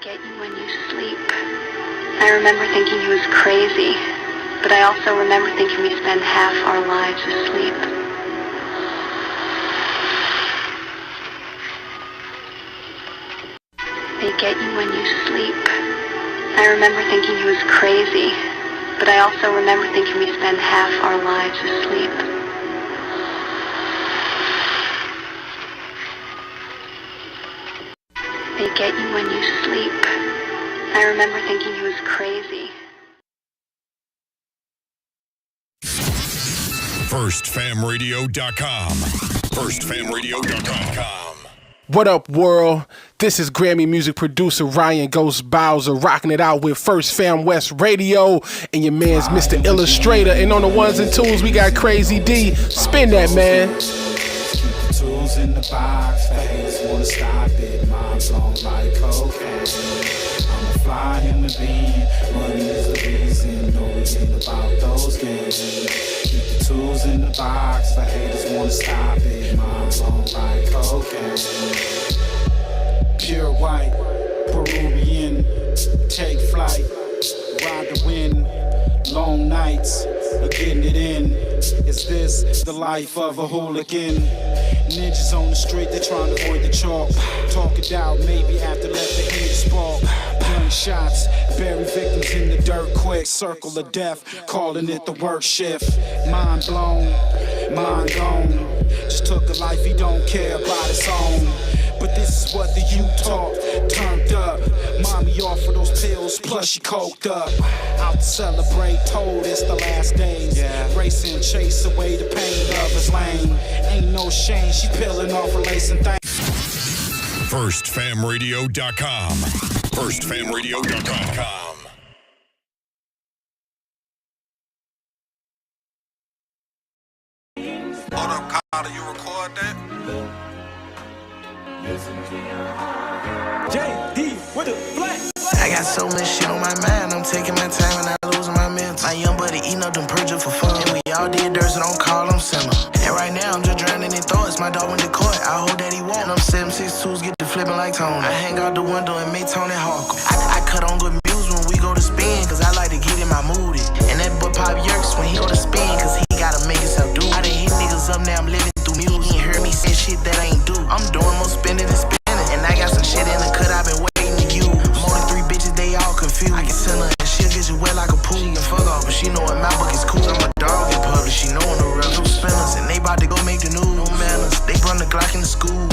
get you when you sleep. I remember thinking he was crazy, but I also remember thinking we spend half our lives asleep. They get you when you sleep. I remember thinking he was crazy, but I also remember thinking we spend half our lives asleep. They get you when you sleep. I remember thinking he was crazy. FirstFamRadio.com. FirstFamRadio.com. What up, world? This is Grammy music producer Ryan Ghost Bowser rocking it out with First Fam West Radio and your man's Mr. Illustrator. And on the ones and twos, we got Crazy D. Spin that, man. Tools in the box, the haters wanna stop it. Mine's on like cocaine. I'm a fly human being, money is the reason. No, it ain't about those games. Keep the tools in the box, the haters wanna stop it. Mine's on like cocaine. Pure white, Peruvian, take flight, ride the wind, long nights, getting it in. Is this the life of a hooligan? Ninjas on the street, they trying to avoid the chalk. Talk it out, maybe after let the heat spark. Gunshots, bury victims in the dirt quick. Circle of death, calling it the work shift. Mind blown, mind gone. Just took a life he don't care about his own. But this is what the youth talk, turned up. Mommy offered those pills, plus she coked up. Out to celebrate, told it's the last days. Racing, chase away the pain of his lane. Ain't no shame, she peeling off her lace and things. FirstFamRadio.com. FirstFamRadio.com. Hold up, Carter, you record that? JD with the flex. I got so much shit on my mind, I'm taking my time and I'm losing my mental. My young buddy eating up them purges for fun. And we all did dirt, so don't call them simmer. And right now I'm just drowning in thoughts. My dog went to court, I hope that he won't. And I'm 762s, get to flipping like Tony. I hang out the window and make Tony hawk. I cut on good music when we go to spin, cause I like to get in my mood. And that boy Pop Yerks when he go to spin, cause he gotta make himself do. I done hit niggas up, now I'm living through music. You ain't heard me say shit that I ain't do. I'm doing more spinning and spinning. And I got some shit in the cut I've been waiting to use. More than 3 bitches, they all confused. I can send her and she'll get you wet like a pool. She can fuck off, but she know in my book is cool. I'm a dog in public, she know on the rough. New spinners, and they bout to go make the news. No manners, they run the Glock in the school.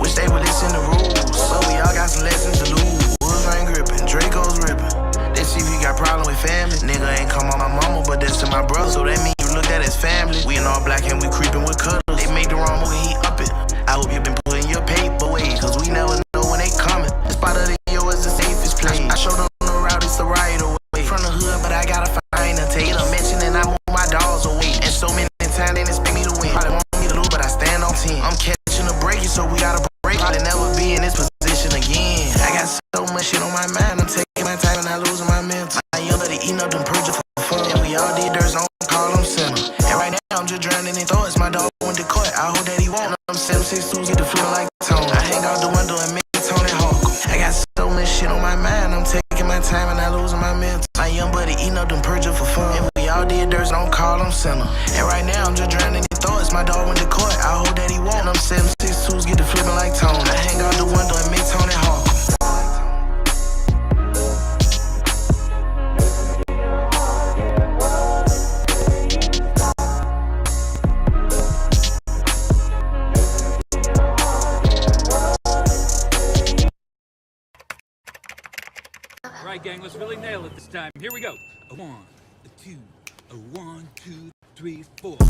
Wish they would listen to rules, but we all got some lessons to lose. Wolves ain't gripping, Draco's ripping. They see if you got problem with family. Nigga ain't come on my mama, but that's to my brother. So that mean you looked at as family. We in all black and we creeping with cutters. They made the wrong move, he up it. I hope you been putting your paper away, cause we never know when they coming. The spot of the yo is the safest place. I showed them the route, it's the right away. From the hood, but I gotta find a tailor. Mentioning I move my dogs away. And so many times they expect me to win. Probably want me to lose, but I stand on 10. I'm catching a break, so we gotta break. Probably never be in this position again. I got so much shit on my mind, I'm taking my time and I losing my mental. My young buddy eating up them purges for fun. And we all did dirt, so don't call them simmer. And right now I'm just drowning in thoughts. My dog went to court, I hope that he won't. I'm 762s, get the feel like Tony. I hang out the window and make Tony hawk. I got so much shit on my mind, I'm taking my time and I losing my mental. My young buddy eating up them purges for fun. And we all did dirt, so don't call them simmer. And right now I'm just drowning in thoughts. My dog went to court, I hope that he won't. And I'm 762s, get the flipping like Tony. I hang out the window and make Tony hawk. All right, gang, let's really nail it this time. Here we go. A 1, a 2, a 1, 2, 3, 4. Call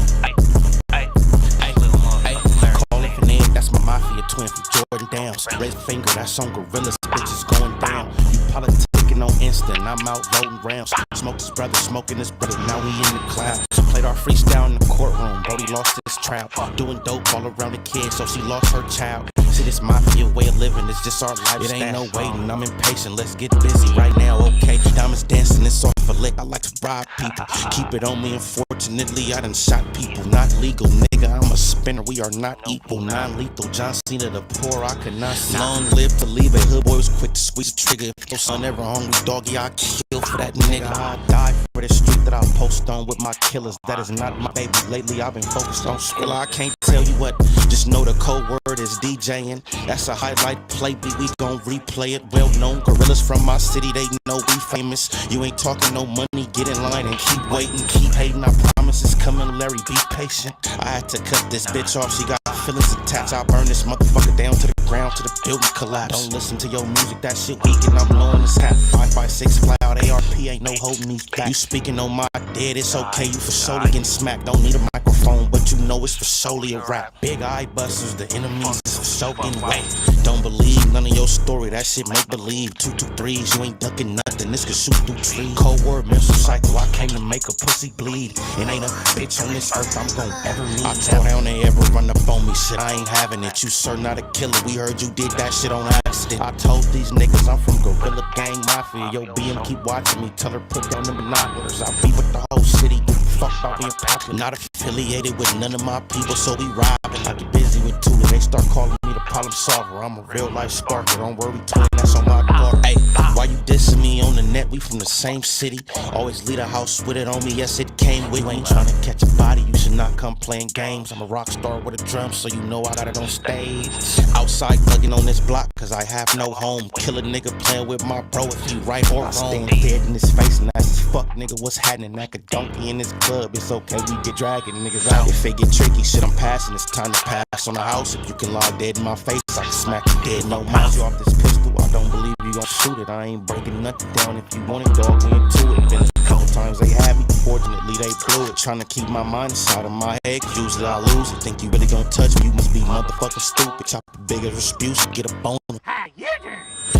it an egg, that's my mafia twin from Jordan Downs. Red finger, that's on gorillas, bitches going down. You politicking on Insta, and I'm out voting rounds. Smoke this brother, smoking this brother, now we in the clouds. Played our freestyle in the courtroom, Brody lost his trial. Doing dope all around the kid, so she lost her child. See, this mafia way of living, it's just our lifestyle. It ain't no waiting, I'm impatient, let's get busy right now, okay? Diamonds dancing, it's off a lick, I like to rob people. Keep it on me, unfortunately, I done shot people. Not legal, nigga. nigga, I'm a spinner. We are not equal, non-lethal. John Cena, the poor, I could not see. Long live to leave a hood boy was quick to squeeze the trigger. If your son ever hungry, doggy, I kill for that nigga. I die for the street that I post on with my killers. That is not my baby. Lately, I've been focused on Skrilla. I can't tell you what, just know the code word is DJing. That's a highlight play, we gon' replay it. Well-known gorillas from my city, they know we famous. You ain't talking no money, get in line and keep waiting, keep hating. I promise it's coming, Larry, be patient. I had to cut this bitch off, she got feelings attached. I burn this motherfucker down to the ground, to the building collapse. Don't listen to your music, that shit weak and I'm blowing this hat. 556 fly out, ARP ain't no holding me back. You speaking on my dead, it's okay, you for solely getting smacked. Don't need a microphone, but you know it's for solely a rap. Big eye busters, the enemies is for soaking wet. Don't believe none of your story, that shit make believe. 2 2 3s, you ain't ducking nothing, this could shoot through trees. Cold word, mental cycle, I came to make a pussy bleed. It ain't a bitch on this earth I'm gon' ever need. I tore down they ever run up on me, shit, I ain't having it. You sir not a killer, we heard you did that shit on accident. I told these niggas I'm from Gorilla Gang Mafia. Yo, BM keep watching me, tell her put down the binoculars. I be with the whole city, give a fuck about being popular. Not affiliated with none of my people, so we robbing. I get busy with two, and they start calling me the problem solver. I'm a real life sparker, don't worry, twin, that's on my guard. Hey, why you dissing me on the net? We from the same city. Always leave a house with it on me, yes it came with me. Ain't trying to catch a body, you should not come playing games. I'm a rock star with a drum, so you know I got it on stage. Outside thugging on this block, cause I have no home. Kill a nigga playing with my bro if he right or wrong. Stand dead in his face and ask his fuck nigga what's happening. Like a donkey in this club, it's okay, we get dragging niggas out. If it get tricky, shit I'm passing, it's time to pass on the house. If you can lie dead in my face, I can smack you dead, no mouse. You off this pistol, I don't believe you gon' shoot it. I ain't breaking nothing down, if you want it, dog, we into it. Been a couple times they had me, fortunately they blew it. Trying to keep my mind inside of my head, usually I lose it. Think you really gon' touch me, you must be motherfucking stupid. Chop the biggest disputes, get a bone.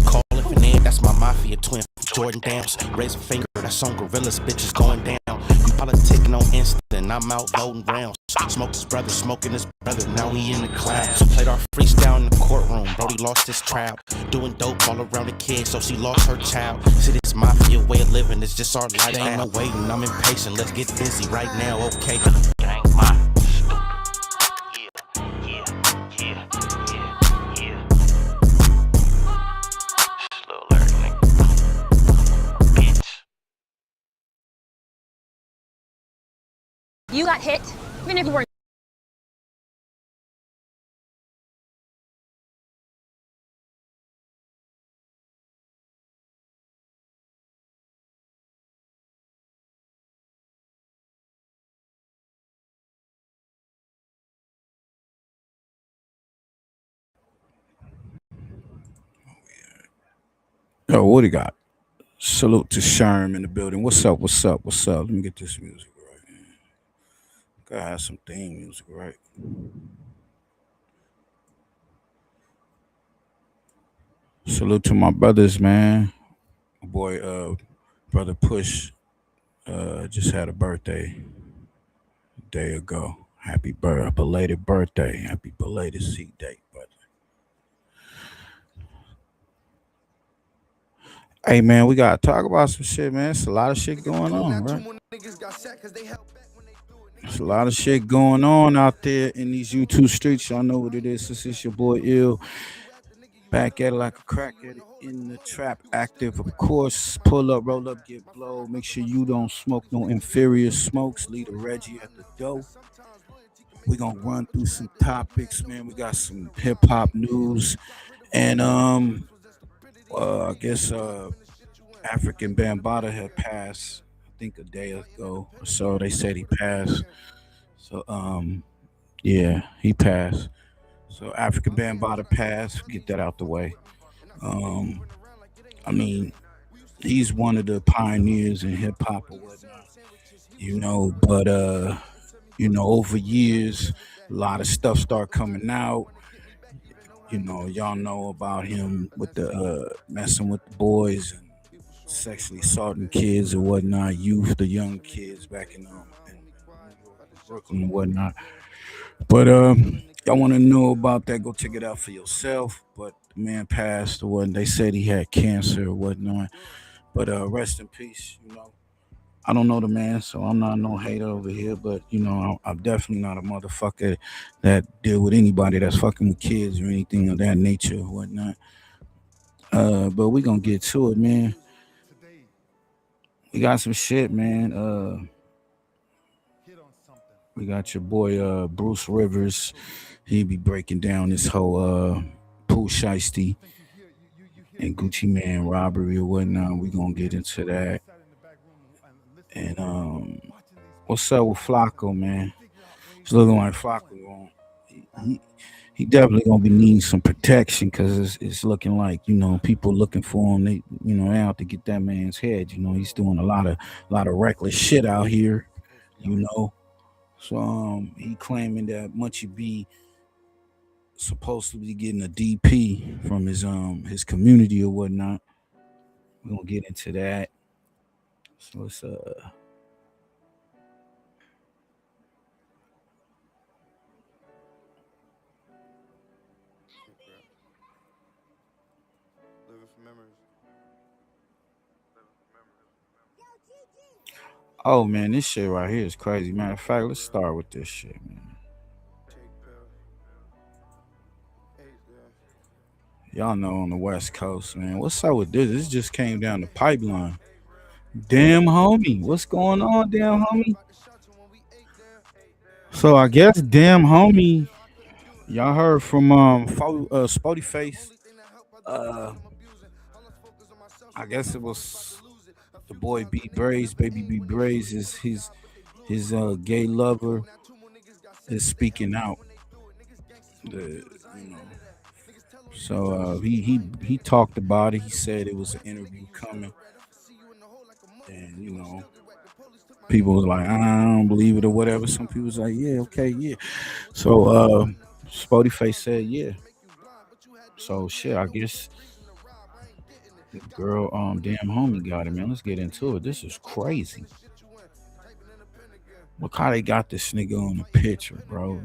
Call it Inferior, that's my mafia twin. Jordan Dams, raise a finger, that's on gorillas, bitches going down. You politicking on instant, I'm out voting rounds. Smoked his brother, smoking his brother, now he in the clouds. Played our freestyle in the courtroom, Brody lost his trial. Doing dope all around the kid, so she lost her child. See, this mafia way of living, it's just our life. Ain't no waiting, I'm impatient, let's get busy right now, okay? Gang mafia. You got hit, even if you weren't. Yo, what do you got? Salute to Sherm in the building. What's up? What's up? What's up? Let me get this music right. Gotta have some theme music, right? Salute to my brothers, man. My boy, brother Push, just had a birthday a day ago. Happy birthday, belated birthday. Happy belated seat date, brother. Hey, man, we gotta talk about some shit, man. It's a lot of shit going on, right? There's a lot of shit going on out there in these YouTube streets. Y'all know what it is. This is your boy Ill. Back at it like a crack at it in the trap active. Of course, pull up, roll up, get blow. Make sure you don't smoke no inferior smokes. Leave a Reggie at the door. We're gonna run through some topics, man. We got some hip hop news. And I guess African Bambaataa had passed, I think a day ago or so. They said he passed. So yeah, he passed. So African Bambaataa passed. Get that out the way. I mean, he's one of the pioneers in hip hop or whatnot, you know. But you know, over years, a lot of stuff start coming out. You know, y'all know about him with the messing with the boys and sexually assaulting kids and whatnot, youth, the young kids back in Brooklyn and whatnot. But y'all want to know about that, go check it out for yourself. But the man passed or what. They said he had cancer or whatnot. But rest in peace, you know. I don't know the man, so I'm not no hater over here. But you know, I'm definitely not a motherfucker that deal with anybody that's fucking with kids or anything of that nature or whatnot. But we gonna get to it, man. We got some shit, man. We got your boy Bruce Rivers. He be breaking down this whole Pooh Shiesty and Gucci Man robbery or whatnot. We gonna get into that. And what's up with Flacco, man? It's looking like Flacco. He definitely gonna be needing some protection because it's looking like, you know, people looking for him. They, you know, out to get that man's head. You know, he's doing a lot of reckless shit out here. You know, so he claiming that Munchie B supposed to be getting a DP from his community or whatnot. We're gonna get into that. So it's oh man, this shit right here is crazy. Matter of fact, let's start with this shit, man. Y'all know on the West Coast, man. What's up with this? This just came down the pipeline. Damn homie. What's going on, damn homie? So I guess damn homie, y'all heard from Spotty Face. I guess it was the boy B Braze, baby B Braze is his gay lover is speaking out. So he talked about it. He said it was an interview coming, and you know, people was like, I don't believe it or whatever. Some people was like, yeah, okay, yeah. So Spotty Face said, yeah. So shit, I guess the girl, damn homie got it, man. Let's get into it. This is crazy. Look how they got this nigga on the picture, bro.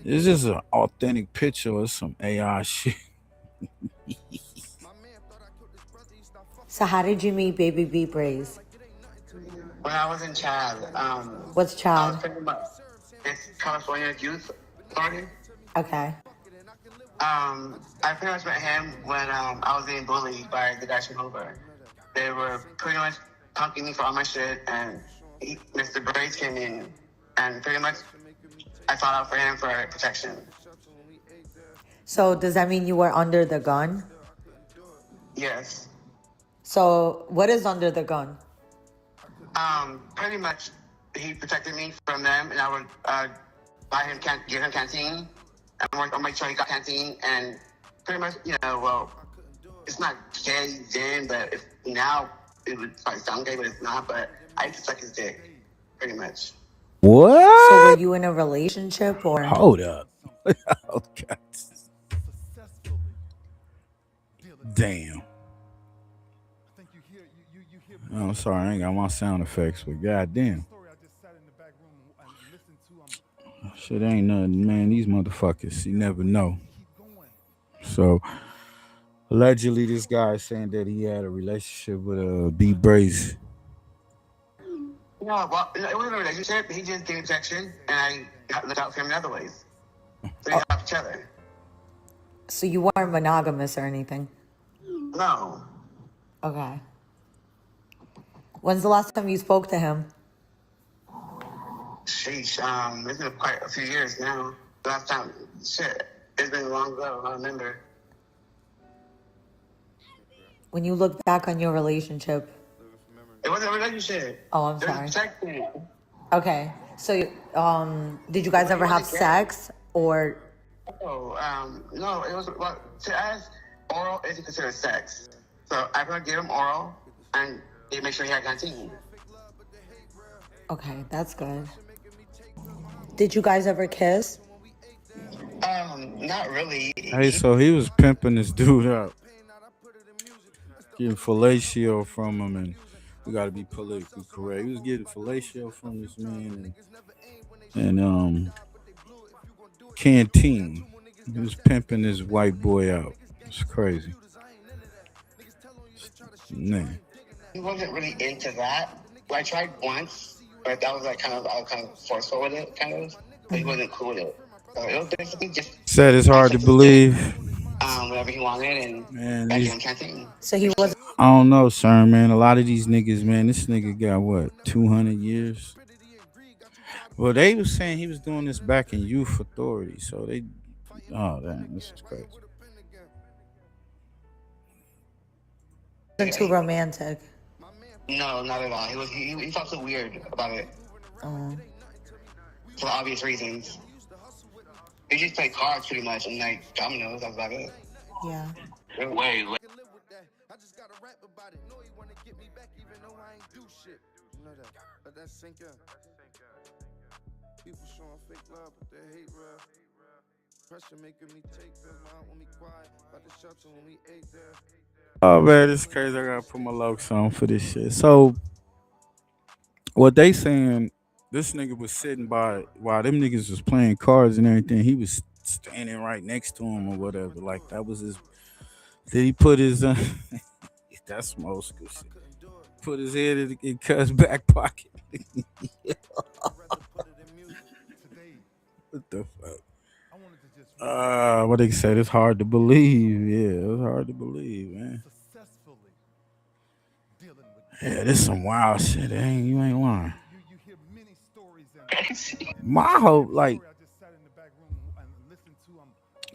This is an authentic picture or some AI shit. So how did you meet Baby B Braze? When I was in Chad. What's Chad? It's California Youth Party. Okay. I pretty much met him when I was being bullied by the guys from over. They were pretty much punking me for all my shit, and Mr. Braze came in, and pretty much I fought out for him for protection. So does that mean you were under the gun? Yes. So what is under the gun? Pretty much he protected me from them, and I would buy him, give him canteen. I'll make sure he got canteen, and pretty much, you know, well, it's not gay then, but if now it would probably sound gay, but it's not. But I used to suck his dick, pretty much. What? So were you in a relationship or? Hold up. Okay. Damn. Oh, I'm sorry, I ain't got my sound effects, but goddamn. Shit ain't nothing, man. These motherfuckers, you never know. So, allegedly, this guy is saying that he had a relationship with B Braze. No, well, it wasn't a relationship. He just gave protection, and I looked out for him in other ways. So we helped each other. So you weren't monogamous or anything? No. Okay. When's the last time you spoke to him? Sheesh, it's been quite a few years now. Last time, shit, it's been long ago, I remember. When you look back on your relationship. It wasn't a relationship. Oh, I'm sorry. It was protecting. Okay. So, did you guys ever have sex or? Oh, no, it was, well, to us, oral isn't considered sex. So I gonna give him oral and make sure he had canteen. Okay, that's good. Did you guys ever kiss? Not really. Hey, so he was pimping this dude up, getting fellatio from him, and we got to be politically correct. He was getting fellatio from this man, and canteen. He was pimping this white boy out. It's crazy. Man. He wasn't really into that. Well, I tried once, but that was like I was kind of forceful with it, kind of. But he wasn't cool with it. So it was basically just Said it's hard to believe. Whatever he wanted, and Man, back in canteen. So he was. I don't know, sir, man. A lot of these niggas, man, this nigga got what, 200 years? Well, they was saying he was doing this back in youth authority, so they, oh, damn, this is crazy. Wasn't too romantic. No, not at all. He felt so weird about it. For obvious reasons. They just played cards pretty much and like dominoes, that's about it. Yeah. Wait. I just got to rap about it. No, he want to get me back even though I ain't do shit. You know that. Let that sink in. People showing fake love, but they hate real. Pressure making me take them out when we quiet. About the shelter when we ate there. Oh, man, this is crazy. I got to put my Lokes on for this shit. So, what they saying, this nigga was sitting by, while them niggas was playing cards and everything, he was standing right next to him or whatever. Like, that was his, did he put his, that's some old school shit. Put his head in Cuz's back pocket. What the fuck? What they said, it's hard to believe. Yeah, it's hard to believe, man. Yeah, this is some wild shit. You ain't lying. My hope, like,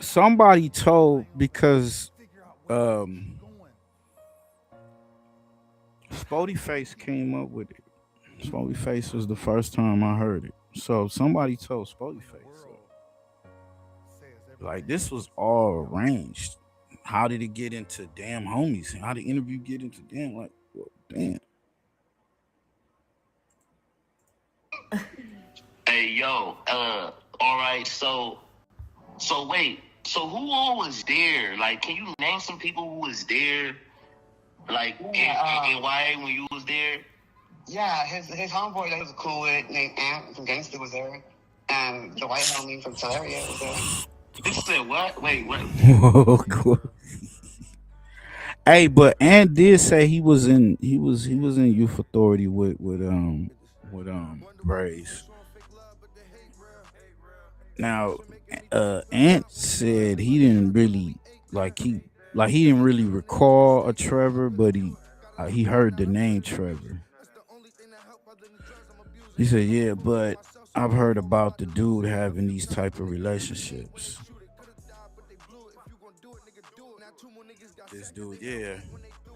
somebody told, because Spody Face came up with it. Spody Face was the first time I heard it. So somebody told Spody Face, like, this was all arranged. How did it get into damn homies? How did the interview get into damn, like, well, damn. Hey, yo, all right, so wait, so who all was there? Like, can you name some people who was there, like, in YA when you was there? Yeah, his homeboy that he was cool with, named Ant from Gangsta, was there, and the white homie from Teleria was there. This said what? Wait, what? Hey, but Ant did say he was in youth authority with Braze. Now, Ant said he didn't really he didn't really recall a Trevor, but he heard the name Trevor. He said, yeah, but I've heard about the dude having these type of relationships. This dude, yeah.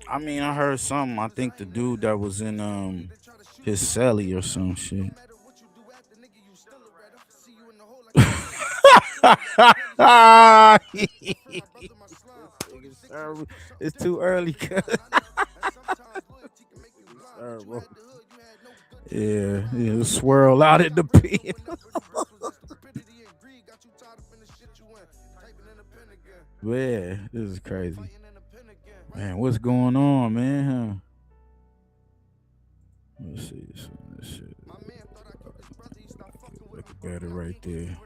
I mean, I heard something. I think the dude that was in his celly or some shit. It's too early. Yeah, swirl out at the pin. Man, this is crazy. Man, what's going on, man? Huh? Let's see. This shit. Look at better right there.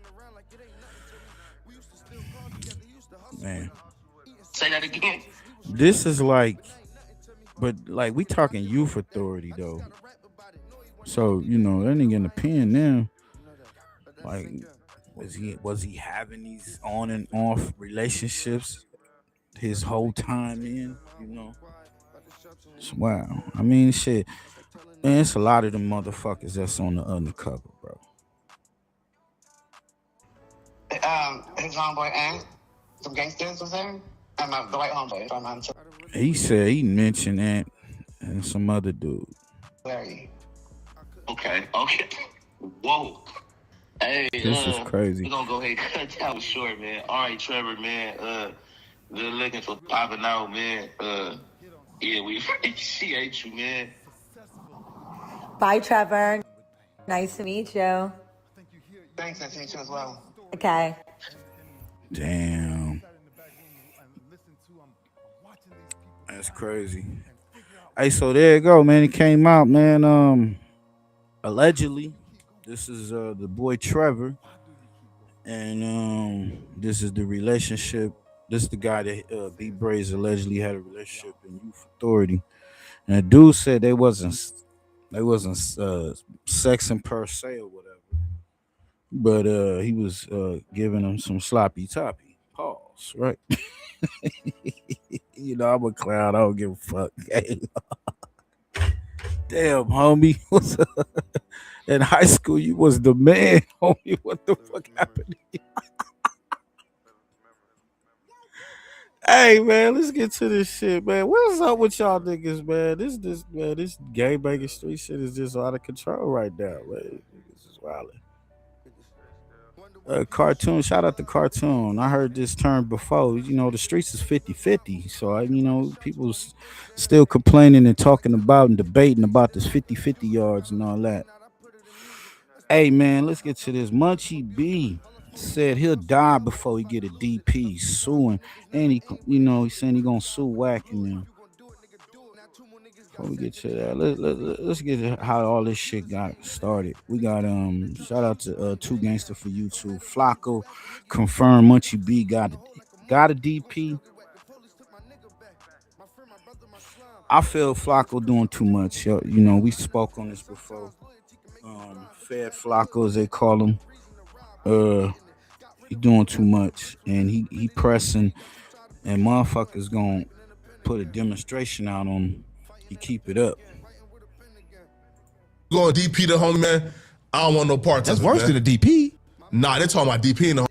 Man. Say that again. This is like, but like we talking youth authority though. So, you know, that nigga in the pen now. Like, was he having these on and off relationships his whole time in, you know? Wow. I mean, shit. Man, it's a lot of them motherfuckers that's on the undercover, bro. His homeboy Ant, some gangsters was there? The white homeboy, if I'm not sure. He said he mentioned Ant and some other dude. Larry. Okay. Whoa. Hey, this is crazy. We're gonna go ahead and cut that short, man. All right, Trevor, man. Good looking for popping out, man. Yeah, we appreciate you, man. Bye, Trevor. Nice to meet you. Thanks, nice to meet you as well. Okay. Damn. That's crazy. Hey, so there you go, man. It came out, man. Allegedly, this is the boy Trevor, and this is the relationship. This is the guy that B Braze allegedly had a relationship in youth authority, and the dude said they wasn't They wasn't sexing per se or whatever. But he was giving him some sloppy toppy. Pause, right? You know, I'm a clown. I don't give a fuck. Damn, homie. What's up? In high school, you was the man, homie. What the fuck happened? Hey man, let's get to this shit, man. What's up with y'all niggas, man? This gang banging street shit is just out of control right now, man. This is wild. Cartoon, shout out to Cartoon. I heard this term before. You know, the streets is 50-50. So, people still complaining and talking about and debating about this 50-50 yards and all that. Hey, man, let's get to this. Munchie B said he'll die before he get a DP suing. And he's saying he gonna sue WACC'KIESHA now. Before we get to that, let's get to how all this shit got started. We got shout out to Two Gangster for YouTube. Flacco confirmed Munchie B got a DP. I feel Flacco doing too much. We spoke on this before. Fed Flacco, as they call him. He doing too much, and he pressing, and motherfuckers gonna put a demonstration out on him. You keep it up. Going DP the homie, man. I don't want no parts. That's worse than a DP. Nah, they talking about DP in the.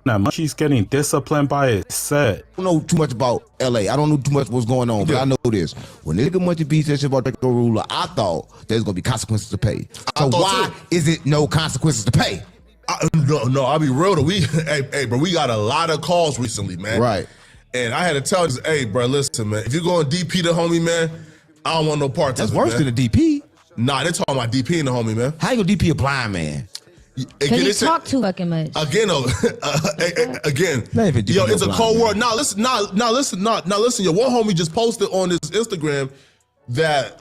Now, Munchie's getting disciplined by his set. I don't know too much about LA. I don't know too much what's going on, but I know this. When nigga Munchie B said shit about the ruler, I thought there's gonna be consequences to pay. So why is it no consequences to pay? No, I'll be real. Hey, bro, we got a lot of calls recently, man. Right. And I had to tell you, hey, bro, listen, man. If you're going DP the homie, man, I don't want no parts. That's worse than a DP. Nah, they talking about DP in the homie, man. How you gonna DP a blind man? Because he talk too fucking much. Again, yo, it's a cold word. Now listen, yo, one homie just posted on his Instagram that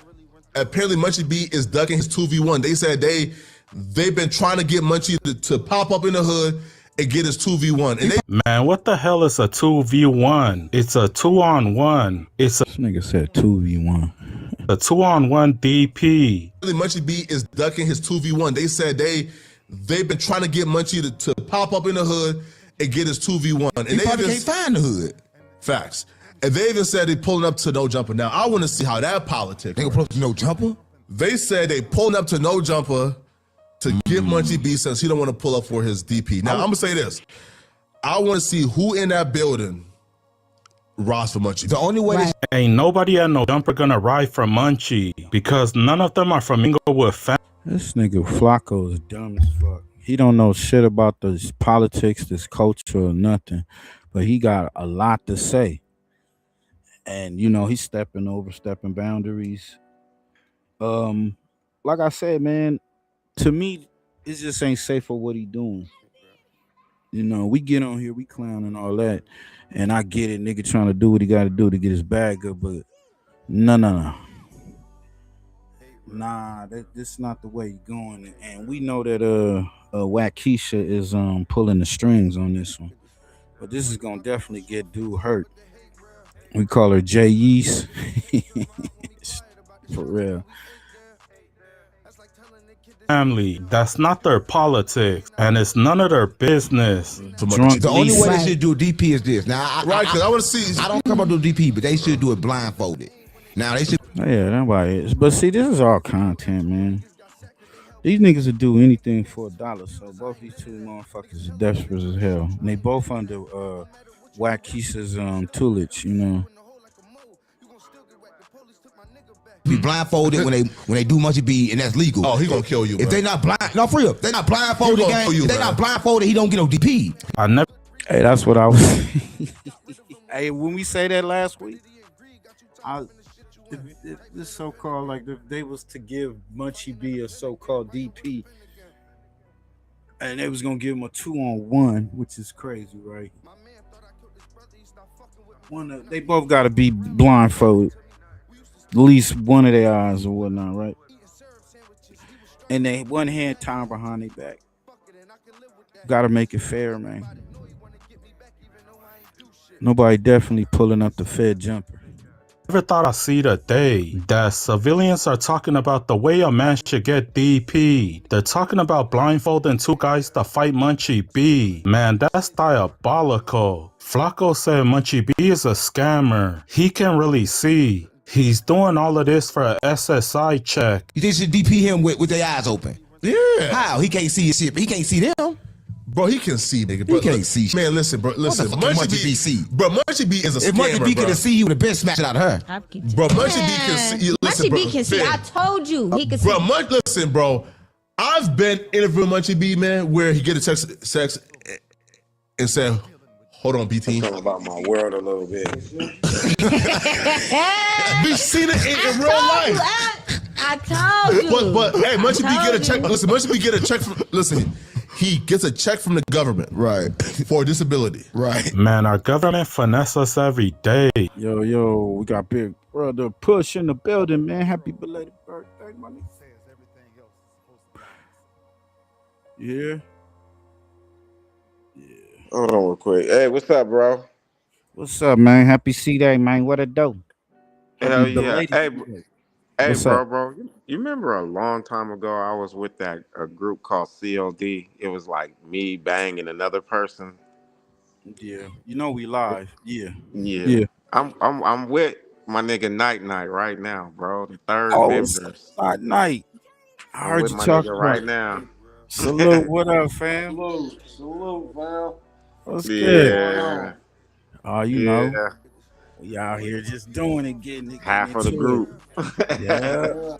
apparently Munchie B is ducking his 2v1. They said they've been trying to get Munchie to pop up in the hood and get his 2v1. And man, what the hell is a 2v1? It's a 2-on-1. This nigga said 2v1. A 2-on-1 DP. Munchie B is ducking his 2v1. They said they've been trying to get Munchie to pop up in the hood and get his 2v1. And they probably can't find the hood. Facts. And they even said they pulling up to No Jumper. Now, I want to see how that politics. They gonna pull up to No Jumper? They said they pulling up to No Jumper to get Munchie B since he don't want to pull up for his DP. Now, I'm going to say this. I want to see who in that building rides for Munchie. The only way ain't nobody at No Jumper gonna ride for Munchie because none of them are from Inglewood family. This nigga Flacco is dumb as fuck. He don't know shit about this politics, this culture, or nothing. But he got a lot to say. And, he's overstepping boundaries. Like I said, man, to me, it just ain't safe for what he doing. We get on here, we clown and all that. And I get it, nigga trying to do what he got to do to get his bag up. But no. Nah, this is not the way you're going. And we know that WACC'KIESHA is pulling the strings on this one. But this is going to definitely get dude hurt. We call her J Yeast. For real. Family, that's not their politics, and it's none of their business. The only way they should do a DP is this. Now, because I want to see. I don't come about doing DP, but they should do it blindfolded. Now they should. Yeah, that's why it is. But see, this is all content, man. These niggas would do anything for $1. So both these two motherfuckers are desperate as hell. And they both under WACC'KIESHA's tutelage, Be blindfolded when they do Munchie B, and that's legal. Oh, he gonna kill you. If they not blind, no, for real, they not blindfolded. If they not blindfolded, he don't get no DP. I never. Hey, that's what I was. Hey, when we say that last week, if this so-called, like, if they was to give Munchie B a so-called DP, and they was gonna give him a 2-on-1, which is crazy, right? They both gotta be blindfolded. At least one of their eyes or whatnot, right? And they one hand tied behind their back. Gotta make it fair, man. Nobody definitely pulling up the Fed jumper. never thought I'd see the day that civilians are talking about the way a man should get DP'd. They're talking about blindfolding two guys to fight Munchie B. Man, that's diabolical. Flacco said Munchie B is a scammer. He can really see. He's doing all of this for a SSI check. You think you should DP him with their eyes open? Yeah. How? He can't see his shit, but he can't see them. Bro, he can see, nigga. Bro, he can't see. Man, listen, bro. Listen, Munchie B see. Bro, Munchie B is a scammer, If Munchie B could see, he would have been smashing out of her. Bro, Munchie B can see. Listen, Munchie B can see. I told you he can see. Bro, listen, bro. I've been interviewing Munchie B, man, where he get a text and said, "Hold on, BT." Talking about my world a little bit. We've seen it in real life. I told you. But hey, Munchie B get a check. Listen, Munchie B get a check from. Listen. He gets a check from the government, right, for disability, right. Man, our government finesse us every day. Yo, we got Big Brother Push in the building, man. Happy belated birthday, my nigga. Yeah. Hold on real quick. Hey, what's up, bro? What's up, man? Happy C-Day, man. What a dope. Hell yeah. Hey, What's bro. You remember a long time ago I was with a group called COD? It was like me banging another person. Yeah. You know we live. Yeah. Yeah. I'm with my nigga Night right now, bro. The third members. Night. I heard you talking right now. Salute. What up, fam? Salute, fam. What's good? Yeah. Oh, you know. We out here just doing it, getting it. Half of the group. Yeah.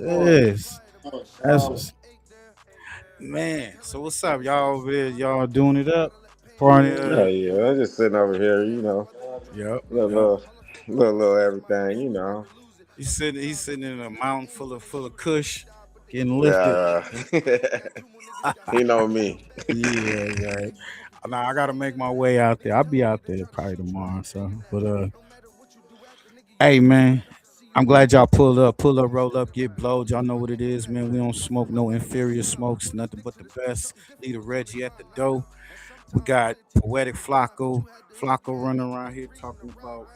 Yes. That's what's, man. So what's up, y'all over there? Y'all doing it up? Partying? Yeah. I'm just sitting over here, you know. Yep. Little everything, you know. He's sitting in a mountain full of kush, getting lifted. You know me. Yeah, right. Now I gotta make my way out there. I'll be out there probably tomorrow. So, but hey man, I'm glad y'all pull up, roll up, get blowed. Y'all know what it is, man. We don't smoke no inferior smokes, nothing but the best. Leader Reggie at the door. We got poetic Flacco running around here talking about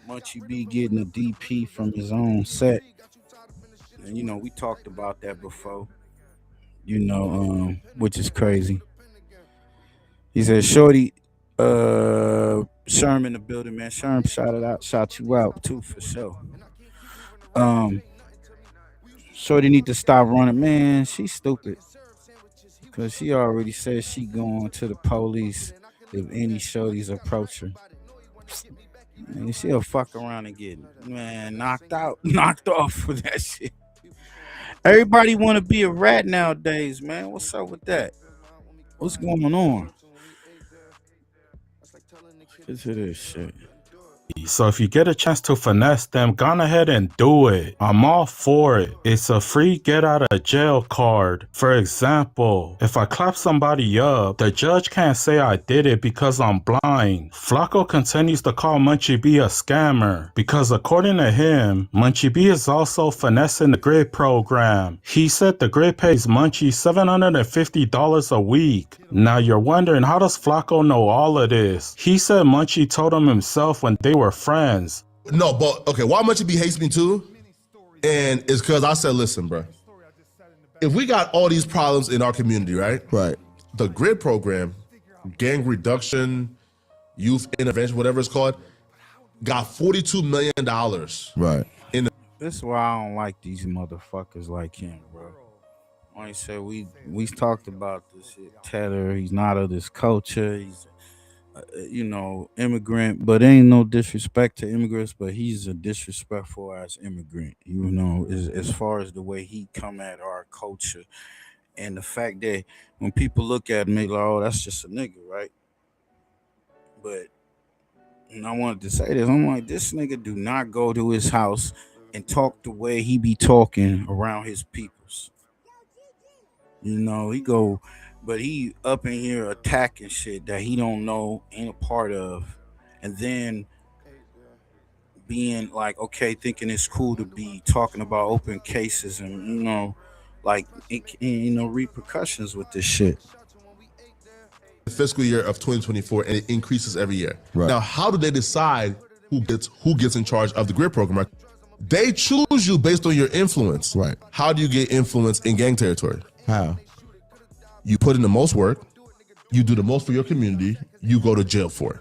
Munchie B getting a DP from his own set. And you know, we talked about that before. You know, which is crazy. He said, Shorty, Sherm in the building, man. Sherm shout you out too for sure. Shorty need to stop running. Man, she's stupid. Cause she already said she going to the police if any shorties approach her. Man, she'll fuck around and get knocked off for that shit. Everybody want to be a rat nowadays, man. What's up with that? What's going on? Listen to this shit. So if you get a chance to finesse them, go ahead and do it. I'm all for it. It's a free get out of jail card. For example, if I clap somebody up, the judge can't say I did it because I'm blind. Flacco continues to call Munchie B a scammer because according to him, Munchie B is also finessing the grid program. He said the grid pays Munchie $750 a week. Now you're wondering, how does Flacco know all of this? He said Munchie told him himself when they were friends. No, but okay, why Munchie B hates me too? And it's because I said, listen, bro, if we got all these problems in our community, right? Right. The GRID program, gang reduction, youth intervention, whatever it's called, got $42 million. Right. This is why I don't like these motherfuckers like him, bro. Like I said, we talked about this shit. Tedder, he's not of this culture. He's immigrant, but ain't no disrespect to immigrants, but he's a disrespectful ass immigrant, as far as the way he come at our culture. And the fact that when people look at me like, oh, that's just a nigga, right? But and I wanted to say this, I'm like, this nigga do not go to his house and talk the way he be talking around his peoples. He go, but he up in here attacking shit that he don't know, ain't a part of, and then being like, okay, thinking it's cool to be talking about open cases and repercussions with this shit. The fiscal year of 2024, and it increases every year. Right. Now, how do they decide who gets in charge of the grid program. Right? They choose you based on your influence. Right. How do you get influence in gang territory? How? You put in the most work. You do the most for your community. You go to jail for it.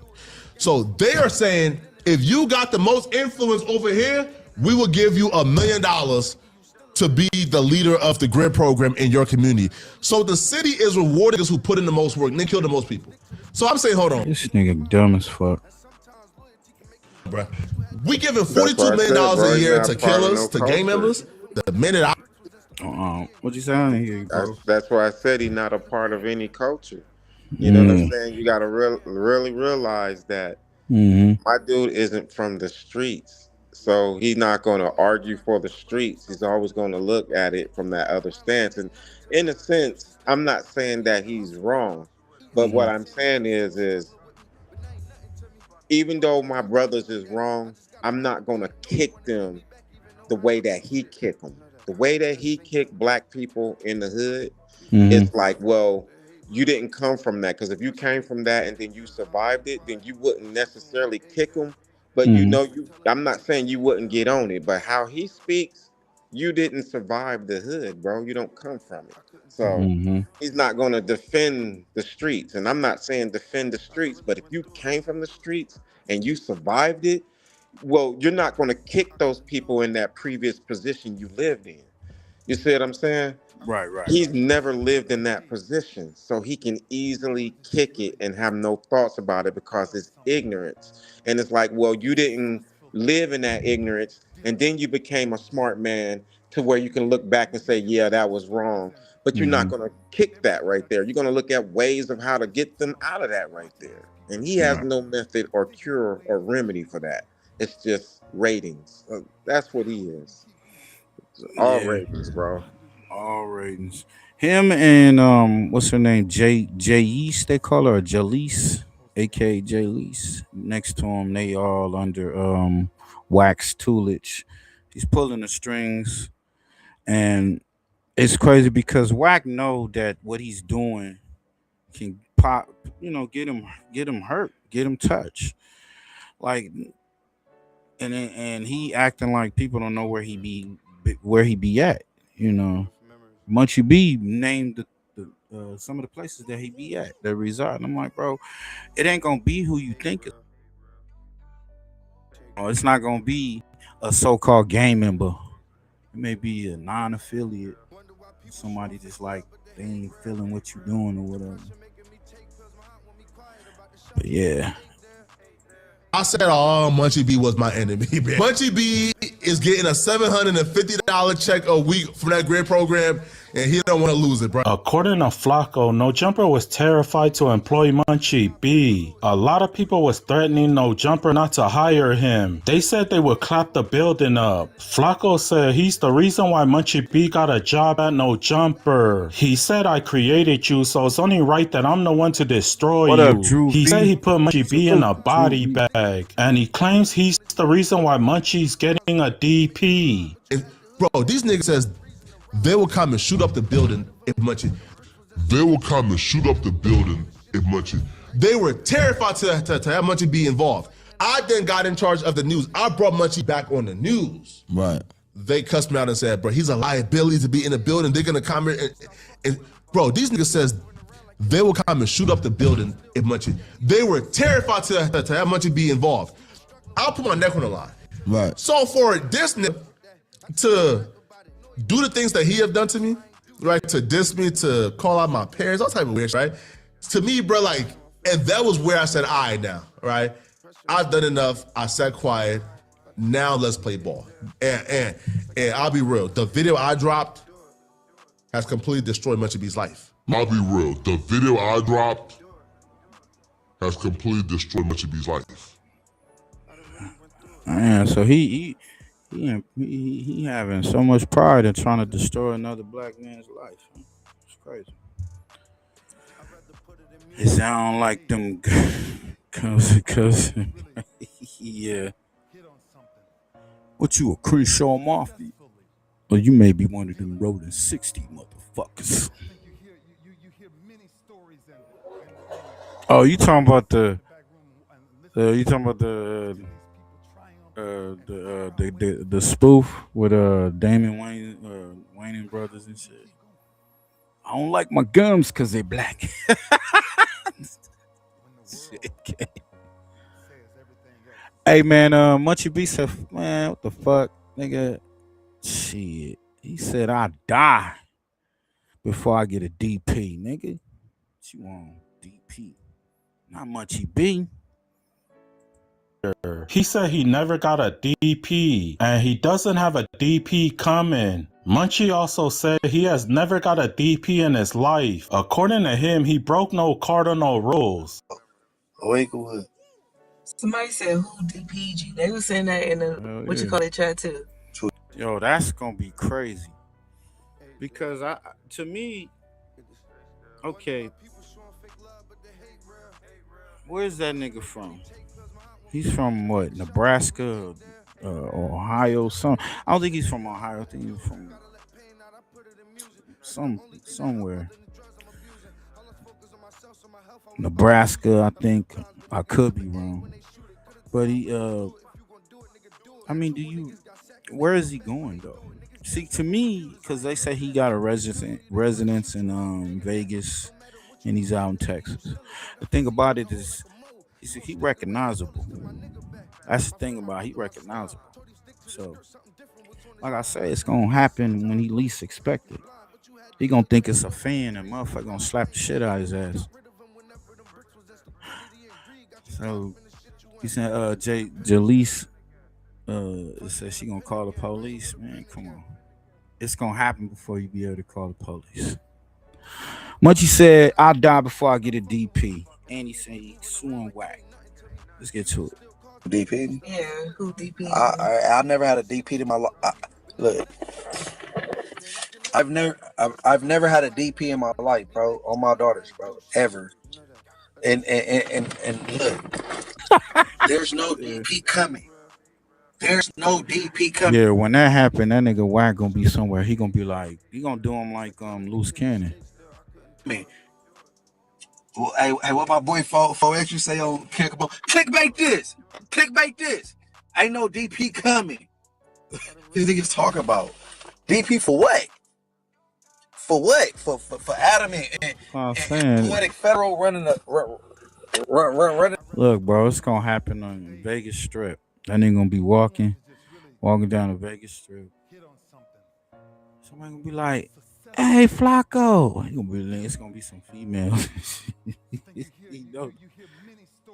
So they are saying, if you got the most influence over here, we will give you $1 million to be the leader of the grid program in your community. So the city is rewarding those who put in the most work and they kill the most people. So I'm saying, hold on. This nigga dumb as fuck. Bruh. We giving $42 million a year to killers, to gang members. The minute I... What you saying? That's why I said he's not a part of any culture. You know what I'm saying? You got to really realize that my dude isn't from the streets. So he's not going to argue for the streets. He's always going to look at it from that other stance. And in a sense, I'm not saying that he's wrong. But what I'm saying is even though my brothers is wrong, I'm not going to kick them the way that he kicked them. The way that he kicked black people in the hood, it's like, well, you didn't come from that. Because if you came from that and then you survived it, then you wouldn't necessarily kick them. But you know, I'm not saying you wouldn't get on it, but how he speaks, you didn't survive the hood, bro. You don't come from it. So he's not going to defend the streets. And I'm not saying defend the streets, but if you came from the streets and you survived it, well, you're not going to kick those people in that previous position you lived in. You see what I'm saying? Right. He's never lived in that position, so he can easily kick it and have no thoughts about it because it's ignorance. And it's like, well, you didn't live in that ignorance, and then you became a smart man to where you can look back and say, yeah, that was wrong. But you're not going to kick that right there. You're going to look at ways of how to get them out of that right there. And he has no method or cure or remedy for that. It's just ratings. That's what he is. All ratings, bro. All ratings. Him and what's her name? Jayce, they call her, or Jaleese, aka Jaleese. Next to him, they all under Wax Tulich. He's pulling the strings, and it's crazy because Wack know that what he's doing can pop, get him hurt, get him touched, like, and he acting like people don't know where he be at, Munchie B named the some of the places that he be at, that reside. And I'm like, bro, it ain't gonna be who you think it. It's not gonna be a so-called gang member. It may be a non-affiliate, somebody just like they ain't feeling what you doing or whatever. But yeah. I said, Munchie B was my enemy. Munchie B is getting a $750 check a week from that grid program, and he don't want to lose it, bro. According to Flacco, No Jumper was terrified to employ Munchie B. A lot of people was threatening No Jumper not to hire him. They said they would clap the building up. Flacco said he's the reason why Munchie B got a job at No Jumper. He said, I created you, so it's only right that I'm the one to destroy what you. Up, Drew he B? said he put Munchie B in a body bag, and he claims he's the reason why Munchie's getting a DP. Bro, these niggas says they will come and shoot up the building if Munchie. They will come and shoot up the building if Munchie. They were terrified to have Munchie be involved. I then got in charge of the news. I brought Munchie back on the news. Right. They cussed me out and said, bro, he's a liability to be in the building. They're gonna come here and bro, these niggas says they will come and shoot up the building if Munchie. They were terrified to have Munchie be involved. I'll put my neck on the line. Right. So for this nigga to do the things that he have done to me, right? To diss me, to call out my parents, all type of weird shit, right? To me, bro, like, and that was where I said, all right now, right? I've done enough. I sat quiet. Now let's play ball. And I'll be real. The video I dropped has completely destroyed Munchie B's life. I'll be real. The video I dropped has completely destroyed Munchie B's life. Man, so he having so much pride in trying to destroy another black man's life. It's crazy. It sound like them cause yeah. What you a Crenshaw Mafia? Well, you may be one of them rolling 60 motherfuckers. Oh, you talking about the The spoof with Damon Wayne and brothers and shit. I don't like my gums because they're black. Shit, okay. Hey man, Munchie B said, man, what the fuck, nigga? Shit. He said I die before I get a DP, nigga. What you want? DP. Not Munchie B. He said he never got a DP and he doesn't have a DP coming. Munchie also said he has never got a DP in his life. According to him, he broke no cardinal rules. Wakewood. Somebody said who DPG. They was saying that in the chat too. Yo, that's gonna be crazy. Because to me, okay, where's that nigga from? He's from what? Nebraska, Ohio. I don't think he's from Ohio. I think he's from somewhere. Nebraska, I think. I could be wrong. But where is he going though? See, to me, because they say he got a residence in Vegas and he's out in Texas. The thing about it is, he recognizable. That's the thing about it, he recognizable. So, like I say, it's gonna happen when he least expect it. He gonna think it's a fan and motherfucker gonna slap the shit out of his ass. So he said Jaleese says she gonna call the police. Man, come on. It's gonna happen before you be able to call the police. Munchie said, I'll die before I get a DP. And he said he's suing WACC. Let's get to it. DP? Yeah, who DP? I never had a DP in my life. Look, I've never had a DP in my life, bro. On my daughters, bro, ever. And look, there's no DP coming. There's no DP coming. Yeah, when that happened, that nigga WACC gonna be somewhere. He gonna be like, he gonna do him like Loose Cannon. Man, well, hey, what my boy 4X you say on Kickable? Clickbait this. Ain't no DP coming. These niggas talking about DP for what? For what? For Adam and Poetic Federal running running. Look, bro, it's gonna happen on Vegas Strip. That nigga gonna be walking down the Vegas Strip. Somebody gonna be like, "Hey, Flacco." It's gonna be some females.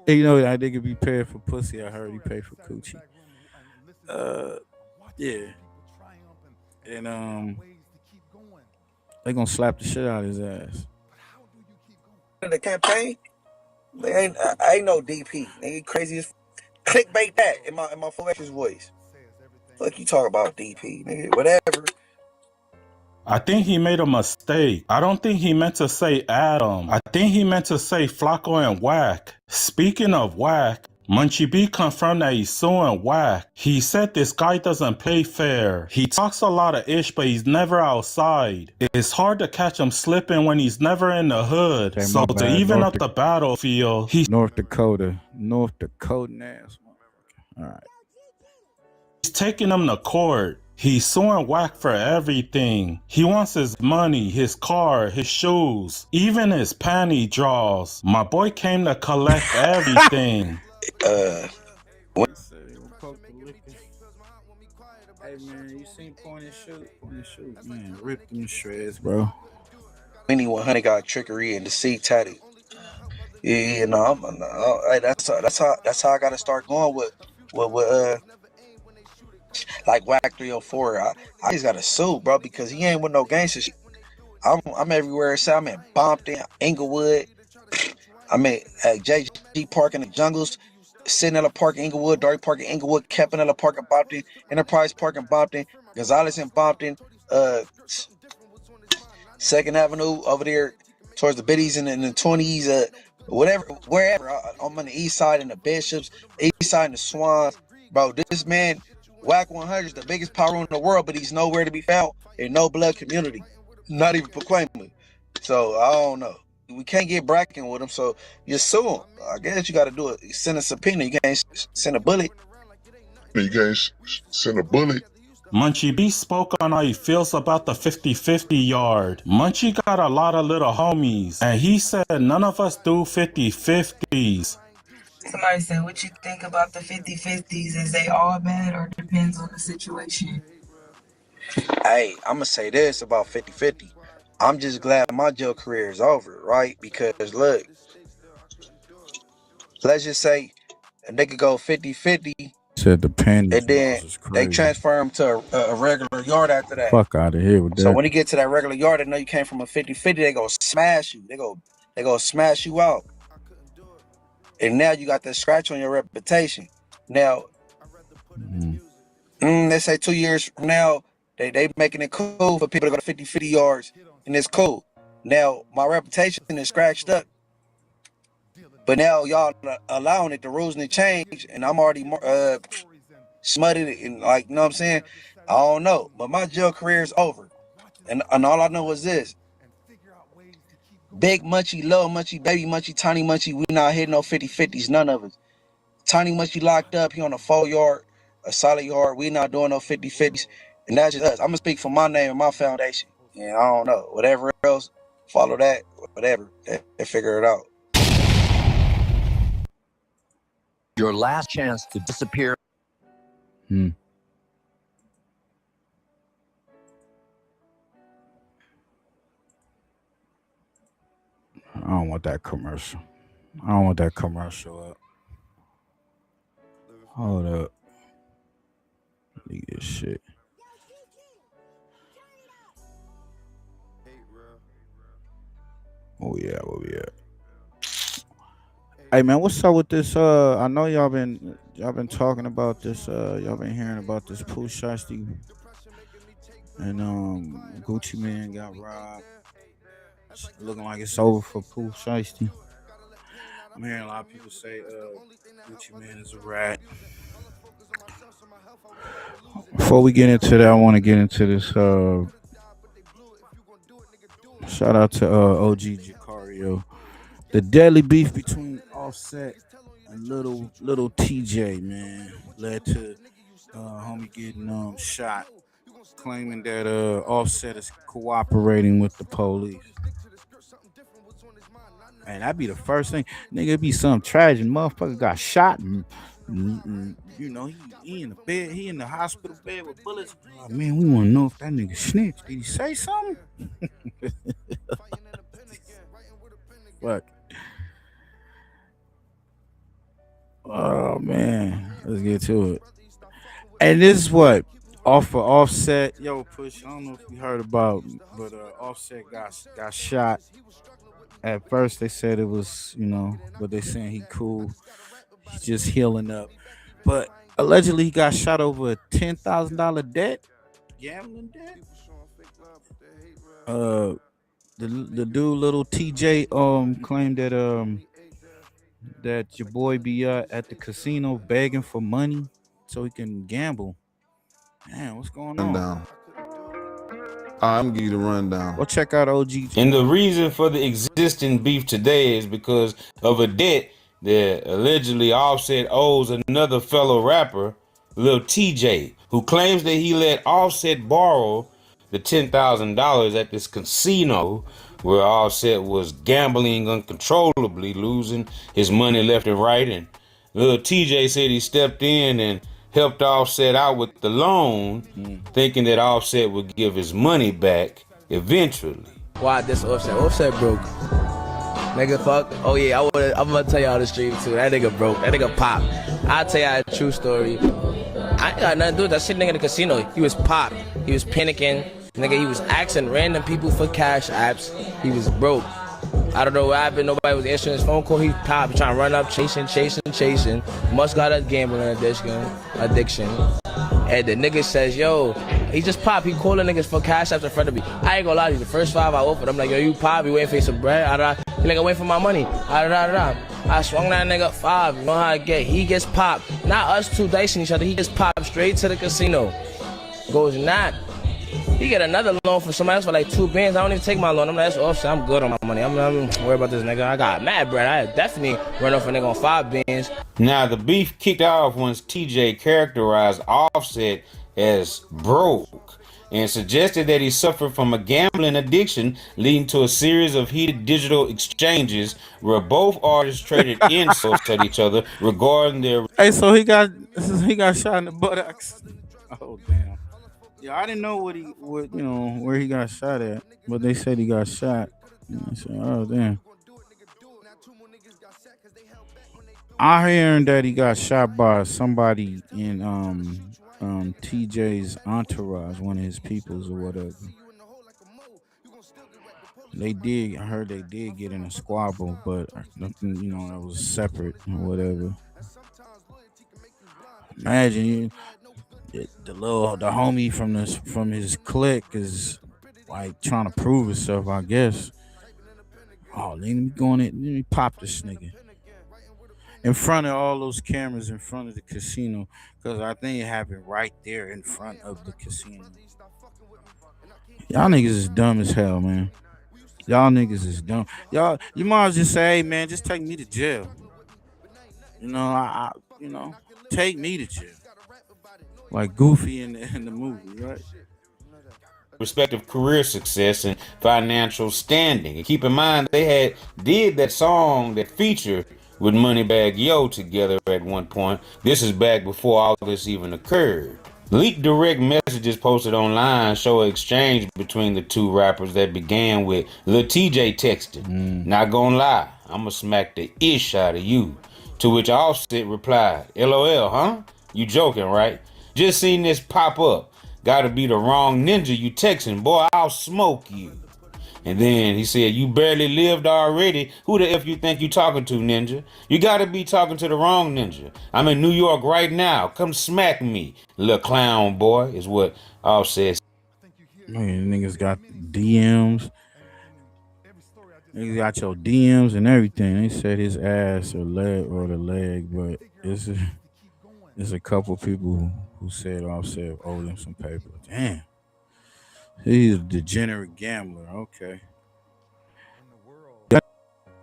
you know that nigga be paying for pussy. I heard he paid for coochie. Yeah. And they gonna slap the shit out of his ass. The campaign, they ain't no DP. They crazy as clickbait that in my 4X's voice. Fuck you talk about DP, nigga. Whatever. I think he made a mistake. I don't think he meant to say Adam. I think he meant to say Flacco and WACC. Speaking of WACC, Munchie B confirmed that he's suing WACC. He said this guy doesn't play fair. He talks a lot of ish, but he's never outside. It's hard to catch him slipping when he's never in the hood. Okay, so to even up the battlefield, he's North Dakota ass. All right. He's taking him to court. He's suing WACC for everything. He wants his money, his car, his shoes, even his panty draws. My boy came to collect everything. Hey man, you seen Point and Shoot, man, rip them shreds, bro. Mini 100 got trickery and deceit tatted. Yeah, no, that's how I gotta start going with like WACC 304. I just gotta sue, bro, because he ain't with no gangster shit. I'm everywhere. So I'm in Bompton, Inglewood. I'm at JG Park in the Jungles, Sidnella Park in Inglewood, Darty Park in Inglewood, Campanella Park in Bompton, Enterprise Park in Bompton, Gonzales in Bompton, 2nd Avenue over there towards the Biddies and the 20s, wherever. I'm on the east side in the Bishops, east side in the Swans. Bro, this man, WACC 100 is the biggest power in the world, but he's nowhere to be found in no blood community, not even Pacoima. So I don't know. We can't get bracking with him, so you sue him. I guess you got to do it. You send a subpoena. You can't send a bullet. You can't send a bullet. Munchie B spoke on how he feels about the 50-50 yard. Munchie got a lot of little homies, and he said none of us do 50-50s. Somebody said, what you think about the 50-50s? Is they all bad or depends on the situation? Hey, I'm gonna say this about 50-50. I'm just glad my jail career is over, right? Because look, let's just say a nigga go 50-50. Said the pen And then is they crazy. transfer him to a regular yard after that. Fuck out of here with that. So when you get to that regular yard, they know you came from a 50-50, they go smash you. They go smash you out. And now you got that scratch on your reputation. Now, they say 2 years from now, they making it cool for people to go to 50-50 yards, and it's cool. Now, my reputation is scratched up. But now y'all allowing it, the rules and change, and I'm already smutted and like, you know what I'm saying? I don't know. But my jail career is over. And all I know is this. Big Munchie, little Munchie, baby Munchie, tiny Munchie, we not hitting no 50-50s, none of us. Tiny Munchie locked up, he on a 4-yard, a solid yard, we not doing no 50-50s. And that's just us. I'm gonna speak for my name and my foundation. And I don't know. Whatever else, follow that, whatever. They figure it out. Your last chance to disappear. I don't want that commercial. I don't want that commercial up. Hold up. Look at this shit. Oh yeah, where we at? Hey man, what's up with this? I know y'all been talking about this. Y'all been hearing about this Pooh Shiesty and Gucci Man got robbed. It's looking like it's over for Pooh Shiesty. I'm hearing a lot of people say Gucci Man is a rat. Before we get into that, I want to get into this. Shout out to OG Jacario. The deadly beef between Offset and little TJ, man, led to homie getting shot, claiming that Offset is cooperating with the police. Man, that'd be the first thing. Nigga, it'd be something tragic. Motherfucker got shot and you know, he in the bed, he in the hospital bed with bullets. Oh, man, we want to know if that nigga snitched. Did he say something? Fuck. Oh man, let's get to it. And this is what off of Offset. Yo, Push. I don't know if you heard about, but Offset got shot. At first they said it was, you know, but they saying he cool. He's just healing up. But allegedly he got shot over a $10,000 debt, gambling debt. The dude, little TJ, claimed that your boy be at the casino begging for money so he can gamble. Man, what's going on? Rundown. I'm gonna give you the rundown. Well, check out OG. And the reason for the existing beef today is because of a debt that allegedly Offset owes another fellow rapper, Lil TJ, who claims that he let Offset borrow the $10,000 at this casino where Offset was gambling uncontrollably, losing his money left and right. And Lil TJ said he stepped in and helped Offset out with the loan, thinking that Offset would give his money back eventually. Why this Offset? Offset broke. Nigga, fuck. Oh yeah, I'm gonna tell y'all the stream too. That nigga broke. That nigga pop. I'll tell y'all a true story. I ain't got nothing to do with that shit nigga in the casino. He was pop. He was panicking. Nigga, he was asking random people for cash apps. He was broke. I don't know what happened. Nobody was answering his phone call. He popped. He trying to run up, chasing. Must got a gambling addiction. And the nigga says, yo, he just popped. He calling niggas for cash apps in front of me. I ain't gonna lie to you. The first 5 I offered, I'm like, yo, you pop. You waiting for some bread? He like, I wait for my money. I swung that nigga 5. You know how I get? He gets popped. Not us two dicing each other. He gets popped straight to the casino. Goes not. He get another loan from somebody else for like 2 bands. I don't even take my loan. I'm like, that's Offset. I'm good on my money. I'm worried about this nigga. I got mad bread. I definitely run off a nigga on 5 bands. Now, the beef kicked off once TJ characterized Offset as broke and suggested that he suffered from a gambling addiction, leading to a series of heated digital exchanges where both artists traded insults at each other regarding their. Hey, so he got shot in the buttocks. Oh damn. Yeah, I didn't know what where he got shot at, but they said he got shot. And I said, oh damn. I hearing that he got shot by somebody in TJ's entourage, one of his peoples or whatever. I heard they did get in a squabble, but nothing, that was separate or whatever. Imagine the homie from his clique is like trying to prove himself, I guess. Oh, let me pop this nigga in front of all those cameras in front of the casino, because I think it happened right there in front of the casino. Y'all niggas is dumb as hell, man. Y'all niggas is dumb. You might as well just say, hey man, just take me to jail. Take me to jail. Like Goofy in the movie, right? Respective career success and financial standing. And keep in mind, they did that song, that feature with Moneybagg Yo together at one point. This is back before all this even occurred. Leaked direct messages posted online show an exchange between the two rappers that began with Lil TJ texting, "Not gonna lie, I'ma smack the ish out of you." To which Offset replied, "LOL, huh? You joking, right? Just seen this pop up. Gotta be the wrong ninja you texting, boy, I'll smoke you." And then he said, "You barely lived already. Who the F you think you talking to, ninja? You gotta be talking to the wrong ninja. I'm in New York right now. Come smack me, little clown boy," is what Offset said. Man, niggas got DMs. Niggas got your DMs and everything. They said his ass or the leg, but it's a couple people who said Offset owed him some paper. Damn. He's a degenerate gambler. Okay. That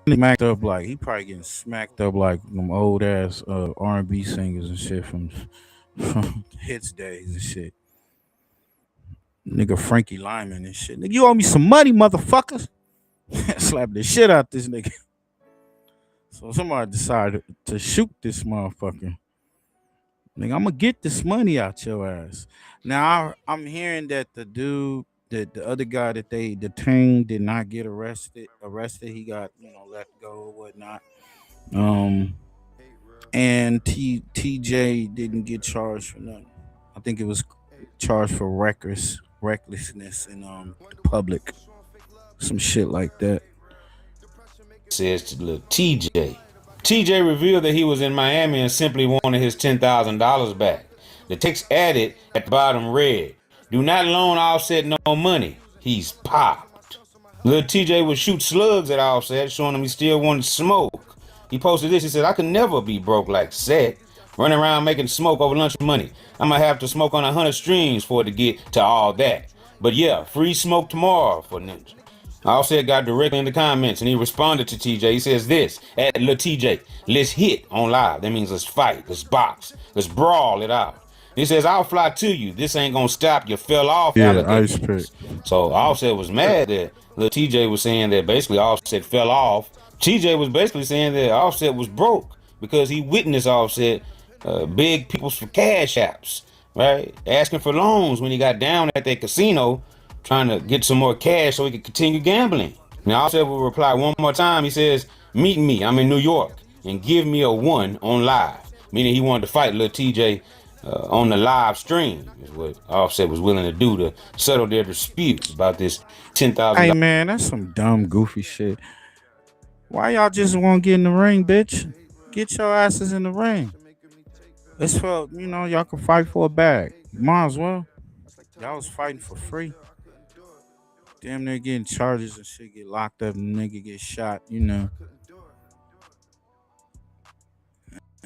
smacked up like he probably getting smacked up like them old ass R&B singers and shit from hits days and shit. Nigga Frankie Lyman and shit. Nigga, you owe me some money, motherfuckers. Slap the shit out this nigga. So somebody decided to shoot this motherfucker. Nigga, I'm gonna get this money out your ass. Now I'm hearing that the dude, the other guy that they detained did not get arrested. He got let go or whatnot. And TJ didn't get charged for nothing. I think it was charged for recklessness in the public, some shit like that. Says to little TJ. TJ revealed that he was in Miami and simply wanted his $10,000 back. The text added at the bottom read, "Do not loan Offset no money. He's popped." Lil TJ would shoot slugs at Offset, showing him he still wanted smoke. He posted this. He said, "I could never be broke like Set. Running around making smoke over lunch money. I'm going to have to smoke on 100 streams for it to get to all that. But yeah, free smoke tomorrow for Ninja." Offset got directly in the comments and he responded to TJ. He says this, at Lil TJ, "Let's hit on live. That means let's fight, let's box, let's brawl it out." He says, "I'll fly to you. This ain't gonna stop you fell off alligators." So Offset was mad that Lil TJ was saying that basically Offset fell off. TJ was basically saying that Offset was broke because he witnessed Offset beg people for cash apps, right? Asking for loans when he got down at that casino, trying to get some more cash so he could continue gambling. Now Offset will reply one more time. He says, "Meet me, I'm in New York, and give me a 1 on live." Meaning he wanted to fight Lil TJ on the live stream, is what Offset was willing to do to settle their dispute about this $10,000. Hey man, that's some dumb goofy shit. Why y'all just won't get in the ring, bitch? Get your asses in the ring. It's for, y'all can fight for a bag. Might as well. Y'all was fighting for free. Damn, they're getting charges and shit, get locked up and nigga get shot,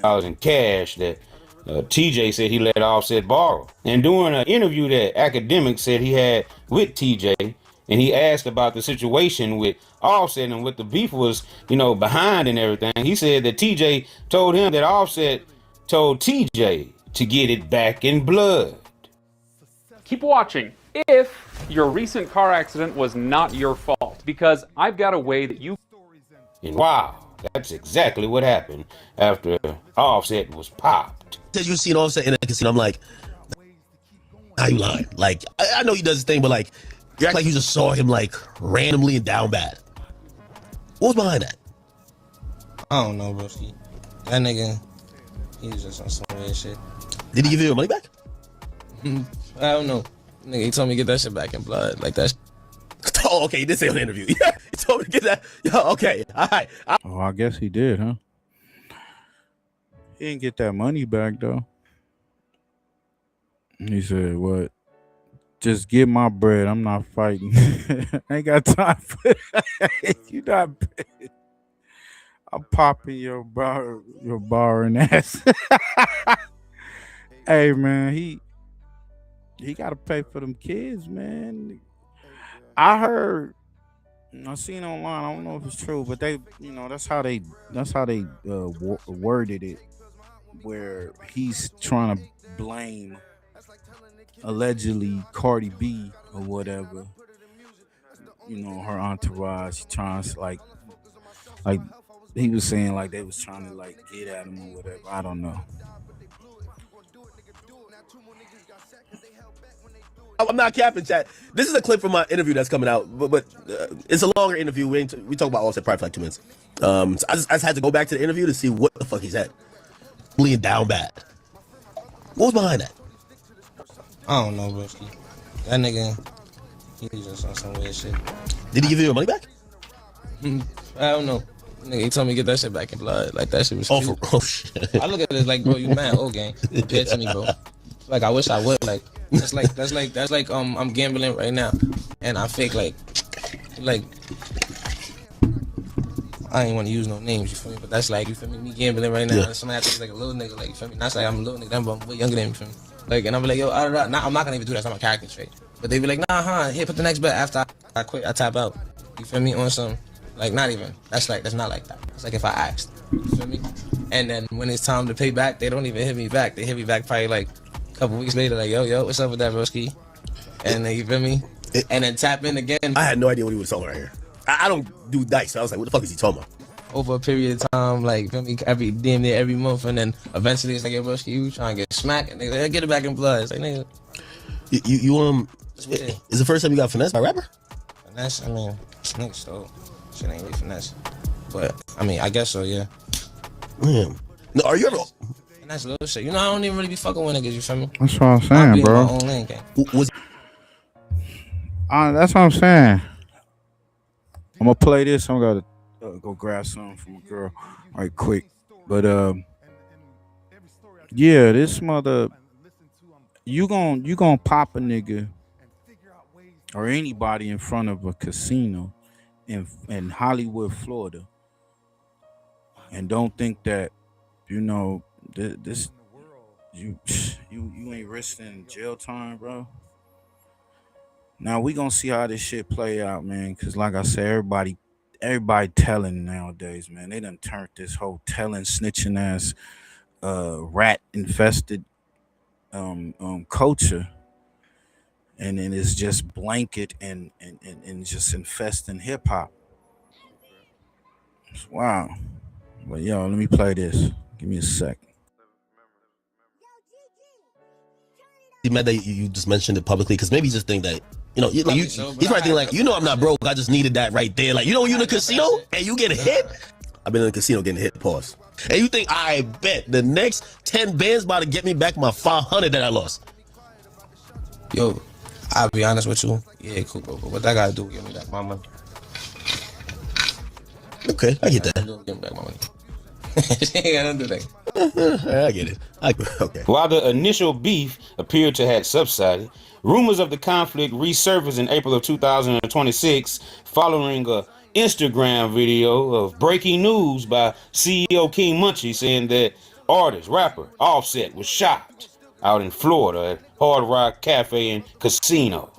Dollars in cash that TJ said he let Offset borrow. And during an interview that Academic said he had with TJ, and he asked about the situation with Offset and what the beef was, behind and everything, he said that TJ told him that Offset told TJ to get it back in blood. Keep watching if your recent car accident was not your fault, because I've got a way that you... And wow, that's exactly what happened after Offset was popped. Said you seen Offset in a casino. I'm like, how you lying? Like, I know he does his thing, but like, you act like you just saw him like randomly and down bad. What was behind that? I don't know, bro. That nigga, he was just on some weird shit. Did he give you your money back? I don't know. Nigga, he told me to get that shit back in blood. Like that. Oh, okay. He did say on the interview. Yeah, he told me to get that. Yo, okay. All right. Oh, I guess he did, huh? He didn't get that money back, though. He said, what? Just get my bread. I'm not fighting. I ain't got time for that. You not paid. I'm popping your bar and ass. Hey, man, he got to pay for them kids, man. I heard, I seen online, I don't know if it's true, but they, that's how they worded it, where he's trying to blame allegedly Cardi B or whatever, her entourage, trying to like he was saying like they was trying to like get at him or whatever. I don't know. I'm not capping, chat. This is a clip from my interview that's coming out, but it's a longer interview. We talk about Offset probably for like 2 minutes. So I just had to go back to the interview to see what the fuck he said. Bleeding down bad. What was behind that? I don't know, broski. That nigga, he was just on some weird shit. Did he give you your money back? I don't know. Nigga, he told me to get that shit back in blood. Like that shit was cute. Oh shit. I look at it like, bro, you mad old gang. Compared to me, bro. Like I wish I would. Like that's like I'm gambling right now, and I fake like I ain't want to use no names, you feel me? But that's like, you feel me gambling right now. Yeah. Somebody has to be like a little nigga, like, you feel me? Not like I'm a little nigga, I'm way younger than me, you feel me? Like, and I'm like, yo, I'm not gonna even do that. That's not my character trait. But they be like, nah, here, put the next bet after I quit, I tap out. You feel me? On some, like, not even. That's not like that. It's like if I asked. You feel me? And then when it's time to pay back, they don't even hit me back. They hit me back probably like a couple weeks later, like, yo, what's up with that, broski? And then, you feel me? And then tap in again. I had no idea what he was talking right here. I don't do dice, so I was like, what the fuck is he talking about? Over a period of time, like, feel me, damn near every month, and then eventually it's like, yo, broski, you trying to get smacked, and they get it back in blood. It's like, nigga. You is the first time you got finessed by a rapper? Finesse? I mean, nigga stole. Shit ain't really finesse. But, I mean, I guess so, yeah. Man. No, are you ever... Finesse little shit. You know, I don't even really be fucking with niggas, you feel me? That's what I'm saying, bro. My own lane, gang. That's what I'm saying. I'm gonna play this. I'm gonna go grab something from a girl right quick. But yeah, this mother, you gonna pop a nigga or anybody in front of a casino in Hollywood, Florida, and don't think that this you ain't risking jail time, bro. Now we gonna see how this shit play out, man. Cause like I said, everybody telling nowadays, man. They done turned this whole telling, snitching ass, rat infested, culture, and then it's just blanket and just infesting hip hop. Wow. But yo, let me play this. Give me a sec. You mad that you just mentioned it publicly? Because maybe you just think that, he's probably thinking like, I'm not broke. I just needed that right there. Like, when you in a casino and you get hit. I've been in a casino getting hit, pause. And you think, I bet the next 10 bands about to get me back my 500 that I lost. Yo, I'll be honest with you. Yeah, cool, bro. But what that gotta do, give me back my money. Okay, I get that. Give me back my money. She ain't got nothing to do that. I get it. Okay. While the initial beef appeared to have subsided, rumors of the conflict resurfaced in April of 2026 following a Instagram video of breaking news by CEO King MUNCHIE saying that artist, rapper, Offset was shot out in Florida at Hard Rock Cafe and Casino.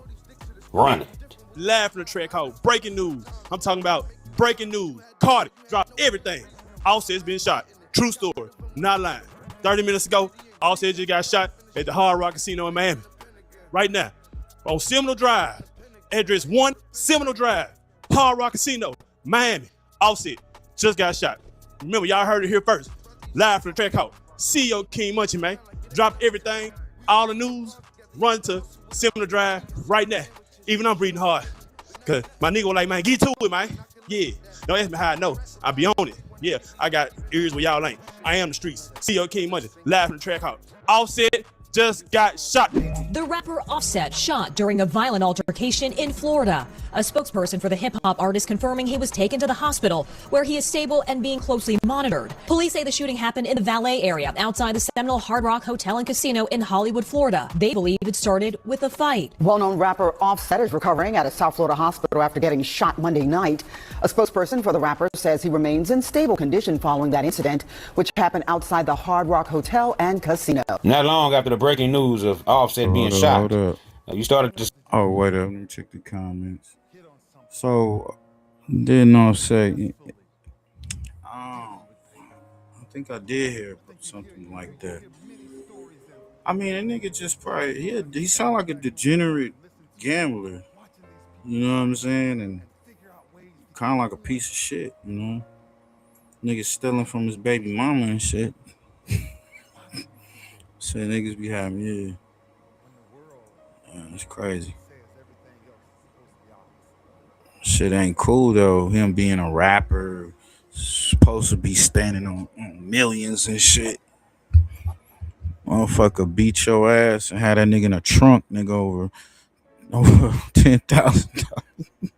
Run it. Live from the track called Breaking News. I'm talking about breaking news. Cardi dropped everything. Offset's been shot. True story. Not lying. 30 minutes ago, Offset just got shot at the Hard Rock Casino in Miami. Right now, on Seminole Drive. Address 1 Seminole Drive. Hard Rock Casino, Miami. Offset just got shot. Remember, y'all heard it here first. Live from the track called CEO King Munchie, man. Drop everything, all the news, run to Seminole Drive right now. Even I'm breathing hard. Cause my nigga was like, man, get to it, man. Yeah. Don't ask me how I know. I be on it. Yeah, I got ears where y'all ain't. I am the streets. CEO King Munchie, live from the track house. Offset just got shot. The rapper Offset shot during a violent altercation in Florida. A spokesperson for the hip-hop artist confirming he was taken to the hospital, where he is stable and being closely monitored. Police say the shooting happened in the Valet area outside the Seminole Hard Rock Hotel and Casino in Hollywood, Florida. They believe it started with a fight. Well-known rapper Offset is recovering at a South Florida hospital after getting shot Monday night. A spokesperson for the rapper says he remains in stable condition following that incident, which happened outside the Hard Rock Hotel and Casino. Not long after the breaking news of Offset being shot, you started to... Oh, wait up. Let me check the comments. So, didn't Offset... I think I did hear something like that. I mean, a nigga just probably... He sound like a degenerate gambler. You know what I'm saying? And kind of like a piece of shit, you know? Nigga stealing from his baby mama and shit. Say niggas be having, yeah. It's crazy. Shit ain't cool though. Him being a rapper, supposed to be standing on millions and shit. Motherfucker beat your ass and had that nigga in a trunk, nigga, over $10,000.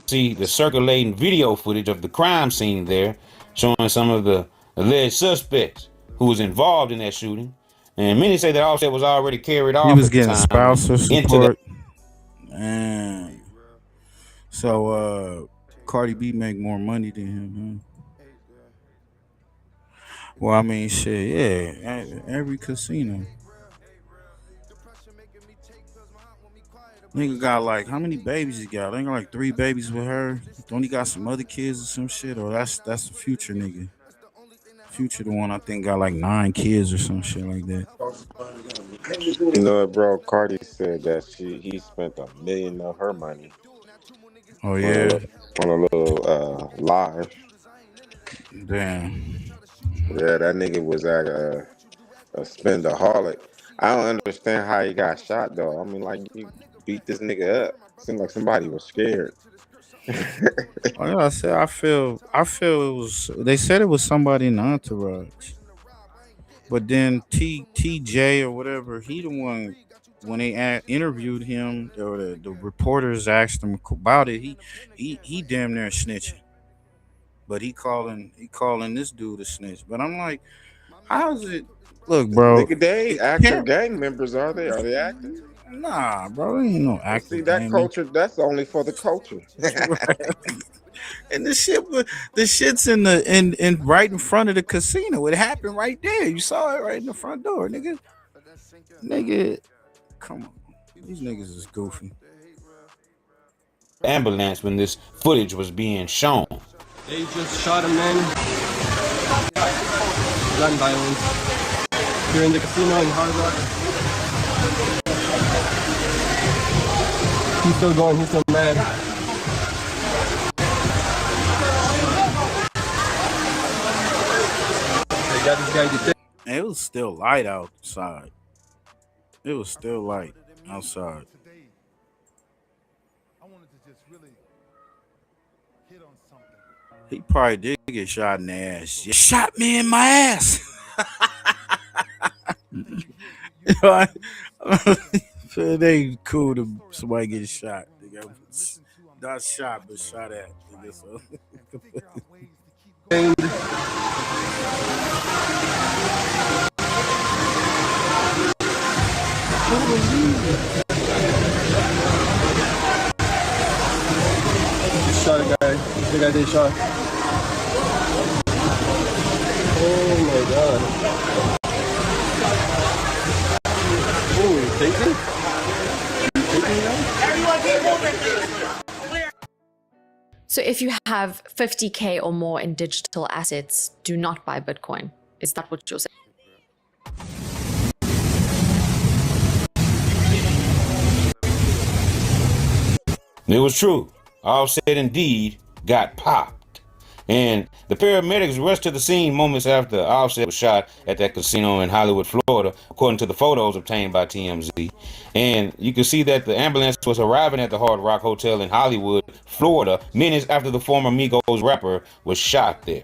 see the circulating video footage of the crime scene there, showing some of the alleged suspects who was involved in that shooting. And many say that Offset was already carried off. He was getting spousal support. And so Cardi B make more money than him, huh? Well, I mean, shit, yeah, every casino. Nigga got like, how many babies he got? I think like 3 babies with her. Don't he got some other kids or some shit? Or that's the Future nigga. Future the one I think got like 9 kids or some shit like that. You know, bro, Cardi said that he spent $1 million of her money. Oh yeah, on a little live. Damn. Yeah, that nigga was at a spendaholic. I don't understand how he got shot though. I mean, like, you beat this nigga up. Seemed like somebody was scared. Like I said, I feel it was. They said it was somebody in the entourage, but then TJ or whatever, he the one. When they interviewed him, or the reporters asked him about it, he damn near snitching. But he calling this dude a snitch. But I'm like, how's it? Look, bro. Nigga, they ain't active gang members, are they? Are they active? Nah, bro, there ain't no active. See, that culture, that's only for the culture. And the shit's in right in front of the casino. It happened right there. You saw it right in the front door, nigga. Come on. These niggas is goofy. Ambulance when this footage was being shown. They just shot a man. Gun violence. Here in the casino in Hard Rock. He's still going, he's still mad. They got this guy detained. It was still light outside. It was still light outside. He probably did get shot in the ass. You shot me in my ass. So it ain't cool to somebody get shot. Not shot, but shot at. Shot a guy. The guy they shot. Oh God. Ooh, tasty? Everyone keep moving, please. So if you have 50K or more in digital assets, do not buy Bitcoin. Is that what you're saying? It was true. Offset indeed got popped. And the paramedics rushed to the scene moments after Offset was shot at that casino in Hollywood, Florida, according to the photos obtained by TMZ. And you can see that the ambulance was arriving at the Hard Rock Hotel in Hollywood, Florida, minutes after the former Migos rapper was shot there.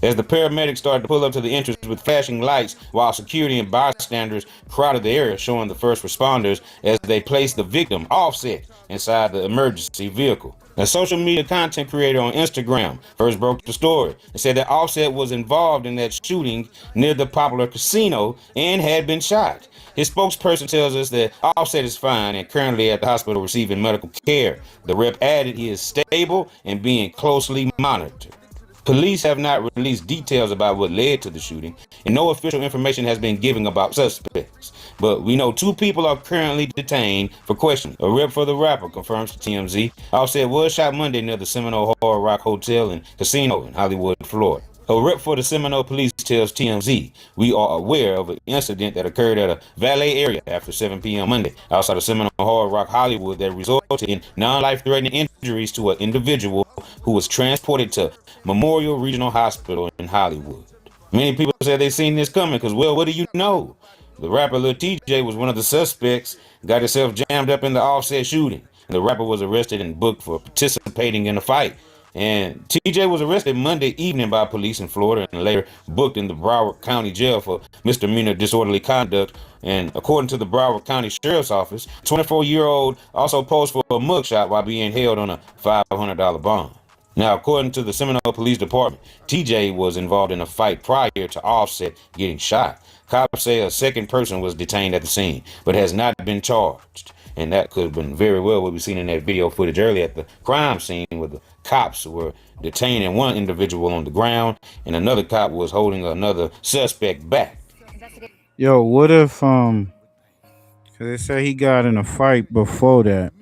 As the paramedics started to pull up to the entrance with flashing lights while security and bystanders crowded the area, showing the first responders as they placed the victim, Offset, inside the emergency vehicle. A social media content creator on Instagram first broke the story and said that Offset was involved in that shooting near the popular casino and had been shot. His spokesperson tells us that Offset is fine and currently at the hospital receiving medical care. The rep added he is stable and being closely monitored. Police have not released details about what led to the shooting, and no official information has been given about suspects. But we know 2 people are currently detained for questioning. A rep for the rapper confirms to TMZ. Offset was shot Monday near the Seminole Hard Rock Hotel and Casino in Hollywood, Florida. A rep for the Seminole police tells TMZ, we are aware of an incident that occurred at a valet area after 7 p.m. Monday outside of Seminole Hard Rock, Hollywood, that resulted in non-life-threatening injuries to an individual who was transported to Memorial Regional Hospital in Hollywood. Many people said they seen this coming because, well, what do you know? The rapper Lil TJ was one of the suspects, got himself jammed up in the Offset shooting. And the rapper was arrested and booked for participating in the fight. And TJ was arrested Monday evening by police in Florida and later booked in the Broward County Jail for misdemeanor disorderly conduct. And according to the Broward County Sheriff's Office, 24-year-old also posed for a mugshot while being held on a $500 bond. Now, according to the Seminole Police Department, TJ was involved in a fight prior to Offset getting shot. Cops say a second person was detained at the scene, but has not been charged. And that could have been very well what we seen in that video footage earlier at the crime scene where the cops were detaining one individual on the ground and another cop was holding another suspect back. Yo, what if, cause they said he got in a fight before that.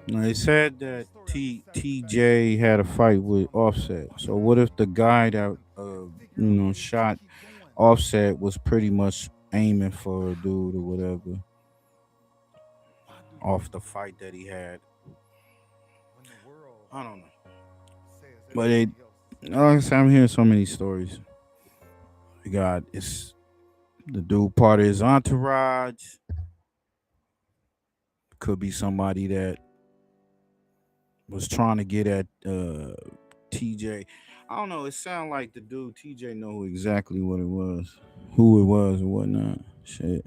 Now, they said that TJ had a fight with Offset. So what if the guy that, shot Offset was pretty much aiming for a dude or whatever off the fight that he had? I don't know. But I'm hearing so many stories. It's the dude part of his entourage. Could be somebody that was trying to get at TJ. I don't know. It sounded like the dude TJ know exactly what it was, who it was, and whatnot. Shit.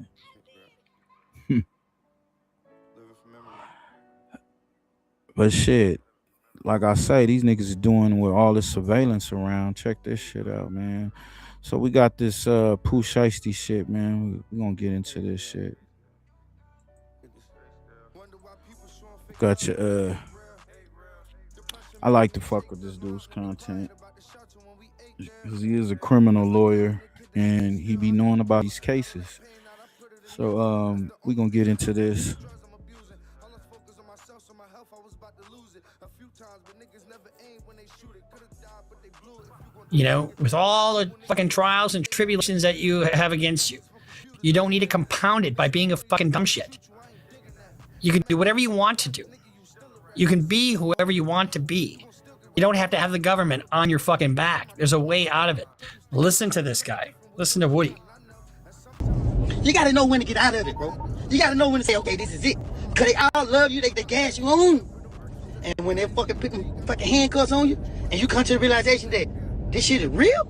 But shit, like I say, these niggas is doing with all this surveillance around. Check this shit out, man. So we got this Pooh Shiesty shit, man. We're gonna get into this shit. Got you. I like to fuck with this dude's content because he is a criminal lawyer and he be knowing about these cases. So we gonna get into this. You know, with all the fucking trials and tribulations that you have against you, you don't need to compound it by being a fucking dumb shit. You can do whatever you want to do. You can be whoever you want to be. You don't have to have the government on your fucking back. There's a way out of it. Listen to this guy. Listen to Woody. You gotta know when to get out of it, bro. You gotta know when to say, okay, this is it. Cause they all love you, they gas you on. And when they fucking put fucking handcuffs on you, and you come to the realization that this shit is real,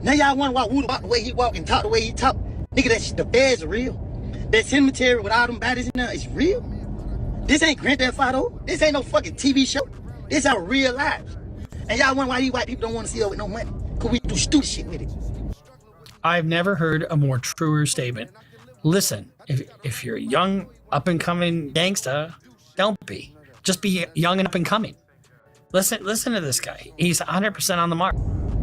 now y'all wonder why Woody walk the way he walk and talk the way he talk. Nigga, that shit, the feds are real. That cemetery with all them bodies in there is real. This ain't Grand Theft Auto. This ain't no fucking TV show. This our real lives. And y'all wonder why these white people don't want to see us with no money. Cause we do stupid shit with it. I've never heard a more truer statement. Listen, if you're a young, up-and-coming gangsta, don't be. Just be young and up-and-coming. Listen to this guy. He's 100% on the mark.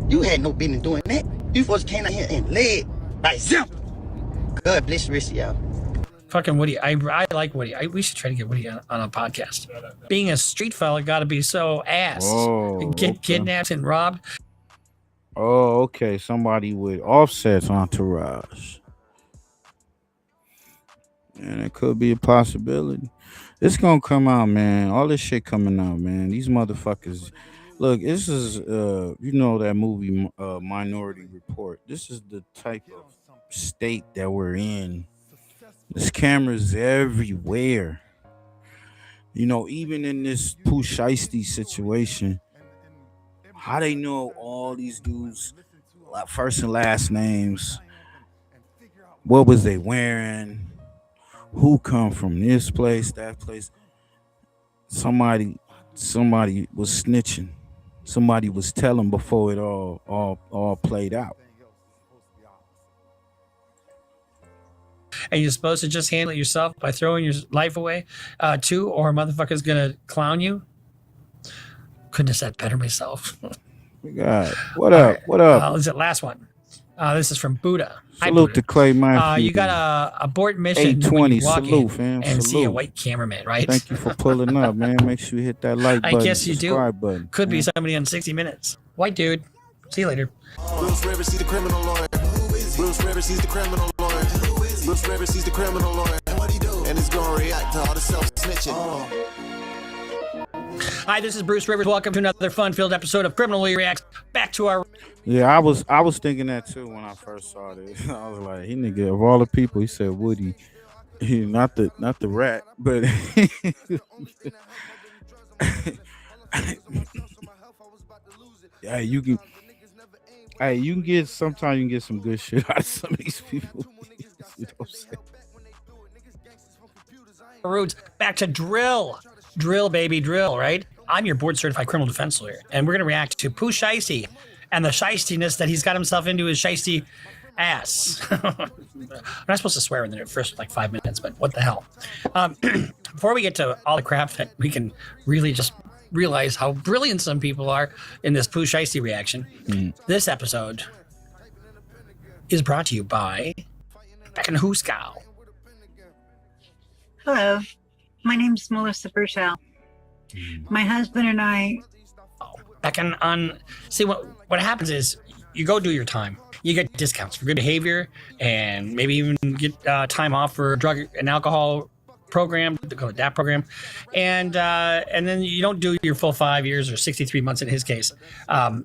You had no business doing that. You supposed to came out here and led by example. God bless the rest of y'all. Fucking Woody. I like Woody. We should try to get Woody on a podcast. Being a street fella got to be so ass. Oh, Get kidnapped and robbed. Oh, okay. Somebody with Offset's entourage. And it could be a possibility. It's gonna come out, man. All this shit coming out, man. These motherfuckers. Look, this is you know that movie Minority Report. This is the type of state that we're in. There's cameras everywhere. You know, even in this Pooh Shiesty situation, how they know all these dudes, first and last names, what was they wearing, who come from this place, that place. Somebody was snitching. Somebody was telling before it all played out. And you're supposed to just handle it yourself by throwing your life away, too, or a motherfucker's gonna clown you. Couldn't have said better myself. God, what up? Right. What up? Is it last one? This is from Buddha. Salute to Clay Matthews. You got a abort mission 820. Salute, fam. And salute. See a white cameraman, right? Thank you for pulling up, man. Make sure you hit that like button. I guess you do. Button, Could be somebody on 60 Minutes. White dude. See you later. Bruce Rivers, he's the criminal lawyer. Bruce Rivers, he's the criminal lawyer. Bruce Rivers, he's the criminal lawyer. And he's gonna react to all the self-snitching. Hi, this is Bruce Rivers. Welcome to another fun-filled episode of Criminally Reacts. Back to our... Yeah, I was thinking that too when I first saw this. I was like, he nigga, of all the people, he said Woody. Not the rat, but yeah, you can get sometimes you can get some good shit out of some of these people. You know what I'm saying? Roots back to drill, baby, drill. Right? I'm your board-certified criminal defense lawyer, and we're gonna react to Pooh Shiesty and the shiestiness that he's got himself into his shiesty ass. I'm not supposed to swear in the first 5 minutes, but what the hell? Before we get to all the crap that we can really just realize how brilliant some people are in this Pooh Shiesty reaction, this episode is brought to you by Becken Hooskow. Hello, my name's Melissa Burchell. My husband and I... See, what happens is you go do your time. You get discounts for good behavior and maybe even get time off for a drug and alcohol program, they call it DAP program. And then you don't do your full 5 years or 63 months in his case.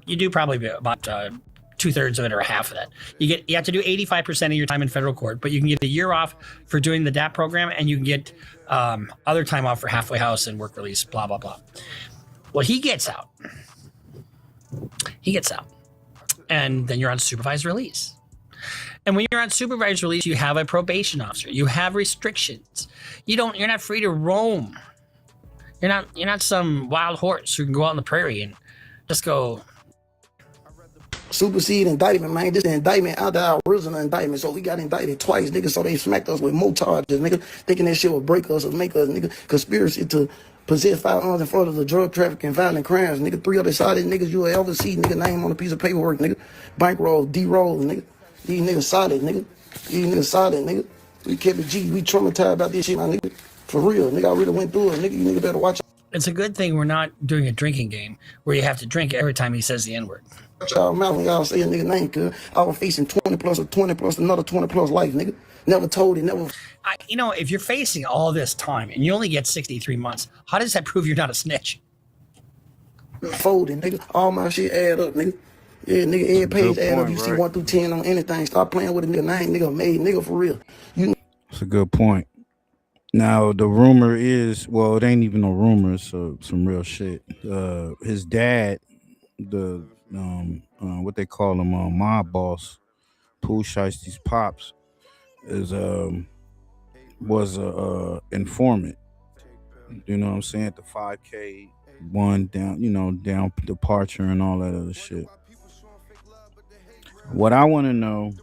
You do probably about 2/3 of it or half of that. You have to do 85% of your time in federal court, but you can get a year off for doing the DAP program, and you can get other time off for halfway house and work release, blah, blah, blah. Well, he gets out. And then you're on supervised release. And when you're on supervised release, you have a probation officer. You have restrictions. You're not free to roam. You're not some wild horse who can go out in the prairie and just go. Supersede indictment, man. This the indictment out of our original indictment. So we got indicted twice, nigga. So they smacked us with more charges, nigga. Thinking that shit would break us or make us, nigga. Conspiracy to possess firearms in front of the drug trafficking, violent crimes, nigga. 3 other solid niggas you will ever see, nigga. Name on a piece of paperwork, nigga. Bankroll, D-roll, nigga. These niggas solid, nigga. We kept it G. We traumatized about this shit, my nigga. For real, nigga. I really went through it, nigga. You nigga better watch out. It's a good thing we're not doing a drinking game where you have to drink every time he says the N-word. Watch y'all mouth when y'all say a nigga name, cuz I was facing 20 plus or 20 plus another 20 plus life, nigga. Never told it, never. If you're facing all this time and you only get 63 months, how does that prove you're not a snitch? Folding, nigga. All my shit add up, nigga. Yeah, nigga, every page add up. You see 1 through 10 on anything. Stop playing with a nigga name, nigga. Made nigga for real. That's a good point. Now the rumor is, well, it ain't even no rumor, so some real shit. His dad, the what they call him, mob boss, Pooh Shiesty's pops, was a informant. You know what I'm saying? The 5K one down departure and all that other shit. What I want to know,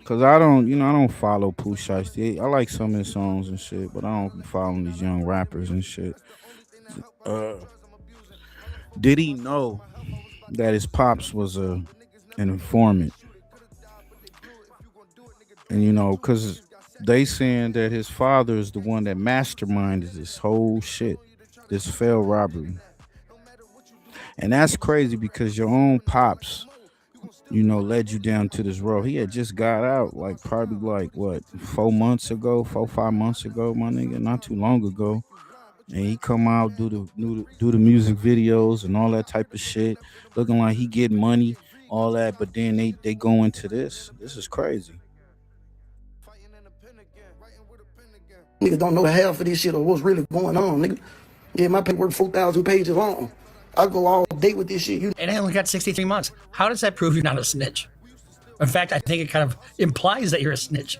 cause I don't follow Pooh Shiesty. I like some of his songs and shit, but I don't be following these young rappers and shit. Did he know that his pops was an informant? And you know, because they saying that his father is the one that masterminded this whole shit, this failed robbery. And that's crazy because your own pops, you know, led you down to this road. He had just got out, like probably like what, 5 months ago, my nigga, not too long ago. And he come out, do the music videos and all that type of shit, looking like he get money, all that. But then they go into this. This is crazy. Niggas don't know half of this shit or what's really going on, nigga. Yeah, my paperwork 4,000 pages long. I go all day with this shit. And I only got 63 months. How does that prove you're not a snitch? In fact, I think it kind of implies that you're a snitch.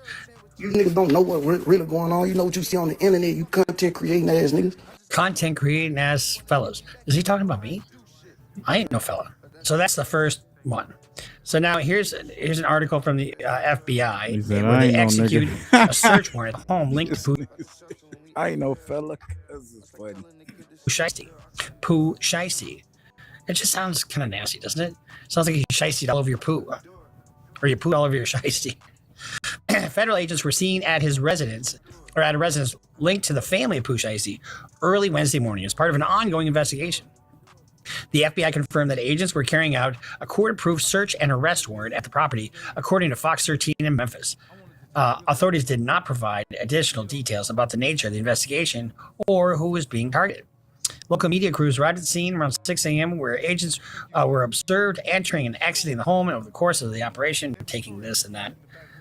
You niggas don't know what really going on. You know what you see on the internet, you content creating ass niggas. Content creating ass fellas. Is he talking about me? I ain't no fella. So that's the first one. So now here's an article from the FBI where they execute a search warrant at the home linked to Pooh. I ain't no fella. This is funny. Pooh Shiesty. It just sounds kind of nasty, doesn't it? Sounds like you shiestied all over your poo. Or you pooed all over your shiesty. Federal agents were seen at his residence, or at a residence linked to the family of Pooh Shiesty early Wednesday morning as part of an ongoing investigation. The FBI confirmed that agents were carrying out a court-approved search and arrest warrant at the property, according to Fox 13 in Memphis. Authorities did not provide additional details about the nature of the investigation or who was being targeted. Local media crews arrived at the scene around 6 a.m. where agents were observed entering and exiting the home, and over the course of the operation, taking this and that.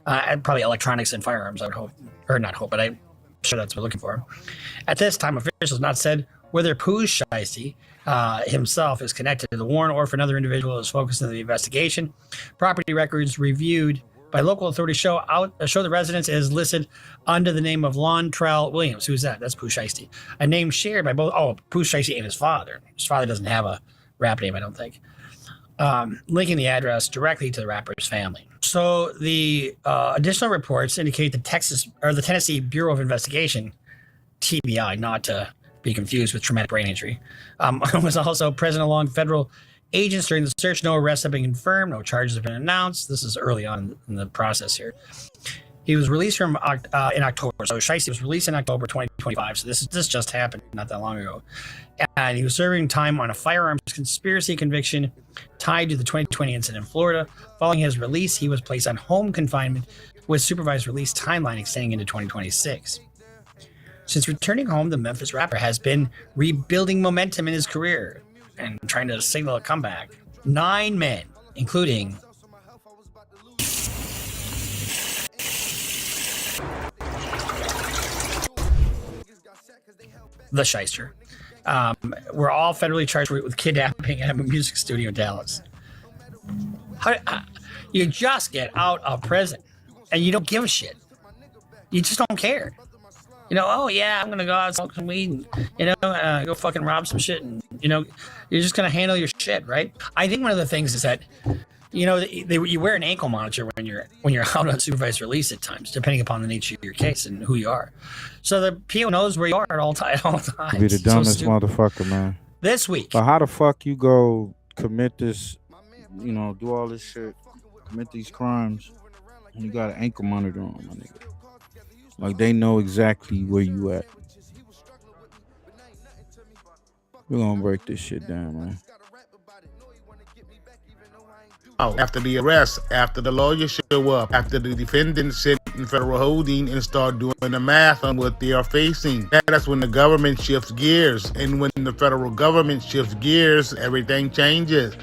And probably electronics and firearms, I would hope. Or not hope, but I'm sure that's what we're looking for. At this time, officials have not said whether Pooh Shiesty himself is connected to the warrant or if another individual is focused on the investigation. Property records reviewed by local authorities show the residence is listed under the name of Lontrell Williams. Who's that? That's Pooh Shiesty. A name shared by both Pooh Shiesty and his father. His father doesn't have a rap name, I don't think. Linking the address directly to the rapper's family. So the additional reports indicate the Tennessee Bureau of Investigation, TBI, not to be confused with traumatic brain injury, was also present along federal agents during the search. No arrests have been confirmed. No charges have been announced. This is early on in the process here. He was released in October. So Shiesty was released in October 2025. So this just happened not that long ago. And he was serving time on a firearms conspiracy conviction tied to the 2020 incident in Florida. Following his release, he was placed on home confinement with supervised release timeline extending into 2026. Since returning home, the Memphis rapper has been rebuilding momentum in his career and trying to signal a comeback. 9 men, including the Shyster, were all federally charged with kidnapping at a music studio in Dallas. You just get out of prison and you don't give a shit. You just don't care. You know, oh yeah, I'm going to go out, smoke some weed, and, go fucking rob some shit. And, you're just going to handle your shit, right? I think one of the things is that, you wear an ankle monitor when you're out on supervised release at times, depending upon the nature of your case and who you are. So the PO knows where you are at all times. Be the dumbest motherfucker, man. This week. But how the fuck you go commit this, do all this shit, commit these crimes, and you got an ankle monitor on, my nigga? Like, they know exactly where you at. We're gonna break this shit down, man. After the arrest, after the lawyers show up, after the defendants sit in federal holding and start doing the math on what they are facing, that's when the government shifts gears. And when the federal government shifts gears, everything changes.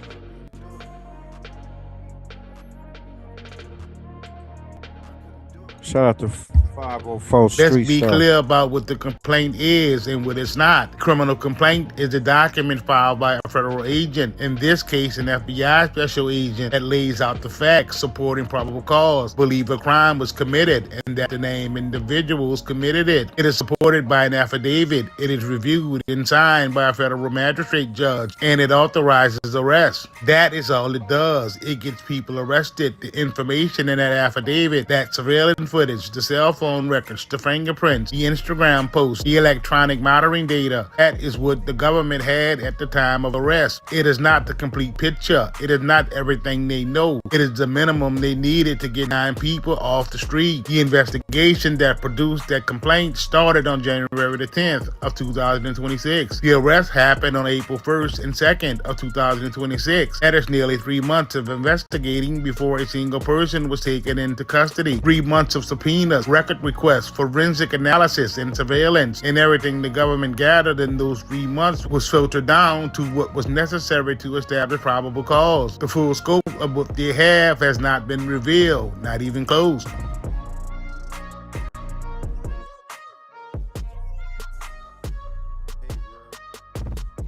Shout out to 504 Street. Let's be clear about what the complaint is and what it's not. Criminal complaint is a document filed by a federal agent, in this case an FBI special agent, that lays out the facts supporting probable cause, believe a crime was committed, and that the named individuals committed it. It is supported by an affidavit. It is reviewed and signed by a federal magistrate judge, and it authorizes arrest. That is all it does. It gets people arrested. The information in that affidavit, that surveillance footage, the cell phone records, the fingerprints, the Instagram posts, the electronic monitoring data, that is what the government had at the time of arrest. It is not the complete picture. It is not everything they know. It is the minimum they needed to get 9 people off the street. The investigation that produced that complaint started on January the 10th of 2026. The arrest happened on April 1st and 2nd of 2026. That is nearly 3 months of investigating before a single person was taken into custody. 3 months of subpoenas, record requests, forensic analysis, and surveillance, and everything the government gathered in those 3 months was filtered down to what was necessary to establish probable cause. The full scope of what they have has not been revealed, not even close.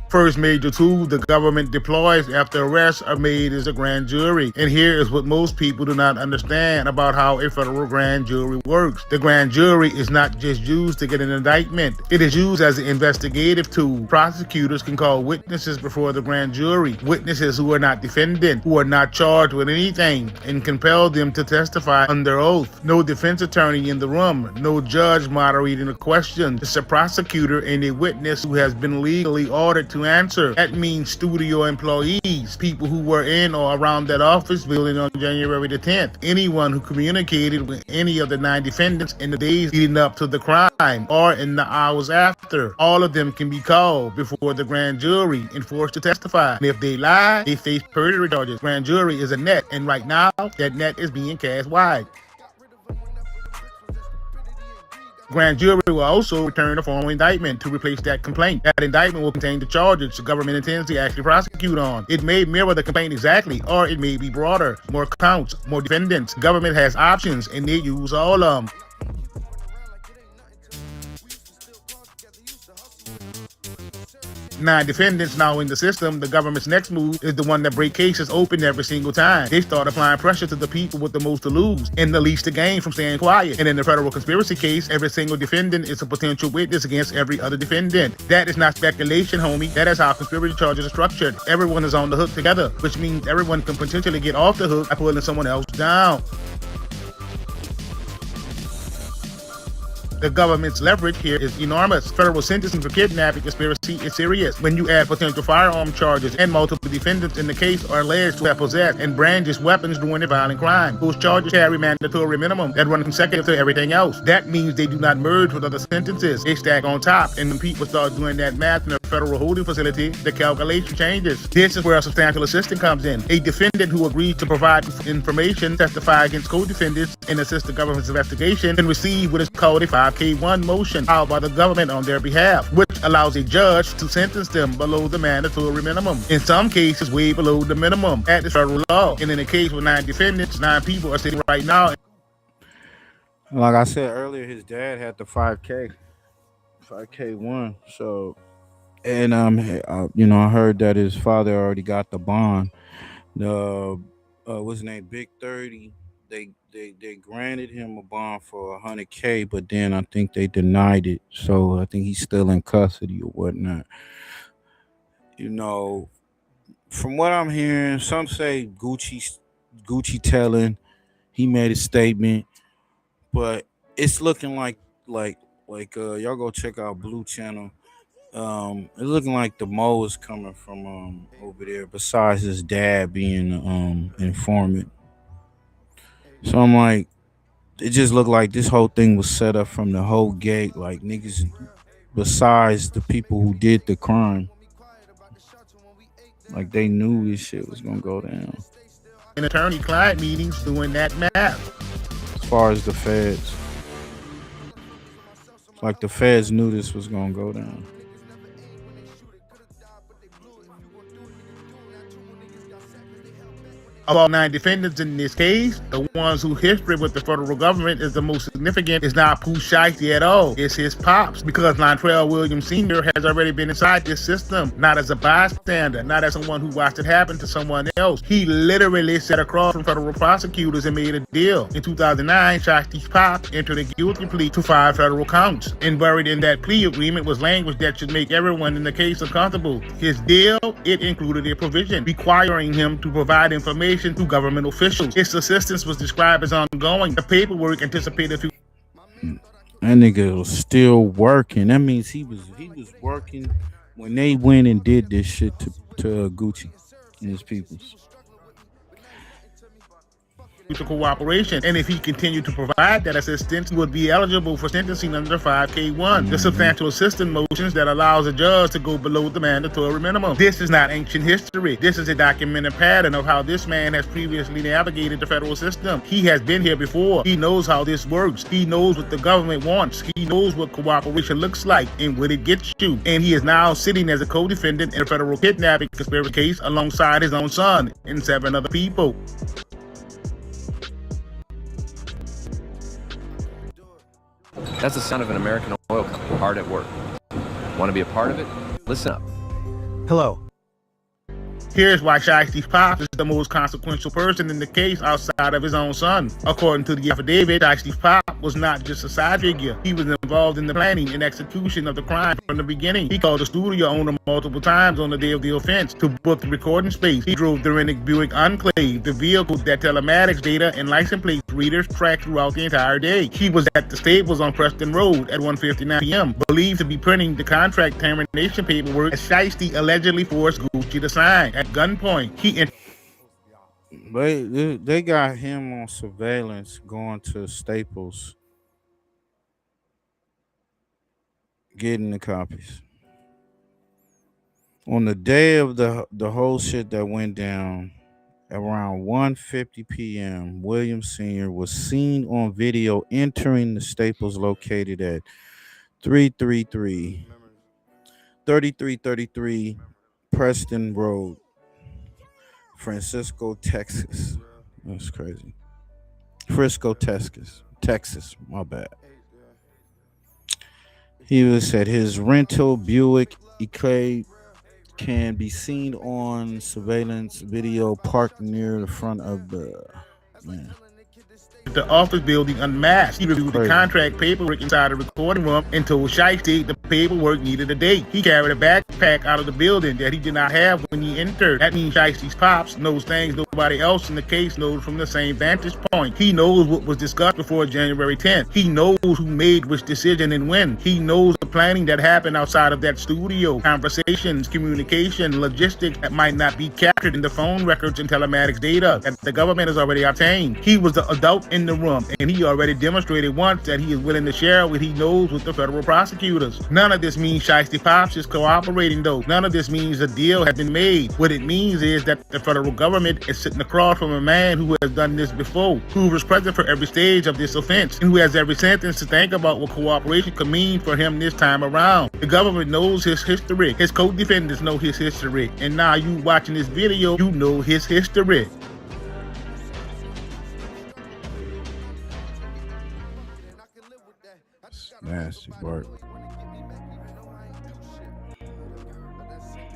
First major tool the government deploys after arrests are made is a grand jury. And here is what most people do not understand about how a federal grand jury works. The grand jury is not just used to get an indictment. It is used as an investigative tool. Prosecutors can call witnesses before the grand jury, witnesses who are not defendant, who are not charged with anything, and compel them to testify under oath. No defense attorney in the room, no judge moderating the questions. It's a prosecutor and a witness who has been legally ordered to answer. That means studio employees, people who were in or around that office building on January the 10th. Anyone who communicated with any of the 9 defendants in the days leading up to the crime or in the hours after. All of them can be called before the grand jury and forced to testify. And if they lie, they face perjury charges. Grand jury is a net, and right now, that net is being cast wide. Grand jury will also return a formal indictment to replace that complaint. That indictment will contain the charges the government intends to actually prosecute on. It may mirror the complaint exactly, or it may be broader, more counts, more defendants. Government has options, and they use all of them. 9 defendants now in the system. The government's next move is the one that break cases open every single time. They start applying pressure to the people with the most to lose and the least to gain from staying quiet. And in the federal conspiracy case, every single defendant is a potential witness against every other defendant. That is not speculation, homie. That is how conspiracy charges are structured. Everyone is on the hook together, which means everyone can potentially get off the hook by pulling someone else down. The government's leverage here is enormous. Federal sentencing for kidnapping conspiracy is serious. When you add potential firearm charges and multiple defendants in the case are alleged to have possessed and brandished weapons during a violent crime, those charges carry mandatory minimum that run consecutive to everything else. That means they do not merge with other sentences. They stack on top, and when people start doing that math in a federal holding facility, the calculation changes. This is where a substantial assistant comes in. A defendant who agrees to provide information, testify against co-defendants, and assist the government's investigation can receive what is called a 5K1 motion filed by the government on their behalf, which allows a judge to sentence them below the mandatory minimum. In some cases, way below the minimum. That is federal law. And in the case with 9 defendants, 9 people are sitting right now. Like I said earlier, his dad had the 5K1. So, and you know, I heard that his father already got the bond. The what's his name, Big 30. They granted him a bond for $100K, but then I think they denied it. So I think he's still in custody or whatnot. You know, from what I'm hearing, some say Gucci telling he made a statement, but it's looking like y'all go check out Blue Channel. It's looking like the Mo is coming from over there. Besides his dad being informant. So I'm like, it just looked like this whole thing was set up from the whole gate. Like niggas, besides the people who did the crime, like they knew this shit was gonna go down. In attorney-client meetings doing that math. As far as the feds, like the feds knew this was gonna go down. Of all 9 defendants in this case, the ones whose history with the federal government is the most significant is not Pooh Shiesty at all. It's his pops, because Lontrell Williams Sr. has already been inside this system, not as a bystander, not as someone who watched it happen to someone else. He literally sat across from federal prosecutors and made a deal. In 2009, Shiesty's pop entered a guilty plea to 5 federal counts, and buried in that plea agreement was language that should make everyone in the case uncomfortable. His deal, it included a provision requiring him to provide information to government officials. His assistance was described as ongoing. The paperwork anticipated through. That nigga was still working. That means he was working when they went and did this shit to Gucci and his peoples. To cooperation, and if he continued to provide that assistance, he would be eligible for sentencing under 5K1, the substantial assistance motions that allows a judge to go below the mandatory minimum. This is not ancient history. This is a documented pattern of how this man has previously navigated the federal system. He has been here before. He knows how this works. He knows what the government wants. He knows what cooperation looks like and what it gets you. And he is now sitting as a co-defendant in a federal kidnapping conspiracy case alongside his own son and 7 other people. That's the sound of an American oil company hard at work. Want to be a part of it? Listen up. Hello. Here's why Shiesty's pops is the most consequential person in the case outside of his own son. According to the affidavit, Shiesty's pop was not just a side figure. He was involved in the planning and execution of the crime from the beginning. He called the studio owner multiple times on the day of the offense to book the recording space. He drove the rented Buick Enclave, the vehicle that telematics data and license plate readers tracked throughout the entire day. He was at the stables on Preston Road at 1:59 p.m., believed to be printing the contract termination paperwork as Shiesty allegedly forced Gucci to sign. At gunpoint, they got him on surveillance going to Staples, getting the copies. On the day of the whole shit that went down, around 1:50 p.m., William Sr. was seen on video entering the Staples located at 3333 Preston Road, Francisco, Texas. That's crazy. Frisco, Texas, my bad. He was at his rental Buick Enclave can be seen on surveillance video parked near the front of the office building unmasked. He reviewed the contract paperwork inside the recording room and told Shiesty the paperwork needed a date. He carried a backpack out of the building that he did not have when he entered. That means Shiesty's pops knows things nobody else in the case knows from the same vantage point. He knows what was discussed before January 10th. He knows who made which decision and when. He knows the planning that happened outside of that studio, conversations, communication, logistics that might not be captured in the phone records and telematics data that the government has already obtained. He was the adult in the room, and he already demonstrated once that he is willing to share what he knows with the federal prosecutors. None of this means Shiesty Pops is cooperating though. None of this means a deal has been made. What it means is that the federal government is sitting across from a man who has done this before, who was present for every stage of this offense, and who has every sentence to think about what cooperation could mean for him this time around. The government knows his history. His co-defendants know his history. And now you watching this video, you know his history. Nasty work.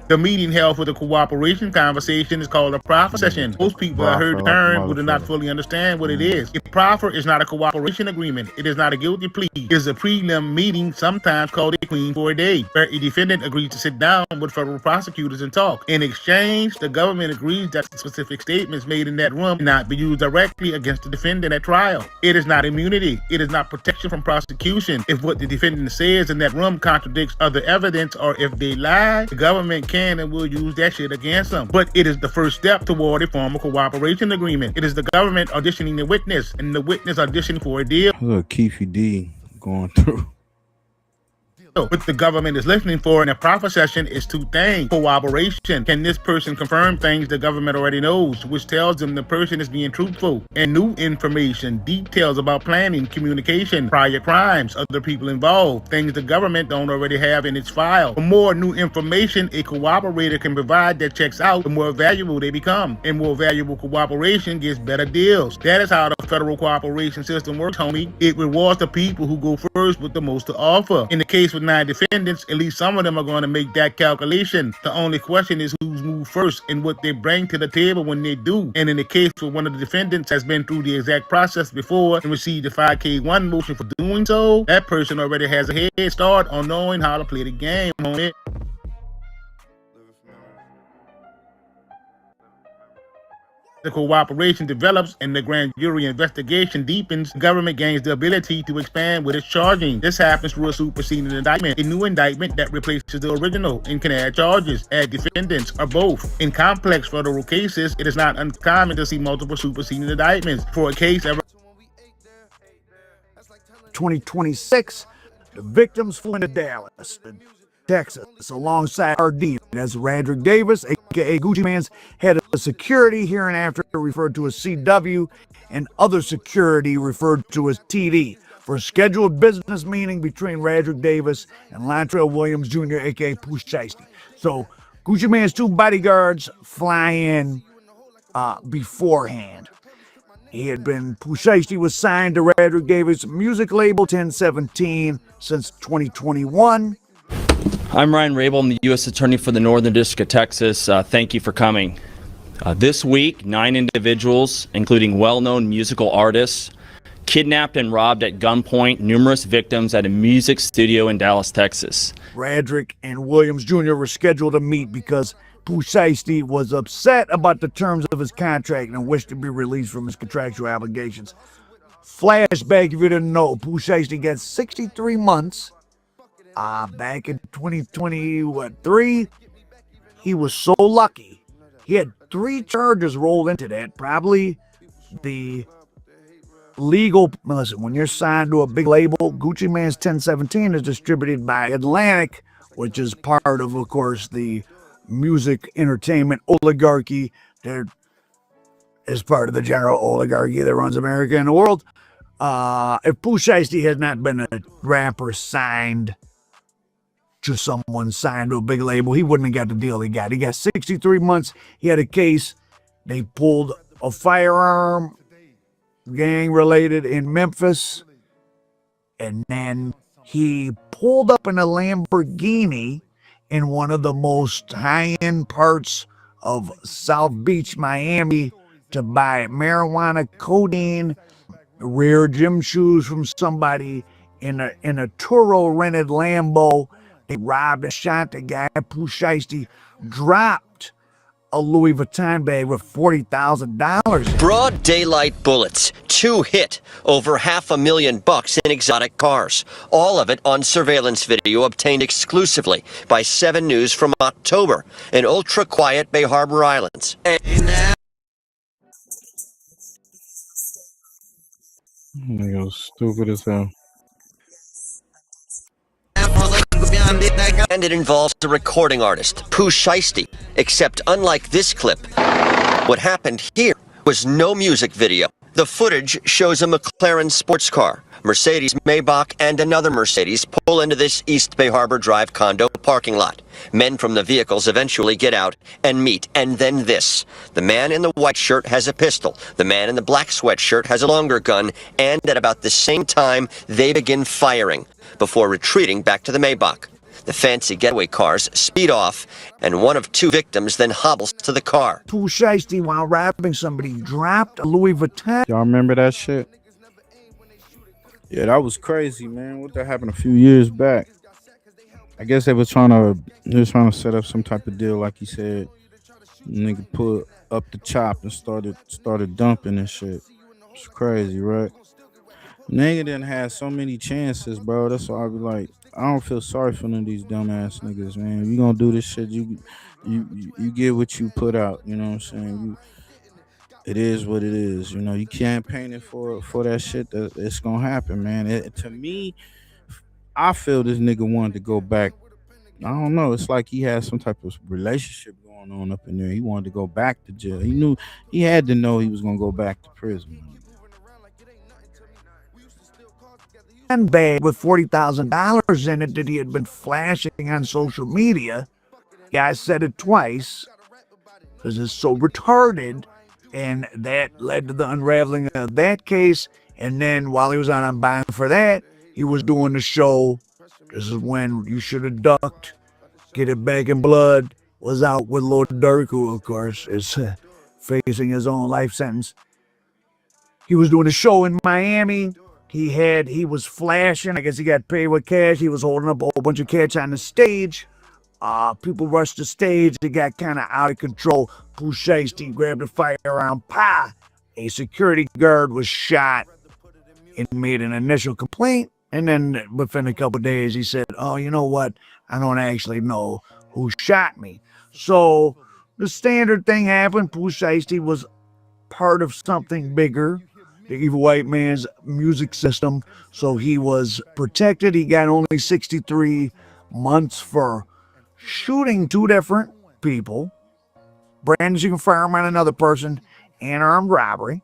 The meeting held for the cooperation conversation is called a proffer session. Most people that heard the term would not fully understand what it is. A proffer is not a cooperation agreement. It is not a guilty plea. It is a prelim meeting, sometimes called a queen for a day, where a defendant agrees to sit down with federal prosecutors and talk. In exchange, the government agrees that specific statements made in that room cannot be used directly against the defendant at trial. It is not immunity. It is not protection from prosecution. If what the defendant says in that room contradicts other evidence, or if they lie, the government can and will use that shit against them. But it is the first step toward a formal cooperation agreement. It is the government auditioning the witness, and the witness auditioning for a deal. Look, Keefy D going through. What the government is listening for in a proffer session is two things. Cooperation. Can this person confirm things the government already knows, which tells them the person is being truthful? And new information, details about planning, communication, prior crimes, other people involved, things the government don't already have in its file. The more new information a cooperator can provide that checks out, the more valuable they become. And more valuable cooperation gets better deals. That is how the federal cooperation system works, homie. It rewards the people who go first with the most to offer. In the case with 9 defendants, at least some of them are going to make that calculation. The only question is who's moved first and what they bring to the table when they do. And in the case where one of the defendants has been through the exact process before and received a 5K1 motion for doing so, that person already has a head start on knowing how to play the game on it. The cooperation develops and the grand jury investigation deepens. The government gains the ability to expand with its charging. This happens through a superseding indictment, a new indictment that replaces the original and can add charges, add defendants, or both. In complex federal cases, it is not uncommon to see multiple superseding indictments for a case ever. 2026, the victims flew into Dallas, Texas, alongside RD. That's Radrick Davis, aka Gucci Mane's head of security, hereinafter referred to as CW, and other security referred to as TD, for a scheduled business meeting between Radrick Davis and Lantrell Williams Jr., aka Pooh Shiesty. So Gucci Mane's 2 bodyguards fly in beforehand. Pooh Shiesty was signed to Radrick Davis' music label 1017 since 2021. I'm Ryan Rabel. I'm the U.S. Attorney for the Northern District of Texas. Thank you for coming. This week, 9 individuals, including well-known musical artists, kidnapped and robbed at gunpoint numerous victims at a music studio in Dallas, Texas. Radrick and Williams Jr. were scheduled to meet because Pooh Shiesty was upset about the terms of his contract and wished to be released from his contractual obligations. Flashback, if you didn't know, Pooh Shiesty got 63 months. Back in 2023, he was so lucky. He had 3 charges rolled into that. Probably the legal. Listen, when you're signed to a big label, Gucci Mane's 1017 is distributed by Atlantic, which is part of course, the music entertainment oligarchy. That is part of the general oligarchy that runs America and the world. If Pooh Shiesty had not been a rapper signed to someone signed to a big label, he wouldn't have got the deal he got. He got 63 months. He had a case. They pulled a firearm, gang-related, in Memphis. And then he pulled up in a Lamborghini in one of the most high-end parts of South Beach, Miami, to buy marijuana, codeine, rare gym shoes from somebody in a Turo rented Lambo. They robbed and shot the guy. Pooh Shiesty dropped a Louis Vuitton bag with $40,000. Broad daylight bullets, 2 hit, over $500,000 in exotic cars. All of it on surveillance video obtained exclusively by 7 News from October in ultra-quiet Bay Harbor Islands. Nigga was stupid as hell. And it involves the recording artist, Pooh Shiesty. Except unlike this clip, what happened here was no music video. The footage shows a McLaren sports car, Mercedes Maybach, and another Mercedes pull into this East Bay Harbor Drive condo parking lot. Men from the vehicles eventually get out and meet, and then this. The man in the white shirt has a pistol. The man in the black sweatshirt has a longer gun, and at about the same time, they begin firing before retreating back to the Maybach. The fancy getaway cars speed off, and one of 2 victims then hobbles to the car. Pooh Shiesty, while robbing somebody, dropped a Louis Vuitton. Y'all remember that shit? Yeah, that was crazy, man. What that happened a few years back. I guess they was trying to set up some type of deal, like he said. Nigga put up the chop and started dumping and shit. It's crazy, right? Nigga didn't have so many chances, bro. That's why I be like, I don't feel sorry for none of these dumbass niggas, man. If you gonna do this shit, you get what you put out. You know what I'm saying? It is what it is. You know, you campaigning for that shit. It's gonna happen, man. To me, I feel this nigga wanted to go back. I don't know. It's like he had some type of relationship going on up in there. He wanted to go back to jail. He had to know he was gonna go back to prison. Bag with $40,000 in it that he had been flashing on social media. Guy said it twice because it's so retarded, and that led to the unraveling of that case. And then while he was on bond for that, he was doing the show. This is when You Should Have Ducked, Get It Back in Blood, was out with Lil Durk, who of course is facing his own life sentence. He was doing a show in Miami. He was flashing. I guess he got paid with cash. He was holding up a whole bunch of cash on the stage. People rushed the stage. It got kind of out of control. Pooh Shiesty grabbed a firearm. Pa! A security guard was shot and made an initial complaint. And then within a couple of days, he said, oh, you know what? I don't actually know who shot me. So the standard thing happened. Pooh Shiesty was part of something bigger, the evil white man's music system. So he was protected. He got only 63 months for shooting 2 different people, brandishing a firearm on another person, and armed robbery.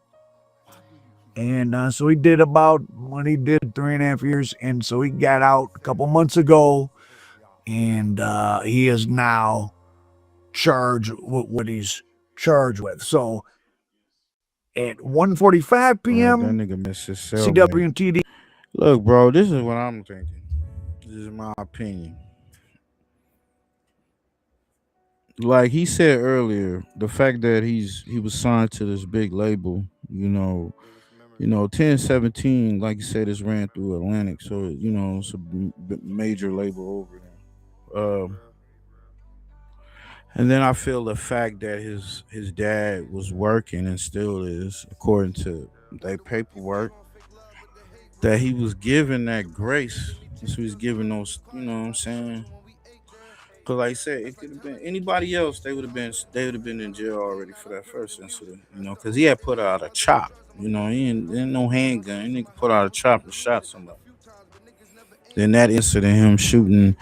And so he did about what he did 3.5 years. And so he got out a couple months ago, and he is now charged with what he's charged with. So at 1:45 p.m., that nigga missed his cell, CWTD. Look, bro, this is what I'm thinking. This is my opinion. Like he said earlier, the fact that he was signed to this big label, 1017, like you said, is ran through Atlantic, so it's a major label over there. And then I feel the fact that his dad was working and still is, according to their paperwork, that he was given that grace. So he was given those, you know what I'm saying? Because like I said, it could have been anybody else, they would have been in jail already for that first incident, because he had put out a chop. He ain't no handgun. He nigga put out a chop and shot somebody. Then that incident, him shooting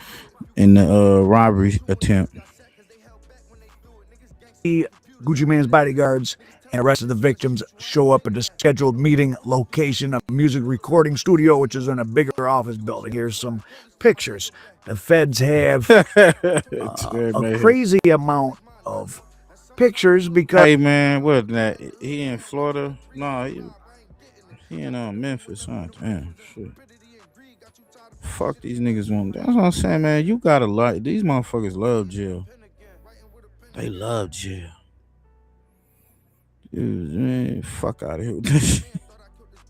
in the robbery attempt. Gucci Mane's bodyguards and the rest of the victims show up at the scheduled meeting location, a music recording studio, which is in a bigger office building. Here's some pictures. The feds have a crazy amount of pictures because... Hey, man, what that? He in Florida? No, he in Memphis, huh? Damn, shit. Fuck these niggas want. That's what I'm saying, man. You gotta like these motherfuckers love jail. They love jail. Dude, man, fuck out of here with this shit.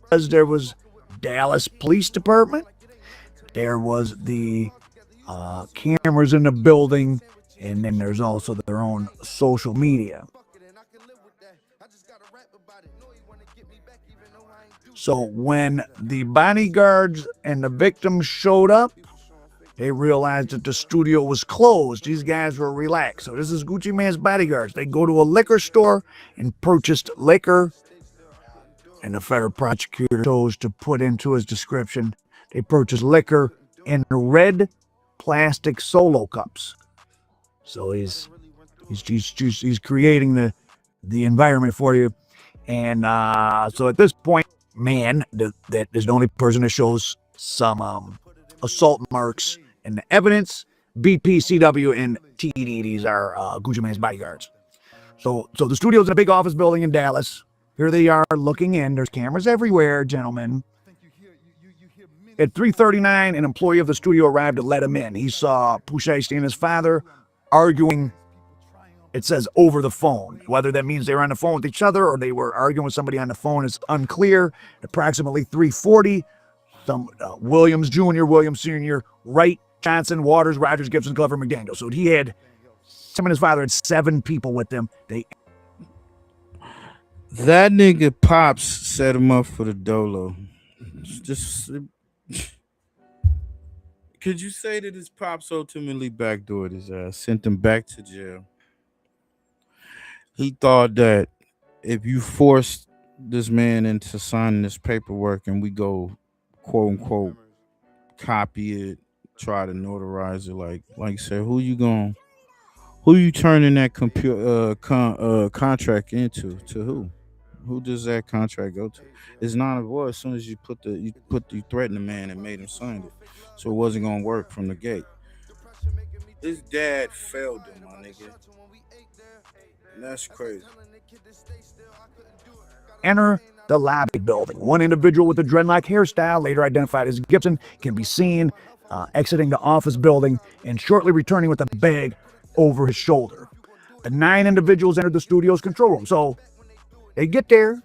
Because there was Dallas Police Department, there was the cameras in the building, and then there's also their own social media. So when the bodyguards and the victims showed up, they realized that the studio was closed. These guys were relaxed. So this is Gucci Mane's bodyguards. They go to a liquor store and purchased liquor. And the federal prosecutor chose to put into his description, they purchased liquor in red plastic solo cups. So he's creating the environment for you. And so at this point, that is the only person that shows some assault marks and the evidence. BP, CW, and TD, these are Gucci Mane's bodyguards. So the studio's in a big office building in Dallas. Here they are looking in. There's cameras everywhere, gentlemen. At 3:39, an employee of the studio arrived to let him in. He saw Pooh Shiesty and his father arguing, it says, over the phone. Whether that means they were on the phone with each other or they were arguing with somebody on the phone is unclear. At approximately 3:40, some Williams Jr., Williams Sr., Wright, Johnson, Waters, Rogers, Gibson, Glover, McDaniel. So him and his father had 7 people with them. That nigga Pops set him up for the dolo. Just could you say that his Pops ultimately backdoored his ass, sent him back to jail? He thought that if you forced this man into signing this paperwork and we go quote unquote copy it, try to notarize it, like you said, who you turning that contract into? To who? Who does that contract go to? It's not a void as soon as you threatened the man and made him sign it. So it wasn't gonna work from the gate. His dad failed him, my nigga. And that's crazy. Enter the lobby building. One individual with a dreadlock hairstyle, later identified as Gibson, can be seen exiting the office building and shortly returning with a bag over his shoulder. The 9 individuals entered the studio's control room. So they get there.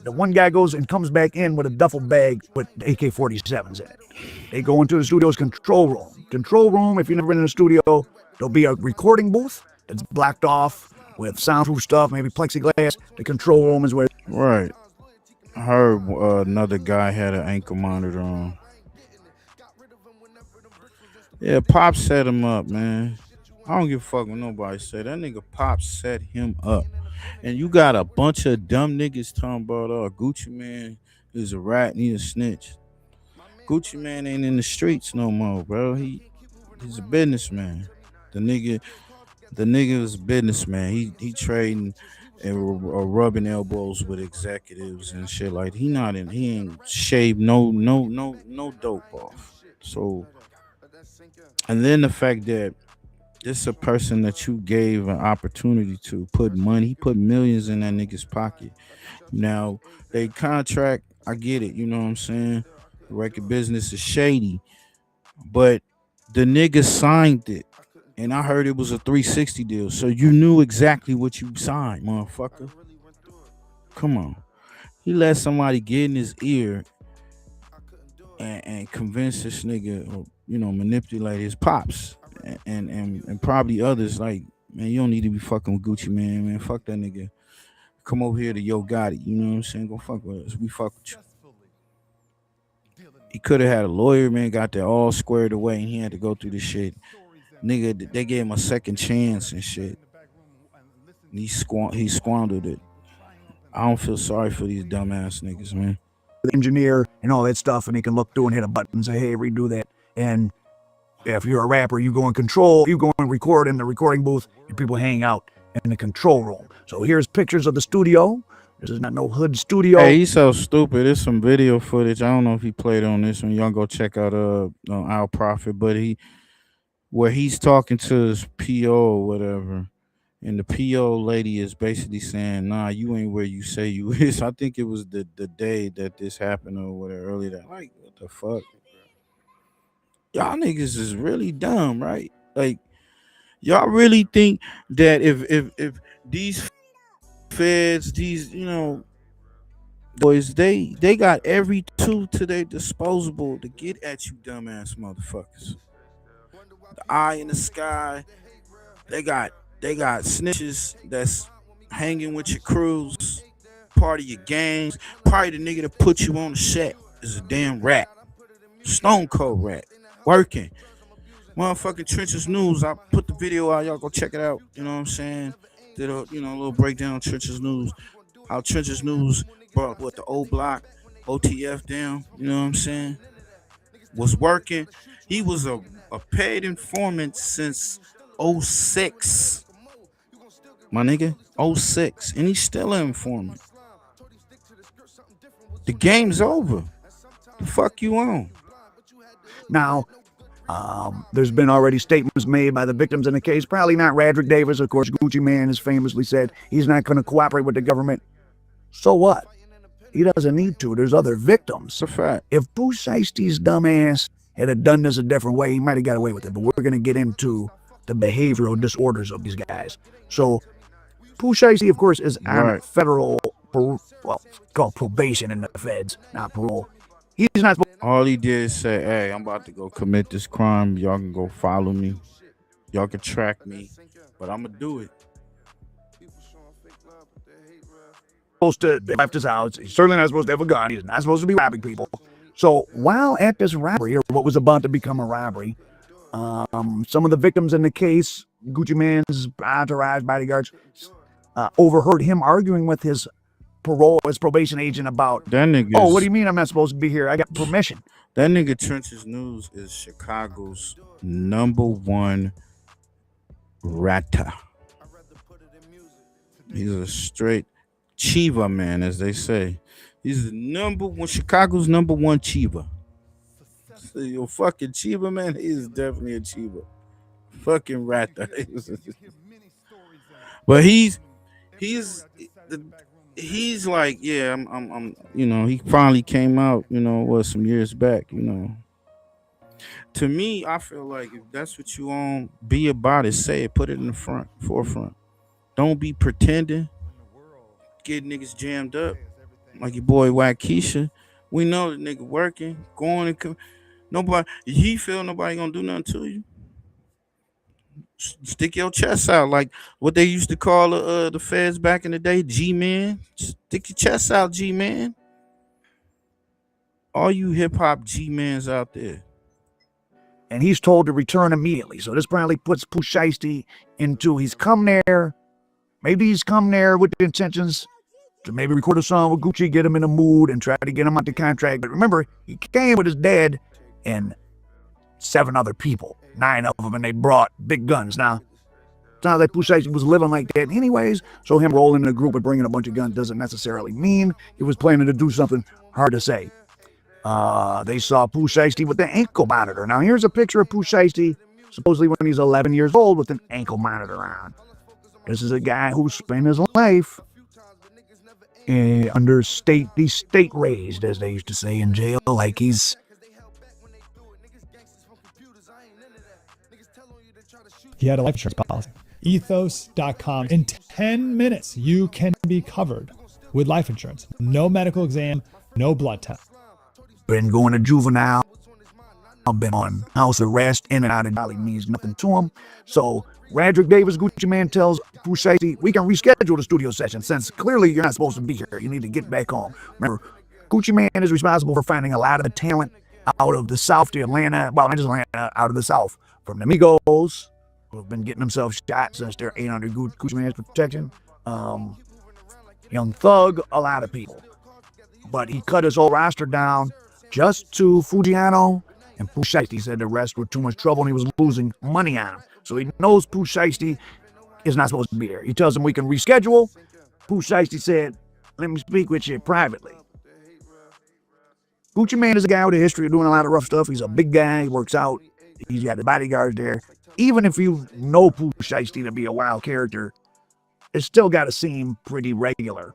The one guy goes and comes back in with a duffel bag with AK-47s in it. They go into the studio's control room. Control room, if you've never been in a studio, There'll be a recording booth that's blocked off with soundproof stuff, maybe plexiglass. The control room is where. Right. I heard another guy had an ankle monitor on. Yeah, Pop set him up, man. I don't give a fuck what nobody said. That nigga Pop set him up. And you got a bunch of dumb niggas talking about Gucci Man is a rat and he a snitch. Gucci Man ain't in the streets no more, bro. He's a businessman. The nigga is a businessman. He trading and rubbing elbows with executives and shit like he ain't shaved no dope off. So, and then the fact that this is a person that you gave an opportunity to put money, he put millions in that nigga's pocket. Now they contract, I get it, you know what I'm saying? The record business is shady, but the nigga signed it. And I heard it was a 360 deal. So you knew exactly what you signed, motherfucker. Come on. He let somebody get in his ear and convince this nigga, or, you know, manipulate his pops and probably others. Like, man, you don't need to be fucking with Gucci Man, man. Fuck that nigga. Come over here to Yo Gotti. You know what I'm saying? Go fuck with us. We fuck with you. He could have had a lawyer, man, got that all squared away, and he had to go through this shit. Nigga, they gave him a second chance and shit. And he squandered it. I don't feel sorry for these dumbass niggas, man. Engineer and all that stuff, and he can look through and hit a button and say, hey, redo that. And if you're a rapper, you go and control, you go and record in the recording booth, and people hang out in the control room. So here's pictures of the studio. This is not no hood studio. Hey, he's so stupid. There's some video footage. I don't know if he played on this one. Y'all go check out Our Prophet, but where he's talking to his PO or whatever, and the PO lady is basically saying, nah, you ain't where you say you is. I think it was the day that this happened or whatever, early that. Like, what the fuck? Y'all niggas is really dumb, right? Like, y'all really think that if these feds, these, you know, boys, they got every tool to their disposal to get at you dumbass motherfuckers. The eye in the sky. They got snitches that's hanging with your crews, part of your gangs. Probably the nigga that put you on the set is a damn rat. Stone cold rat. Working. Motherfucking Trenches News. I put the video out. Y'all go check it out. You know what I'm saying? Did a little breakdown of Trenches News. How Trenches News brought the old block, OTF down. You know what I'm saying? Was working. He was a paid informant since 06. My nigga, 06. And he's still an informant. The game's over. The fuck you on? Now, there's been already statements made by the victims in the case. Probably not Radrick Davis. Of course, Gucci Man has famously said he's not going to cooperate with the government. So what? He doesn't need to. There's other victims. It's a fact. If Pooh Shiesty's dumbass had done this a different way, he might have got away with it. But we're going to get into the behavioral disorders of these guys. So Pooh Shiesty, of course, is on federal, called probation in the feds, not parole. He's not supposed. All he did is say, hey, I'm about to go commit this crime. Y'all can go follow me. Y'all can track me. But I'm going to do it. Supposed to left his house. He's certainly not supposed to have a gun. He's not supposed to be robbing people. So while at this robbery, or what was about to become a robbery, some of the victims in the case, Gucci Man's entourage bodyguards, overheard him arguing with his probation agent about, that nigga. Oh, what do you mean I'm not supposed to be here? I got permission. That nigga Trenches News is Chicago's #1 ratter. He's a straight Chiva man, as they say. He's the Chicago's #1 Chiva. So you're fucking Chiva, man. He is definitely a Chiva. Fucking ratter. But he's like, yeah, I'm you know, he finally came out, you know, some years back, you know. To me, I feel like if that's what you on, be about it, say it, put it in the forefront. Don't be pretending, get niggas jammed up like your boy WACC'KIESHA. We know the nigga working, going and come. Nobody, he feel nobody gonna do nothing to you. Stick your chest out like what they used to call the feds back in the day, G-man. Stick your chest out, G-man. All you hip-hop G-mans out there. And he's told to return immediately. So this probably puts Pooh Shiesty into, he's come there. Maybe he's come there with the intentions to maybe record a song with Gucci, get him in the mood, and try to get him out the contract. But remember, he came with his dad and 7 other people, 9 of them, and they brought big guns. Now, it's not like Pooh Shiesty was living like that anyways, so him rolling in a group and bringing a bunch of guns doesn't necessarily mean he was planning to do something. Hard to say. They saw Pooh Shiesty with the ankle monitor. Now, here's a picture of Pooh Shiesty, supposedly when he's 11 years old, with an ankle monitor on. This is a guy who spent his life under state raised, as they used to say in jail, like he's... He had a life insurance policy. Ethos.com. In 10 minutes, you can be covered with life insurance. No medical exam, no blood test. Been going to juvenile. I've been on house arrest, in and out, and probably means nothing to him. So Radrick Davis, Gucci Man, tells Pooh Shiesty, we can reschedule the studio session since clearly you're not supposed to be here. You need to get back home. Remember, Gucci Man is responsible for finding a lot of the talent out of the South to Atlanta. Well, not just Atlanta, out of the South. From the Migos, who have been getting themselves shot since they're 800 Gucci Man's protection. Young Thug, a lot of people. But he cut his whole roster down just to Fujiano and Pooh Shiesty. Said the rest were too much trouble and he was losing money on him. So he knows Pooh Shiesty is not supposed to be here. He tells him we can reschedule. Pooh Shiesty said, let me speak with you privately. Gucci Man is a guy with a history of doing a lot of rough stuff. He's a big guy. He works out. He's got the bodyguards there. Even if you know Pooh Shiesty to be a wild character, it's still got to seem pretty regular.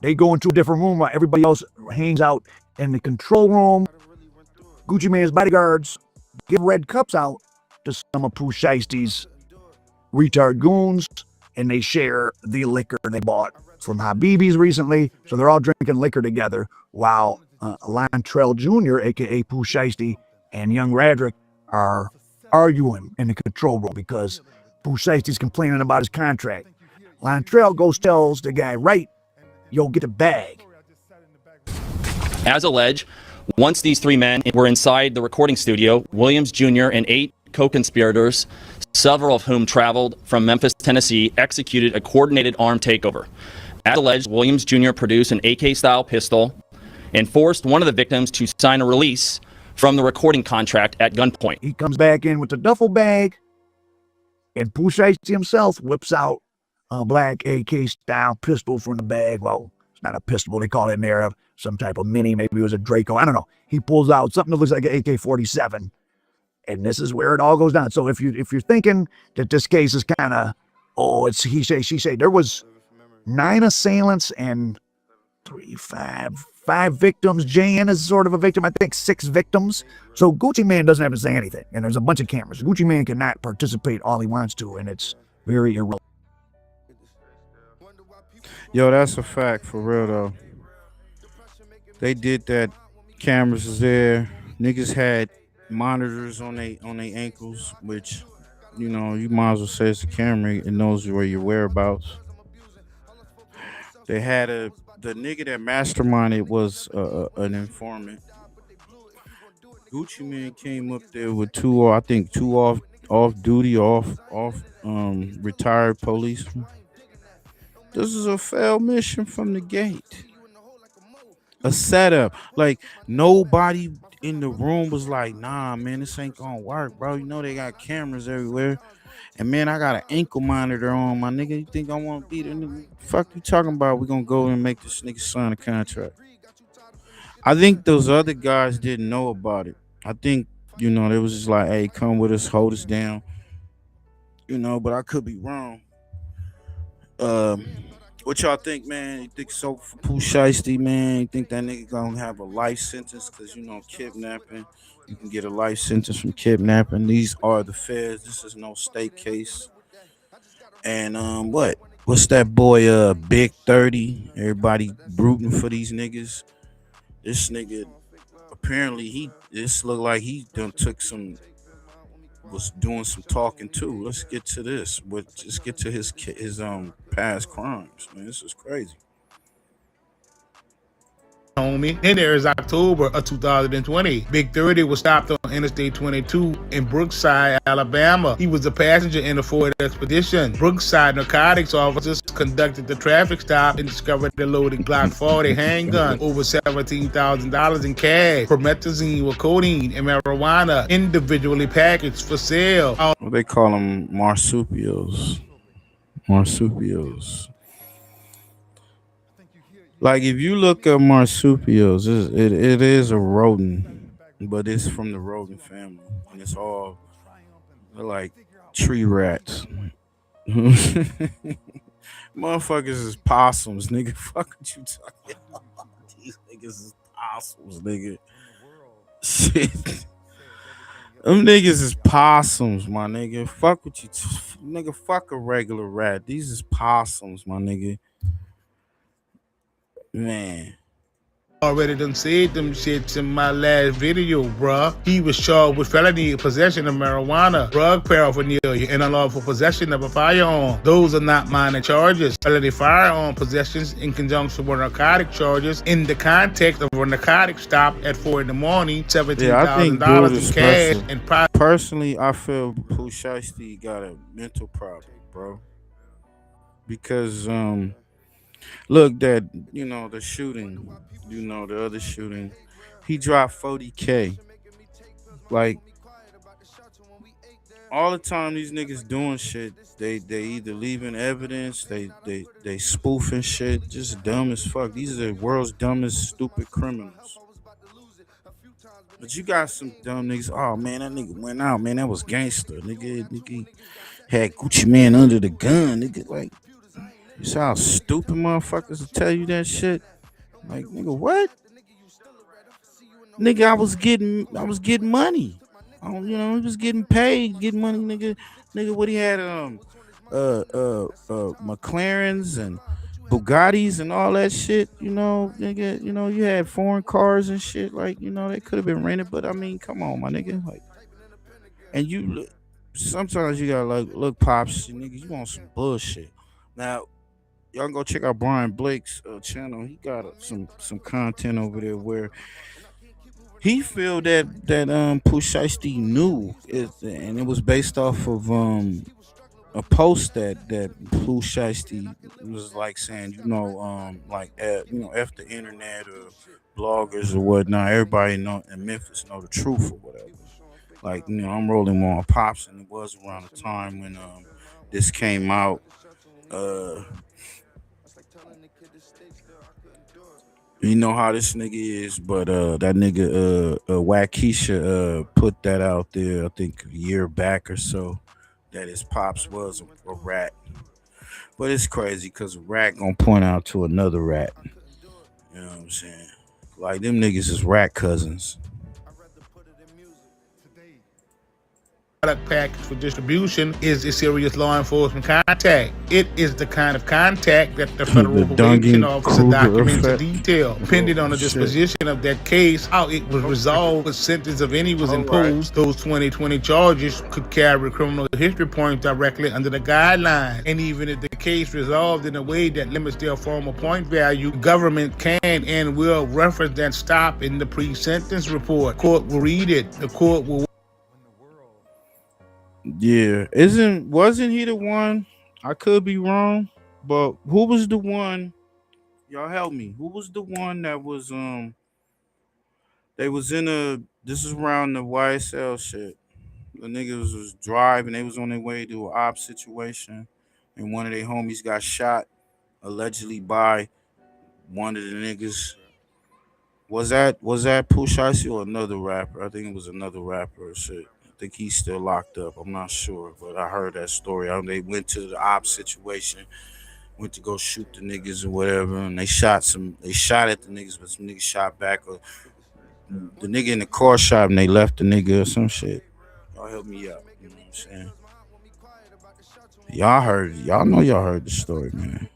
They go into a different room while everybody else hangs out in the control room. Gucci Man's bodyguards give red cups out to some of Pooh Shiesty's retard goons, and they share the liquor they bought from Habibi's recently. So they're all drinking liquor together while Lantrell Jr., a.k.a. Pooh Shiesty, and young Radrick are arguing in the control room because Pooh Shiesty's complaining about his contract. Lantrell goes tells the guy, right, yo, get a bag. As alleged, once these 3 men were inside the recording studio, Williams Jr. and 8 co-conspirators, several of whom traveled from Memphis, Tennessee, executed a coordinated armed takeover. As alleged, Williams Jr. produced an AK-style pistol and forced one of the victims to sign a release from the recording contract at gunpoint. He comes back in with the duffel bag, and Pooh Shiesty himself whips out a black AK-style pistol from the bag. Well, it's not a pistol. They call it in there some type of mini. Maybe it was a Draco. I don't know. He pulls out something that looks like an AK-47, and this is where it all goes down. So if you're thinking that this case is kind of, oh, it's he say, she say, there was 9 assailants and 5 victims. Jan is sort of a victim. I think 6 victims. So Gucci Man doesn't have to say anything, and there's a bunch of cameras. Gucci Man cannot participate all he wants to, and it's very irrelevant. Yo, that's a fact for real though. They did that. Cameras is there. Niggas had monitors on they ankles, which, you know, you might as well say it's a camera. It knows where your whereabouts. They had the nigga that masterminded was an informant. Gucci Man came up there with 2 off duty, retired policemen. This is a failed mission from the gate. A setup. Like, nobody in the room was like, nah, man, this ain't gonna work, bro. You know they got cameras everywhere. And, man, I got an ankle monitor on, my nigga. You think I want to beat a nigga? Fuck you talking about? We gonna go and make this nigga sign a contract. I think those other guys didn't know about it. I think, you know, they was just like, hey, come with us, hold us down. You know, but I could be wrong. What y'all think, man? You think so for Pooh Shiesty, man? You think that nigga gonna have a life sentence? Because, you know, kidnapping, you can get a life sentence from kidnapping. These are the feds. This is no state case. And what's that boy, Big 30? Everybody rooting for these niggas. This nigga, apparently this look like he done took some was doing some talking too. Let's get to this. Let's get to his past crimes. Man, this is crazy. Homie. Then there is October of 2020. Big 30 was stopped on Interstate 22 in Brookside, Alabama. He was a passenger in a Ford Expedition. Brookside narcotics officers conducted the traffic stop and discovered a loaded Glock 40 handgun, over $17,000 in cash, promethazine with codeine and marijuana, individually packaged for sale. What they call them, marsupials. Marsupials. Like, if you look at marsupials, it is a rodent, but it's from the rodent family, and it's all like tree rats. Motherfuckers is possums, nigga. Fuck what you talking about? These niggas is possums, nigga. Shit. Them niggas is possums, my nigga. Fuck what you, nigga. Fuck a regular rat. These is possums, my nigga. Man. Already done said them shits in my last video, bruh. He was charged with felony possession of marijuana, drug paraphernalia, and unlawful possession of a firearm. Those are not minor charges. Felony firearm possessions in conjunction with narcotic charges in the context of a narcotic stop at 4 in the morning, $17,000 in cash, and personally, I feel Pooh Shiesty got a mental problem, bro. Because look, that, you know, the shooting, you know, the other shooting, he dropped 40K. Like, all the time these niggas doing shit, they either leaving evidence, they spoofing shit, just dumb as fuck. These are the world's dumbest, stupid criminals. But you got some dumb niggas. Oh man, that nigga went out, man. That was gangster. Nigga had Gucci Man under the gun. Nigga, like, you saw how stupid motherfuckers will tell you that shit? Like, nigga, what? Nigga, I was getting money. You know, he was getting paid, getting money, nigga. Nigga, what he had McLarens and Bugattis and all that shit, you know, nigga, you know, you had foreign cars and shit, like, you know, they could have been rented, but I mean, come on, my nigga. Like, and you sometimes you gotta like, look, Pops, nigga, you want some bullshit. Now, y'all can go check out Brian Blake's channel. He got some content over there where he feel that Pooh Shiesty knew it, and it was based off of a post that Pooh Shiesty was like saying, you know, you know, F the internet or bloggers or whatnot. Everybody know in Memphis know the truth or whatever. Like, you know, I'm rolling on Pops, and it was around the time when this came out. You know how this nigga is, but that nigga WACC'KIESHA put that out there, I think a year back or so, that his pops was a rat. But it's crazy because a rat gonna point out to another rat. You know what I'm saying? Like, them niggas is rat cousins. Product package for distribution is a serious law enforcement contact. It is the kind of contact that the federal probation officer documents in detail. Depending on the disposition of that case, how it was resolved, what sentence, if any, was imposed, those 2020 charges could carry criminal history points directly under the guideline. And even if the case resolved in a way that limits their formal point value, government can and will reference that stop in the pre-sentence report. Court will read it. The court will. Yeah, wasn't he the one? I could be wrong, but who was the one? Y'all help me. Who was the one that was they was in this is around the YSL shit. The niggas was driving, they was on their way to an op situation, and one of their homies got shot, allegedly by one of the niggas. Was that Pooh Shiesty or another rapper? I think it was another rapper or shit. I think he's still locked up. I'm not sure, but I heard that story. They went to the op situation, went to go shoot the niggas or whatever, and they shot at the niggas, but some niggas shot back. Or the nigga in the car shot and they left the nigga or some shit. Y'all help me out. You know what I'm saying? Y'all know y'all heard the story, man.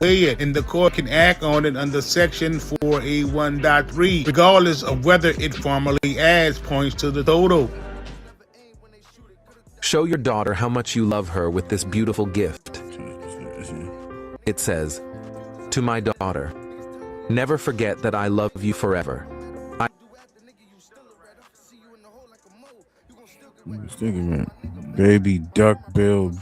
And the court can act on it under section 4A1.3, regardless of whether it formally adds points to the total. Show your daughter how much you love her with this beautiful gift. It says, "To my daughter, never forget that I love you forever. Baby duck-billed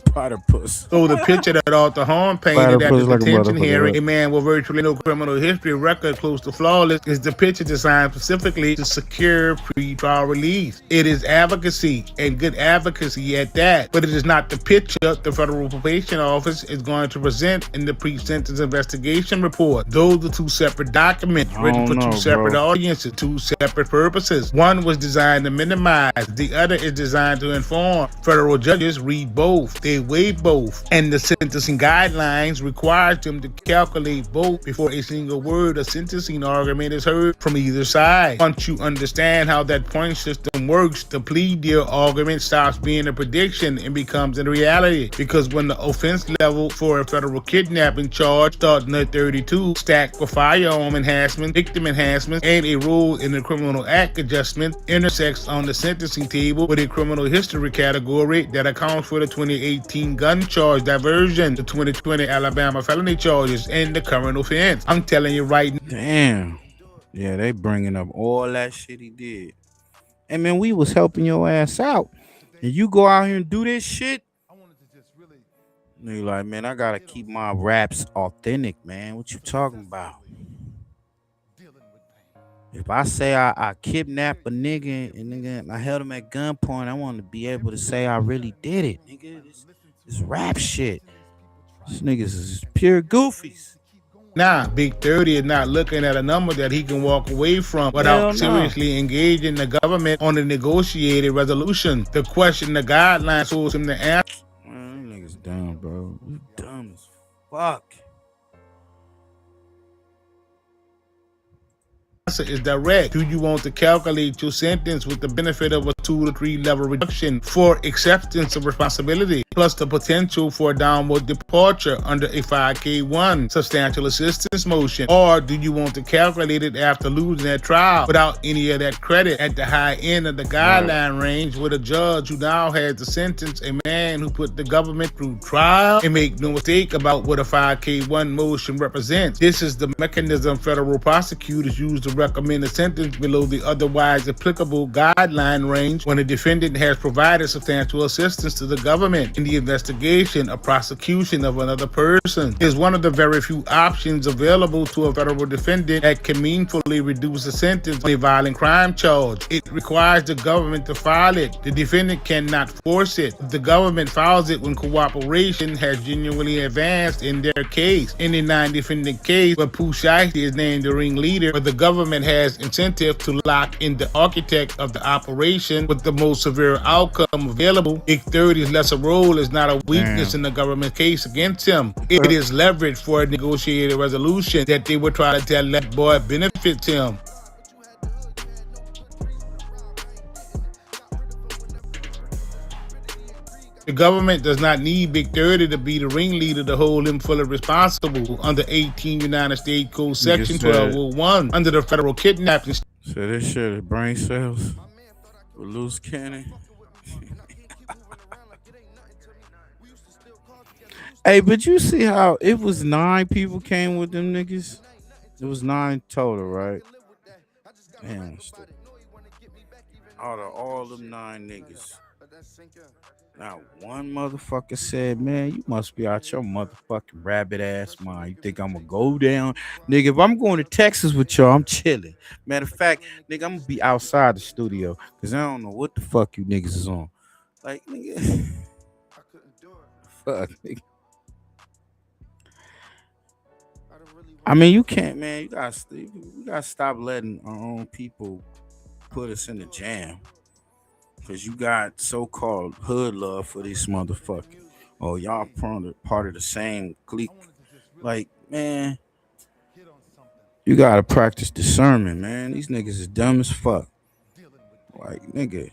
platypus. So the picture that Arthur Horn painted at the Platypus like a detention hearing, motherfucker. a man with virtually no criminal history record close to flawless, is the picture designed specifically to secure pre-trial release. It is advocacy, and good advocacy at that, but it is not the picture the Federal Probation Office is going to present in the pre-sentence investigation report. Those are two separate documents written for two separate audiences, two separate purposes. One was designed to minimize, the other is designed to inform. Federal judges read both, they weigh both, and the sentencing guidelines requires them to calculate both before a single word of sentencing argument is heard from either side. Once you understand how that point system works, the plea deal argument stops being a prediction and becomes a reality, because when the offense level for a federal kidnapping charge starting at 32, stacked with firearm enhancement, victim enhancement, and a role in the criminal act adjustment, intersects on the sentencing table with a criminal history category that accounts for the 2018 gun charge diversion, the 2020 Alabama felony charges, and the current offense. I'm telling you right now. Damn. Yeah, they bringing up all that shit he did. And man, we was helping your ass out. And you go out here and do this shit. And you like, man, I gotta keep my raps authentic, man. What you talking about? If I say I kidnapped a nigga and I held him at gunpoint, I want to be able to say I really did it, nigga. This rap shit. These niggas is pure goofies. Nah, Big 30 is not looking at a number that he can walk away from without seriously engaging the government on a negotiated resolution. The question the guidelines force him to answer. Man, these niggas dumb, bro. You dumb as fuck. Is direct. Do you want to calculate your sentence with the benefit of a 2 to 3 level reduction for acceptance of responsibility, plus the potential for a downward departure under a 5K1 substantial assistance motion? Or do you want to calculate it after losing that trial without any of that credit at the high end of the guideline range, with a judge who now has to sentence a man who put the government through trial? And make no mistake about what a 5K1 motion represents. This is the mechanism federal prosecutors use to recommend a sentence below the otherwise applicable guideline range when a defendant has provided substantial assistance to the government in the investigation or prosecution of another person. It is one of the very few options available to a federal defendant that can meaningfully reduce a sentence on a violent crime charge. It requires the government to file it. The defendant cannot force it. The government files it when cooperation has genuinely advanced in their case. In a non-defendant case where Pooh Shiesty is named the ringleader, where the government has incentive to lock in the architect of the operation with the most severe outcome available, Big 30's lesser role is not a weakness in the government case against him. It is leverage for a negotiated resolution that they would try to tell that boy benefits him. The government does not need Big 30 to be the ringleader to hold him fully responsible under 18 United States Code Section 1201 under the federal kidnapping. So this shit is brain cells with loose cannon. Hey, but you see how it was 9 people came with them niggas? It was 9 total, right? Damn. Out of all them 9 niggas, not one motherfucker said, man, you must be out your motherfucking rabbit ass mind. You think I'm gonna go down? Nigga, if I'm going to Texas with y'all, I'm chilling. Matter of fact, nigga, I'm gonna be outside the studio because I don't know what the fuck you niggas is on. Like, nigga. Fuck, nigga. I mean, you can't, man. You gotta stop letting our own people put us in the jam. Because you got so-called hood love for this motherfucker. Oh, y'all part of the same clique. Like, man, you got to practice discernment, man. These niggas is dumb as fuck. Like, nigga,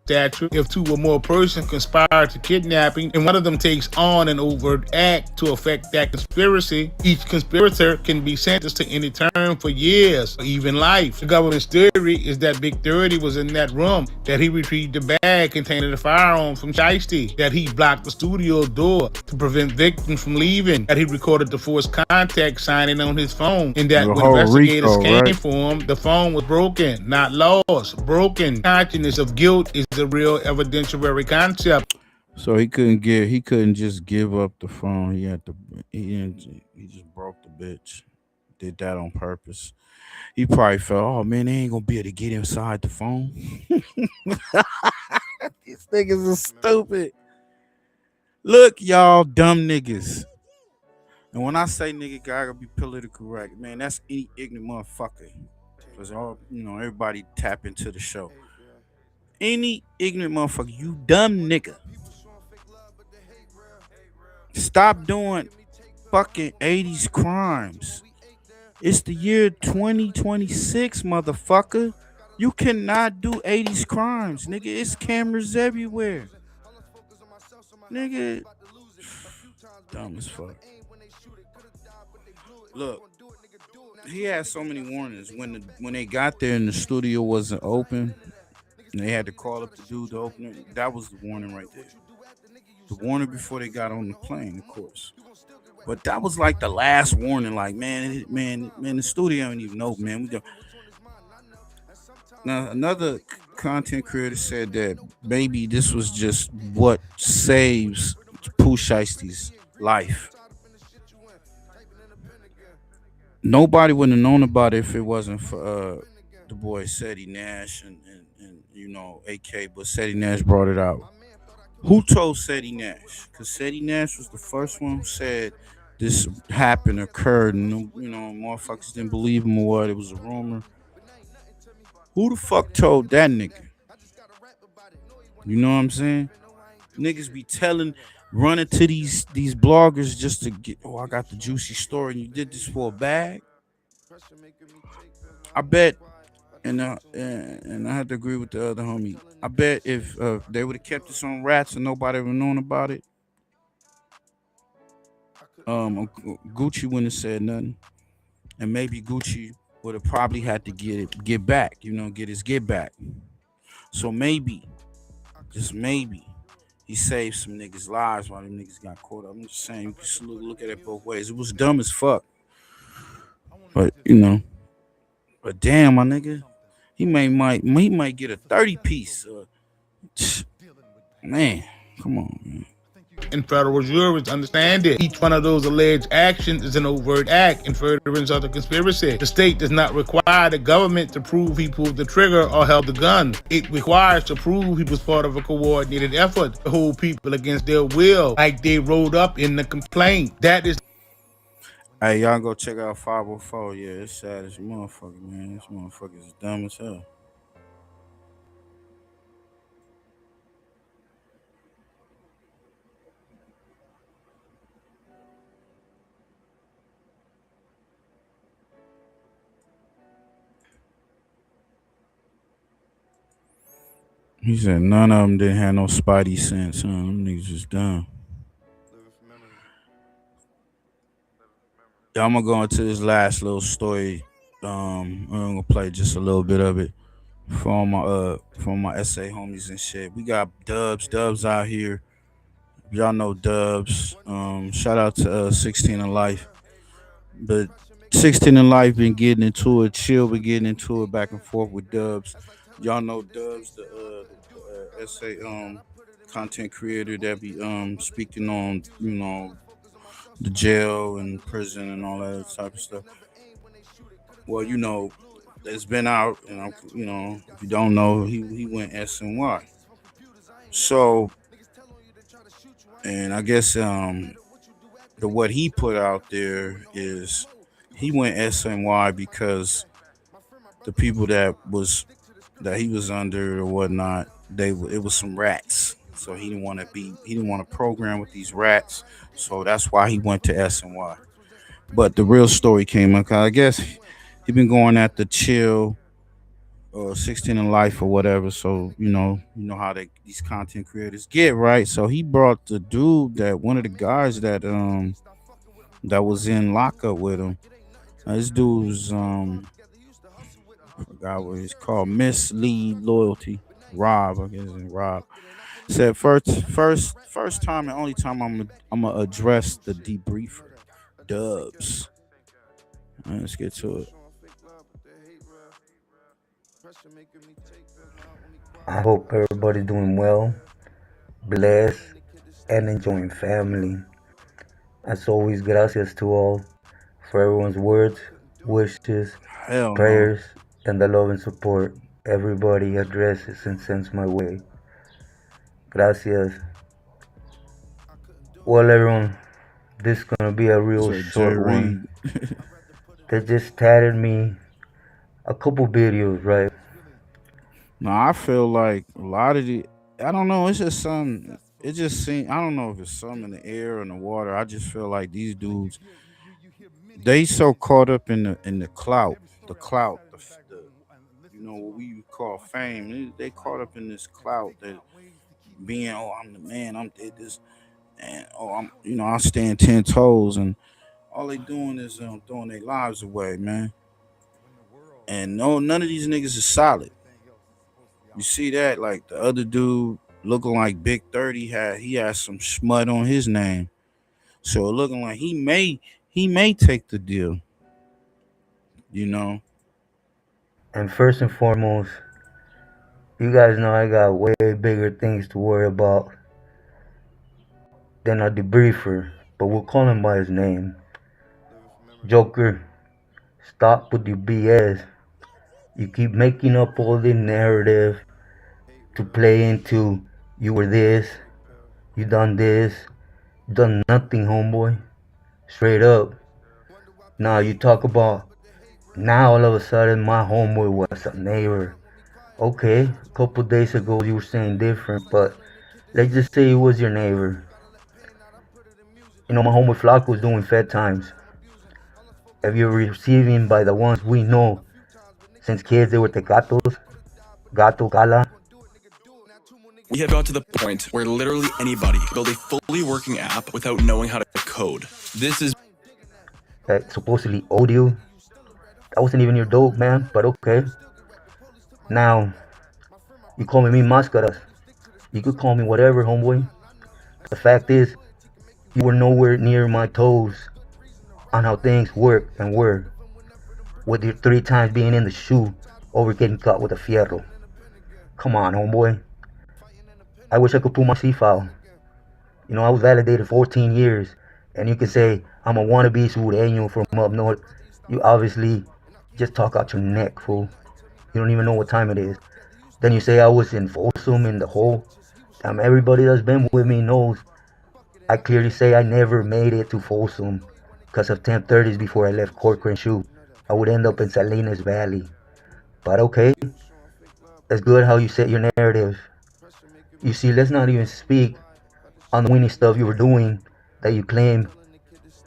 statute if two or more persons conspire to kidnapping and one of them takes on an overt act to effect that conspiracy, each conspirator can be sentenced to any term for years or even life. The government's theory is that Big 30 was in that room, that he retrieved the bag containing the firearm from Shiesty, that he blocked the studio door to prevent victims from leaving, that he recorded the forced contact signing on his phone, and that when investigators came for him, the phone was broken, not lost. Broken. Consciousness of guilt is the real evidentiary concept. So he couldn't just give up the phone. He just broke the bitch. Did that on purpose. He probably felt, oh man, they ain't gonna be able to get inside the phone. These niggas are stupid. Look, y'all dumb niggas. And when I say nigga, gotta be politically correct, man, that's any ignorant motherfucker. Because everybody tap into the show. Any ignorant motherfucker, you dumb nigga. Stop doing fucking 80s crimes. It's the year 2026, motherfucker. You cannot do 80s crimes, nigga. It's cameras everywhere. Nigga. Dumb as fuck. Look, he had so many warnings. When they got there and the studio wasn't open, and they had to call up the dude to open it, that was the warning right there. The warning before they got on the plane, of course. But that was like the last warning. Like, man, the studio don't even know, man. Now, another content creator said that maybe this was just what saves Pooh Shiesty's life. Nobody would have known about it if it wasn't for the boy Seti Nash and AK, but Seti Nash brought it out. Who told Seti Nash? Because Seti Nash was the first one who said this occurred, and motherfuckers didn't believe him or what. It was a rumor. Who the fuck told that nigga? You know what I'm saying? Niggas be running to these bloggers just to get, I got the juicy story, and you did this for a bag. I bet, and I had to agree with the other homie. I bet if they would have kept this on rats and nobody would have known about it, Gucci wouldn't have said nothing, and maybe Gucci would have probably had to get back, get his get back. So maybe, just maybe, he saved some niggas' lives while them niggas got caught up. I'm just saying, you can look at it both ways. It was dumb as fuck, but but damn, my nigga, he might get a 30 piece. Man, come on, man. And federal jurors understand it. Each one of those alleged actions is an overt act in furtherance of the conspiracy. The state does not require the government to prove he pulled the trigger or held the gun. It requires to prove he was part of a coordinated effort to hold people against their will, like they wrote up in the complaint. That is. Hey, y'all go check out 504. Yeah, it's sad as a motherfucker, man. This motherfucker is dumb as hell. He said none of them didn't have no spidey sense. Them niggas just dumb. I'm gonna go into this last little story. I'm gonna play just a little bit of it for my essay homies and shit. We got Dubs out here. Y'all know Dubs. Shout out to 16 in Life. But 16 in Life been getting into it. Chill been getting into it back and forth with Dubs. Y'all know Dubs, the essay content creator that be speaking on the jail and prison and all that type of stuff. Well, it's been out, and if you don't know, he went SNY. So, and I guess what he put out there is he went SNY because the people that he was under or whatnot, it was some rats. So he didn't want to program with these rats. So that's why he went to SNY. But the real story came up. I guess he been going at the Chill 16 in life or whatever. So you know how these content creators get, right? So he brought the dude, that one of the guys that was in lockup with him. This dude's I forgot what he's called, Mislead Loyalty. Rob, I guess it's Rob. Said first time and only time I'm gonna address the debriefer. Dubs. All right, let's get to it. I hope everybody's doing well, blessed, and enjoying family. As always, gracias to all for everyone's words, wishes, Hell no. prayers, and the love and support everybody addresses and sends my way. Gracias. Well, everyone, this is gonna be a real Said Jay short Reed. one. They just tatted me a couple videos, right? No, I feel like a lot of I don't know, it's just something. It just seems, I don't know if it's something in the air or in the water. I just feel like these dudes, they so caught up in the clout, the you know what we call fame. They caught up in this clout that being, oh, I'm the man, I'm did this, and oh, I stand 10 toes, and all they doing is throwing their lives away, man. And no, none of these niggas is solid. You see that? Like the other dude looking like Big 30 he has some smut on his name. So looking like he may take the deal. You know? And first and foremost, you guys know I got way bigger things to worry about than a debriefer, but we'll call him by his name. Joker, stop with your BS. You keep making up all the narrative to play into you were this, you done this, done nothing, homeboy. Straight up. Now you talk about, now all of a sudden my homeboy was a neighbor. Okay, a couple days ago you were saying different, but let's just say it was your neighbor. You know, my homeboy Flock was doing Fed times. If you're receiving by the ones we know, since kids they were tecatos, gato, gala. We have got to the point where literally anybody can build a fully working app without knowing how to code. This is That supposedly owed you. That wasn't even your dope, man, but okay. Now, you call me mascaras. You could call me whatever, homeboy. The fact is, you were nowhere near my toes on how things work and were. With your 3 times being in the shoe over getting caught with a fierro. Come on, homeboy. I wish I could pull my C file. You know, I was validated 14 years. And you can say, I'm a wannabe sureño from up north. You obviously just talk out your neck, fool. You don't even know what time it is. Then you say I was in Folsom in the hole. Damn, everybody that's been with me knows I clearly say I never made it to Folsom because of 10:30s before I left Corcoran Shoe. I would end up in Salinas Valley. But okay, that's good how you set your narrative. You see, let's not even speak on the winning stuff you were doing that you claim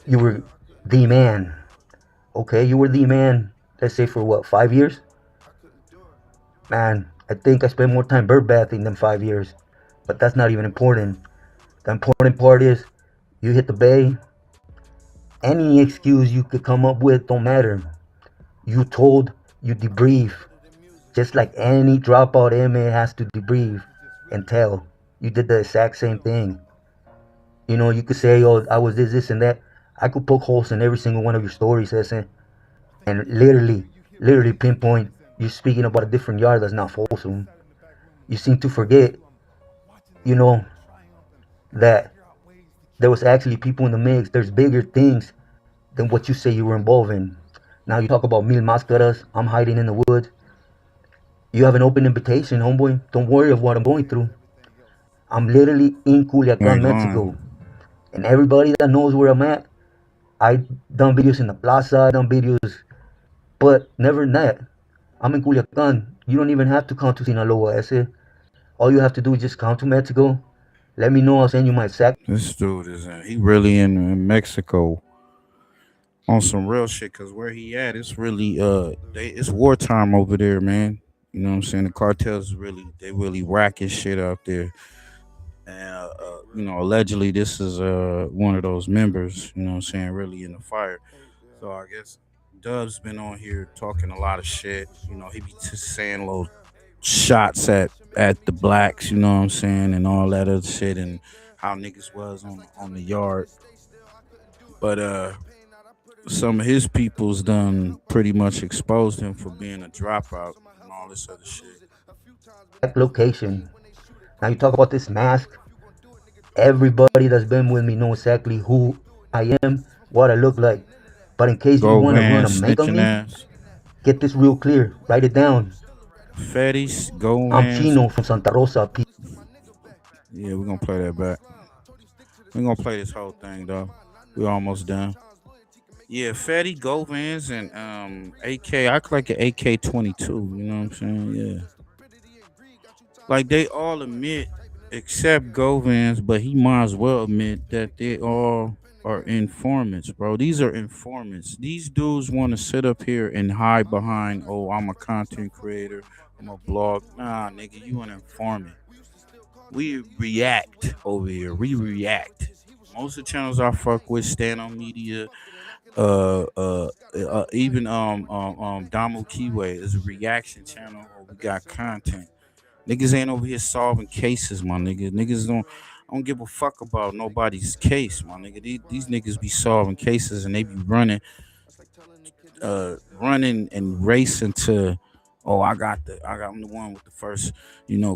you were the man. Okay, you were the man, let's say for what, 5 years? Man, I think I spent more time bird bathing than 5 years. But that's not even important. The important part is you hit the bay. Any excuse you could come up with don't matter. You told, you debrief. Just like any dropout inmate has to debrief and tell. You did the exact same thing. You know, you could say, oh, I was this, and that. I could poke holes in every single one of your stories, Essen. And literally pinpoint you're speaking about a different yard that's not Folsom. You seem to forget, you know, that there was actually people in the mix. There's bigger things than what you say you were involved in. Now you talk about mil máscaras, I'm hiding in the woods. You have an open invitation, homeboy. Don't worry of what I'm going through. I'm literally in Culiacan, Mexico. And everybody that knows where I'm at, I done videos in the plaza, I done videos, but never in that. I'm in Culiacan. You don't even have to come to Sinaloa, ese. All you have to do is just come to Mexico. Let me know, I'll send you my sack. This dude is he really in Mexico on some real shit, cause where he at, it's really it's wartime over there, man. You know what I'm saying? The cartels really racking shit out there. And allegedly this is one of those members, you know what I'm saying, really in the fire. So I guess Dub's been on here talking a lot of shit. He be just saying little shots at the blacks, you know what I'm saying, and all that other shit, and how niggas was on the yard. But some of his people's done pretty much exposed him for being a dropout and all this other shit. Location. Now you talk about this mask. Everybody that's been with me knows exactly who I am, what I look like. But in case you Go want to run Van a make on snitching me, ass. get this real clear. Write it down. Fetties, Go I'm Vans. Chino from Santa Rosa. Yeah, we're gonna play that back. We're gonna play this whole thing though. We're almost done. Yeah, Fetty, Go Vans, and AK. I like an AK-22. You know what I'm saying? Yeah. Like they all admit, except Go Vans, but he might as well admit that they all are informants, bro. These are informants. These dudes want to sit up here and hide behind, oh, I'm a content creator, I'm a blog. Nah, nigga, you an informant. We react over here. We react. Most of the channels I fuck with, Stand On Media, even Damo Kiwe is a reaction channel. Or we got content. Niggas ain't over here solving cases, my nigga. Niggas don't give a fuck about nobody's case, my nigga. These niggas be solving cases and they be running and racing to, oh, I'm the one with the first,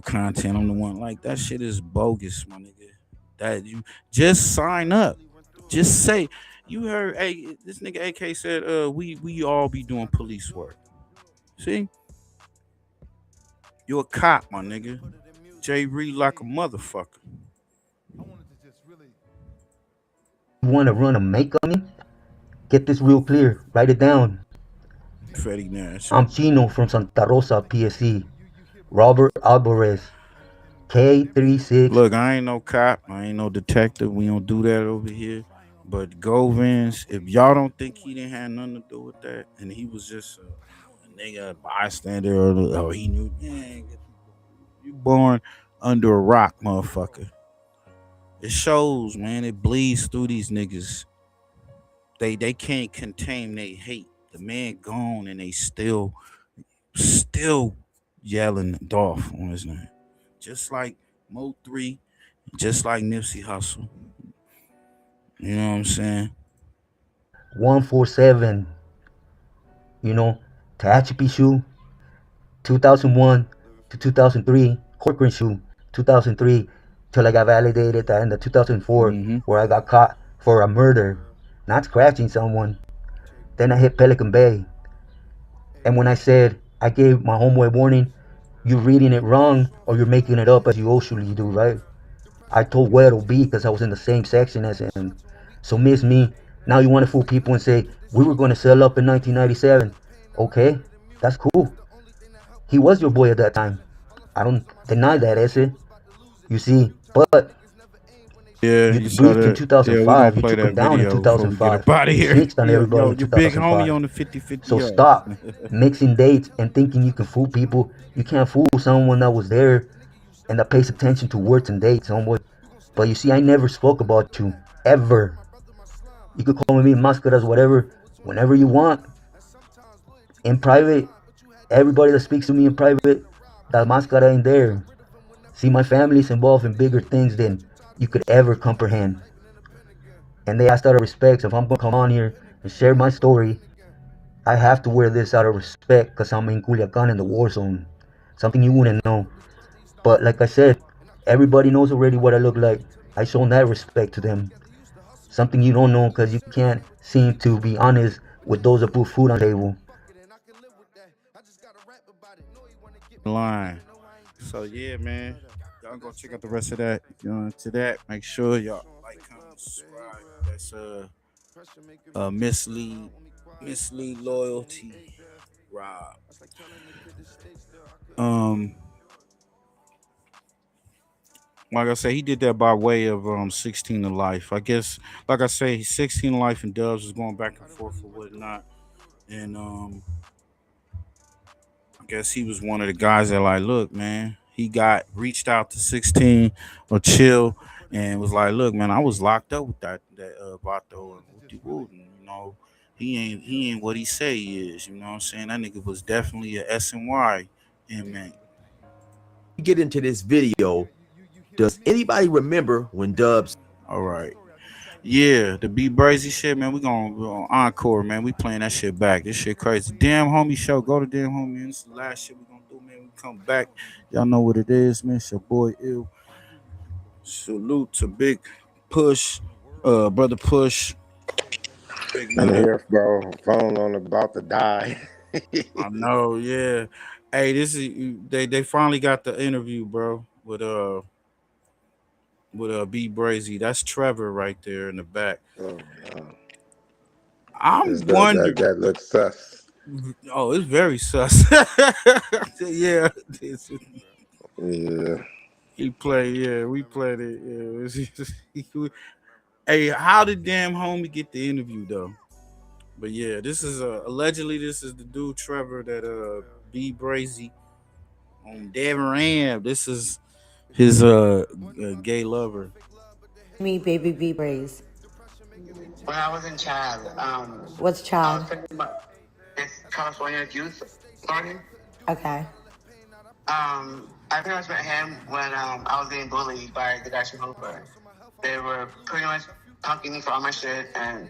content. I'm the one. Like that shit is bogus, my nigga. That you just sign up. Just say you heard. Hey, this nigga AK said, we all be doing police work. See, you a cop, my nigga. Jay Reed like a motherfucker. You want to run a make on me? Get this real clear. Write it down. Freddie Nash. I'm Chino from Santa Rosa, PSC. Robert Alvarez. K36. Look, I ain't no cop. I ain't no detective. We don't do that over here. But Go Vans, if y'all don't think he didn't have nothing to do with that, and he was just a nigga, a bystander, or he knew, you born under a rock, motherfucker. It shows, man. It bleeds through these niggas. They can't contain they hate. The man gone, and they still yelling Dolph on his name. Just like Mo 3, just like Nipsey Hussle. You know what I'm saying? 147. Tehachapi shoe. 2001 to 2003. Corcoran shoe. 2003 till I got validated at the end of 2004, where I got caught for a murder, not scratching someone. Then I hit Pelican Bay. And when I said I gave my homeboy warning, you're reading it wrong or you're making it up as you usually do, right? I told where it'll be because I was in the same section as him. So miss me. Now you want to fool people and say we were going to sell up in 1997. Okay, that's cool. He was your boy at that time. I don't deny that, Ese. You see, but yeah, you briefed in 2005. You took him down in 2005. You snitched on everybody in 2005. Big homie on the 50-50 so stop mixing dates and thinking you can fool people. You can't fool someone that was there and that pays attention to words and dates, homeboy. But you see, I never spoke about you, ever. You could call me Mascaras, whatever, whenever you want. In private, everybody that speaks to me in private, that Mascara ain't there. See, my family's involved in bigger things than you could ever comprehend. And they asked out of respect, so if I'm going to come on here and share my story, I have to wear this out of respect because I'm in Culiacan in the war zone. Something you wouldn't know. But like I said, everybody knows already what I look like. I show that respect to them. Something you don't know because you can't seem to be honest with those that put food on the table. Line. So yeah, man. Y'all go check out the rest of that. To that, make sure y'all like, comment, subscribe. That's mislead loyalty. Rob. Like I said, he did that by way of 16 to Life. I guess, like I say, 16 to Life and Dubs was going back and forth or whatnot. And I I guess he was one of the guys that like, look, man, he got reached out to 16 or chill and was like, look, man, I was locked up with that Vato and Whoop-de-Woo, and, you know, he ain't what he say he is. You know what I'm saying? That nigga was definitely a SNY inmate. Get into this video. Does anybody remember when Dubs? All right. Yeah, the B Brazy shit, man. We gonna encore, man. We playing that shit back. This shit crazy. Damn Homie show. Go to Damn Homie. This is the last shit we gonna do, man. We come back. Y'all know what it is, man. It's your boy Ill. Salute to Big Push, Brother Push. Big I'm Nut. here, bro. Phone on about to die. I know, yeah. Hey, this is they finally got the interview, bro, with B Brazy. That's Trevor right there in the back. Oh, no. I'm wondering. That looks sus. Oh, it's very sus. Yeah. Yeah. He played, yeah, we played it. Yeah. Hey, how did Damn Homie get the interview though? But yeah, this is allegedly this is the dude Trevor that B Brazy on Devin Ram. This is his gay lover. Me, baby B Braze. When I was in Chad, What's Chad? it's California Youth Party. Okay. I pretty much met him when I was being bullied by the guys from Hooper. They were pretty much punking me for all my shit, and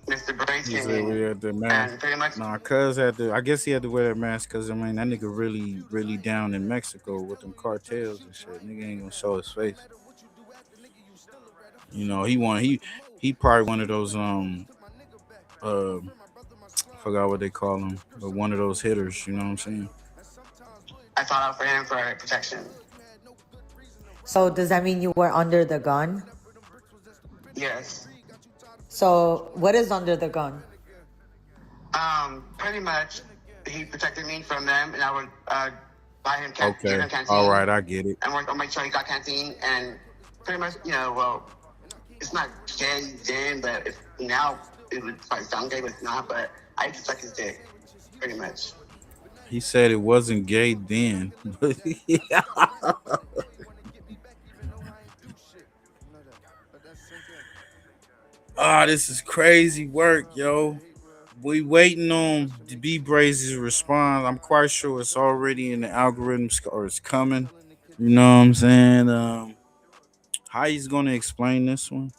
Mr. Brace He came said we in, had the mask. and pretty much Nah, cuz had to. I guess he had to wear that mask because I mean that nigga really down in Mexico with them cartels and shit. Nigga ain't gonna show his face. You know he probably one of those forgot what they call him, but one of those hitters. You know what I'm saying? I fought out for him for protection. So does that mean you were under the gun? Yes. So what is under the gun? Pretty much, he protected me from them, and I would buy him give Okay. him canteen. All right, I get it. And I'll make sure he got canteen, and pretty much, well, it's not gay then, but if now it would probably sound gay, but it's not. But I used to suck his dick, pretty much. He said it wasn't gay then. This is crazy work, yo. We waiting on the B Brazy's response. I'm quite sure it's already in the algorithms or it's coming. You know what I'm saying? How he's gonna explain this one?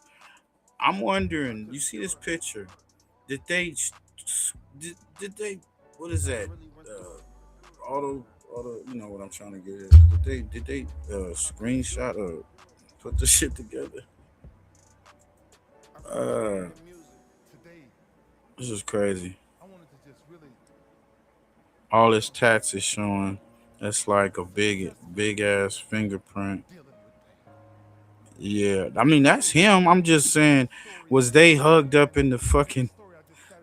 I'm wondering. You see this picture? Did they? What is that? Auto. You know what I'm trying to get at. Did they screenshot or put the shit together? This is crazy. All his tats is showing. That's like a big ass fingerprint. Yeah, I mean that's him. I'm just saying, was they hugged up in the fucking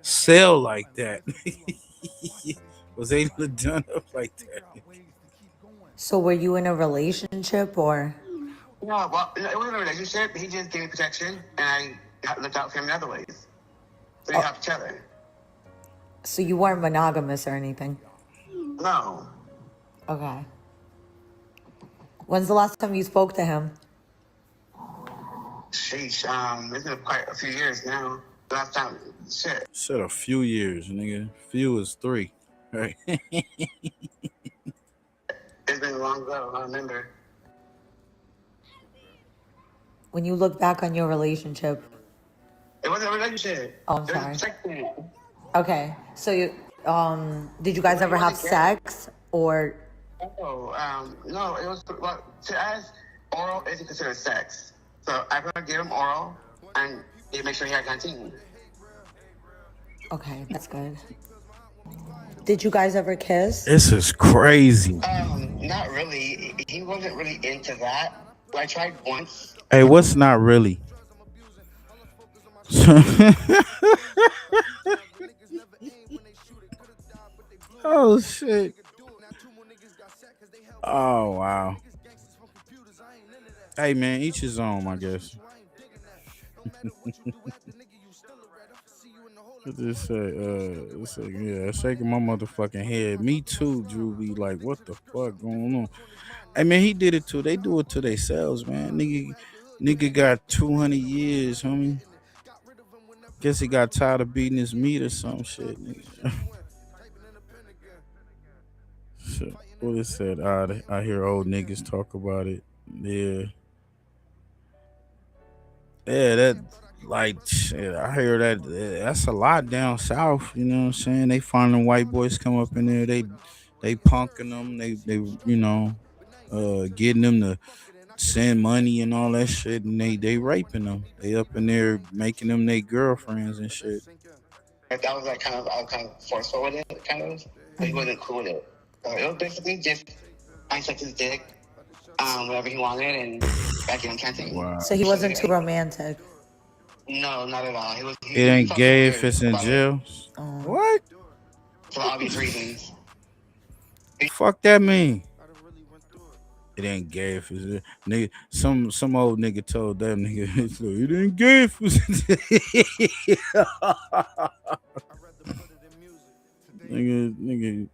cell like that? Was they done up like that? So were you in a relationship or? No, well, it wasn't a relationship. He just gave me protection, and I looked out for him in other ways. So we helped each other. So you weren't monogamous or anything? No. Okay. When's the last time you spoke to him? Sheesh, it's been quite a few years now. Last time, shit. Said a few years, nigga. Few is 3. Right? It's been long ago, I remember. When you look back on your relationship. It wasn't a relationship. Oh, I'm sorry. Okay, so you, did you guys ever have sex or? Oh, no, it was, well, to us, oral isn't considered sex. So I gonna give him oral and make sure he had canteen. Okay, that's good. Did you guys ever kiss? This is crazy. Not really. He wasn't really into that. I tried once. Hey, what's not really? Oh shit. Oh wow. Hey man, each his own, I guess. Just say, yeah, shaking my motherfucking head. Me too, Drew. Be like, what the fuck going on? I mean, he did it too. They do it to themselves, man. Nigga got 200 years, homie. Guess he got tired of beating his meat or some shit. Nigga. Shit. What it said? I hear old niggas talk about it. Yeah. Yeah, that like shit, I hear that that's a lot down south, you know what I'm saying? They finding white boys come up in there, they punking them, they getting them to send money and all that shit, and they raping them. They up in there making them their girlfriends and shit. That was like I was kind of forceful with it, kind of. But he wasn't cool with it. It was basically just I sucked his dick, whatever he wanted, and back in canteen. Wow. So he wasn't too romantic. No, not at all. It ain't gay if it's in jail. What? For obvious reasons. Fuck that mean? It ain't gay if it's nigga. Some old nigga told that nigga, so it ain't gay if it's nigga.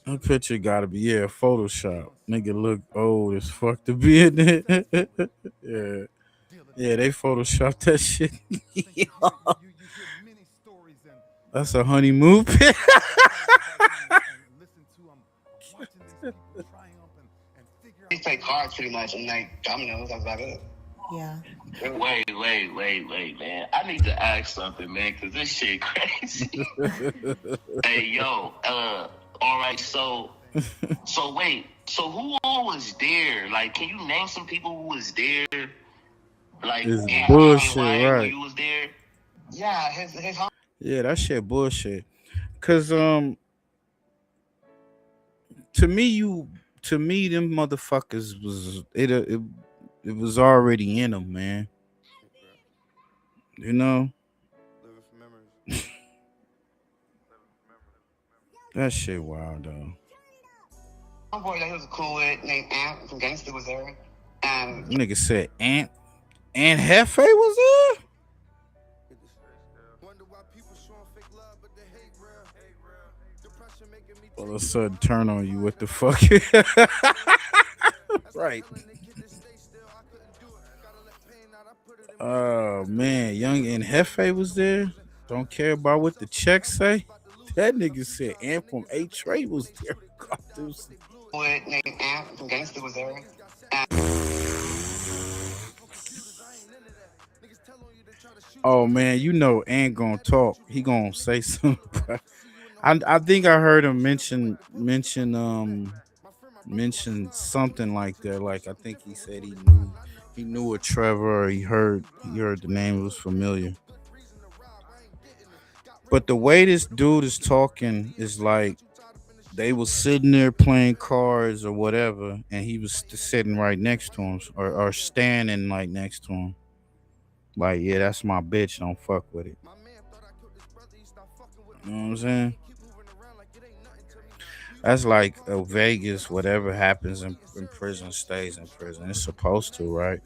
That picture gotta be Photoshop. Nigga look old as fuck to be in there. Yeah, they photoshopped that shit. That's a honeymoon pic. He played cards pretty much and like dominoes. That's about it. Yeah. Wait, man. I need to ask something, man, because this shit crazy. Hey, yo, all right, so wait, so who all was there? Like, can you name some people who was there? Like, it's bullshit, right? You was there? Yeah, his yeah, that shit bullshit. Cause to me, them motherfuckers was it was already in them, man. You know. That shit wild though. One boy that he was cool with named Ant from Gangsta was there. Nigga said Ant Hefe was there? All of a sudden turn on you, what the fuck? Right. Oh man, Young and Hefe was there. Don't care about what the checks say. That nigga said Ant from A-Trey was there. With named Ant from Gangsta was there. Oh man, you know Ant gonna talk. He gonna say something. I think I heard him mention something like that. Like I think he said he knew a Trevor, or he heard the name was familiar. But the way this dude is talking is like they was sitting there playing cards or whatever, and he was sitting right next to him or standing like next to him. Like, yeah, that's my bitch. Don't fuck with it. You know what I'm saying? That's like Vegas. Whatever happens in prison stays in prison. It's supposed to, right?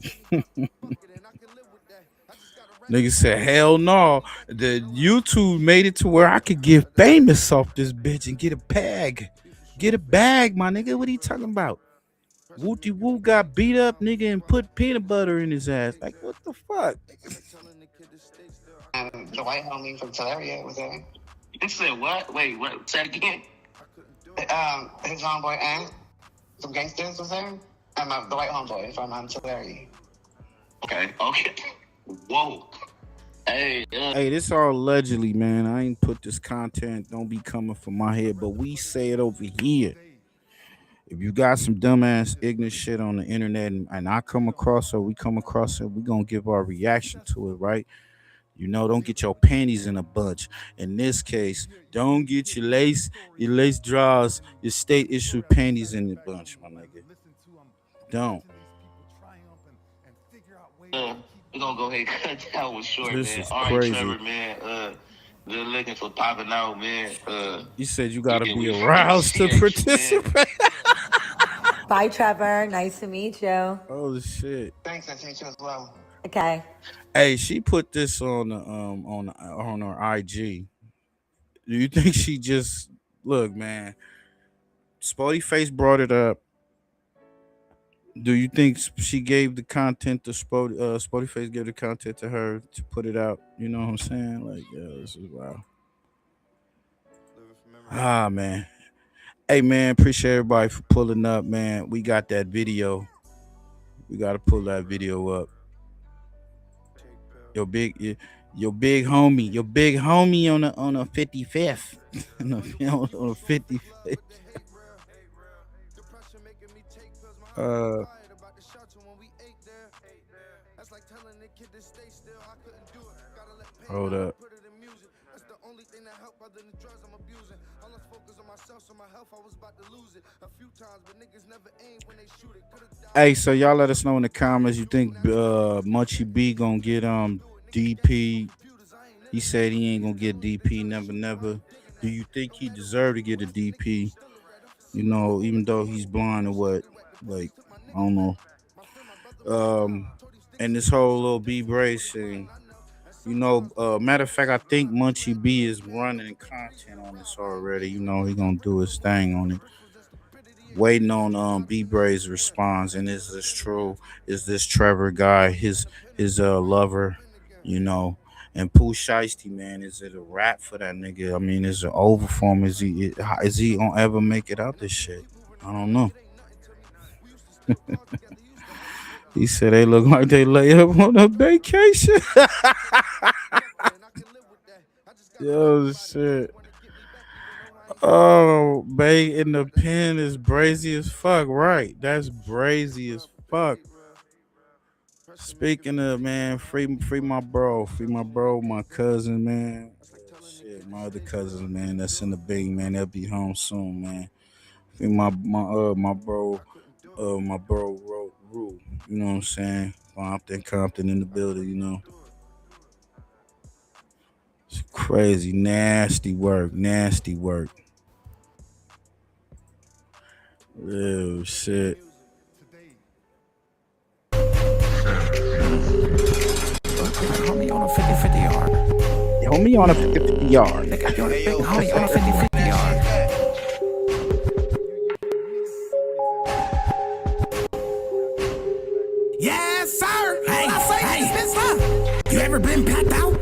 Nigga said, hell no. The YouTube made it to where I could get famous off this bitch and get a bag. Get a bag, my nigga. What are you talking about? Wooty Woo got beat up, nigga, and put peanut butter in his ass. Like, what the fuck? The white homie from TELLIN was there. You said what? Wait, what? Say it again. His homeboy Ant from Gangsters was there. The white homeboy from TELLIN. Okay. Whoa. Hey, this all allegedly, man. I ain't put this content. Don't be coming from my head, but we say it over here. If you got some dumbass ignorant shit on the internet and I come across or we come across it, we gonna give our reaction to it, right? You know, don't get your panties in a bunch. In this case, don't get your lace draws, your state issued panties in a bunch, my nigga. Don't. We're gonna go ahead and cut that one short, This man. is All right, crazy. Trevor, man. They're looking for popping out, man. You said you gotta be aroused to participate. Bye, Trevor. Nice to meet you. Oh shit. Thanks, I see you as well. Okay. Hey, she put this on her IG. Do you think she just look, man? Sporty Face brought it up. Do you think she gave the content to Sporty Face gave the content to her to put it out? You know what I'm saying? Like, yo, this is wild. Ah, man. Hey, man, appreciate everybody for pulling up, man. We got that video. We got to pull that video up. Your big homie on a 55th. on a 55th. Hold up. Hey, so y'all let us know in the comments. You think Munchie B gonna get DP? He said he ain't gonna get DP. Never. Do you think he deserved to get a DP? You know, even though he's blind or what? Like, I don't know. And this whole little B Brace thing. You know, matter of fact, I think Munchie B is running content on this already. You know, he gonna do his thing on it. Waiting on B Bray's response. And is this true? Is this Trevor guy his lover? You know, and Pooh Shiesty, man, is it a wrap for that nigga? I mean, is it over for him? Is he gonna ever make it out this shit? I don't know. He said they look like they lay up on a vacation. Yo, shit. Oh, Bay in the pen is brazy as fuck. Right. That's brazy as fuck. Speaking of, man, free my bro. Free my bro, my cousin, man. Shit, my other cousins, man, that's in the Bay, man. They'll be home soon, man. Free my bro, Rue. You know what I'm saying? Compton in the building, you know. It's crazy. Nasty work. Oh, shit. Homie on a 50-50 yard. Homie on a 50-50 yard. Nigga, you're a big homie on a 50-50 yard. Yes, sir. Hey. You ever been packed out?